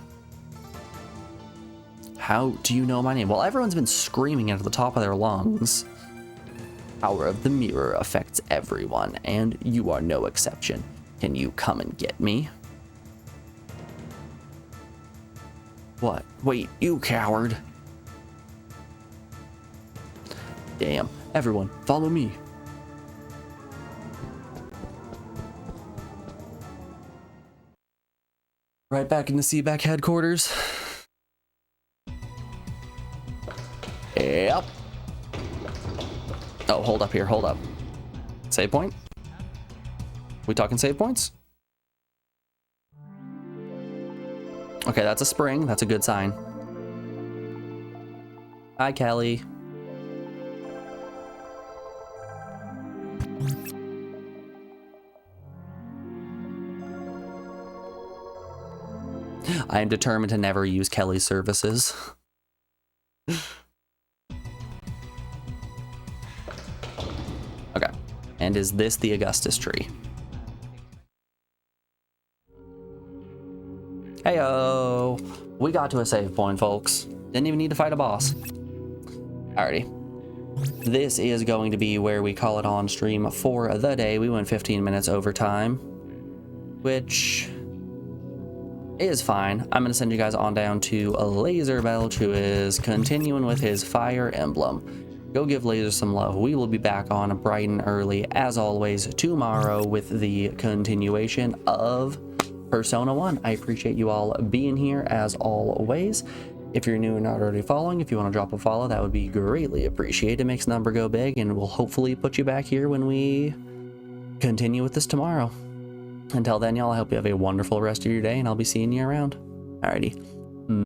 Speaker 1: How do you know my name? Well, everyone's been screaming at the top of their lungs. Power of the mirror affects everyone, and you are no exception. Can you come and get me? What? Wait, you coward. Damn. Everyone, follow me. Right back in the Seaback headquarters. Yep. Oh, hold up here, hold up. Save point? We talking save points? Okay, that's a spring. That's a good sign. Hi, Kelly. I am determined to never use Kelly's services. Okay. And is this the Augustus tree? Heyo! We got to a save point, folks. Didn't even need to fight a boss. Alrighty. This is going to be where we call it on stream for the day. We went 15 minutes overtime, which is fine. I'm going to send you guys on down to a Laser Belch, who is continuing with his Fire Emblem. Go give Laser some love. We will be back on bright and early, as always, tomorrow with the continuation of Persona 1. I appreciate you all being here, as always. If you're new and not already following, if you want to drop a follow, that would be greatly appreciated. It makes the number go big, and we'll hopefully put you back here when we continue with this tomorrow. Until then, y'all, I hope you have a wonderful rest of your day, and I'll be seeing you around. Alrighty.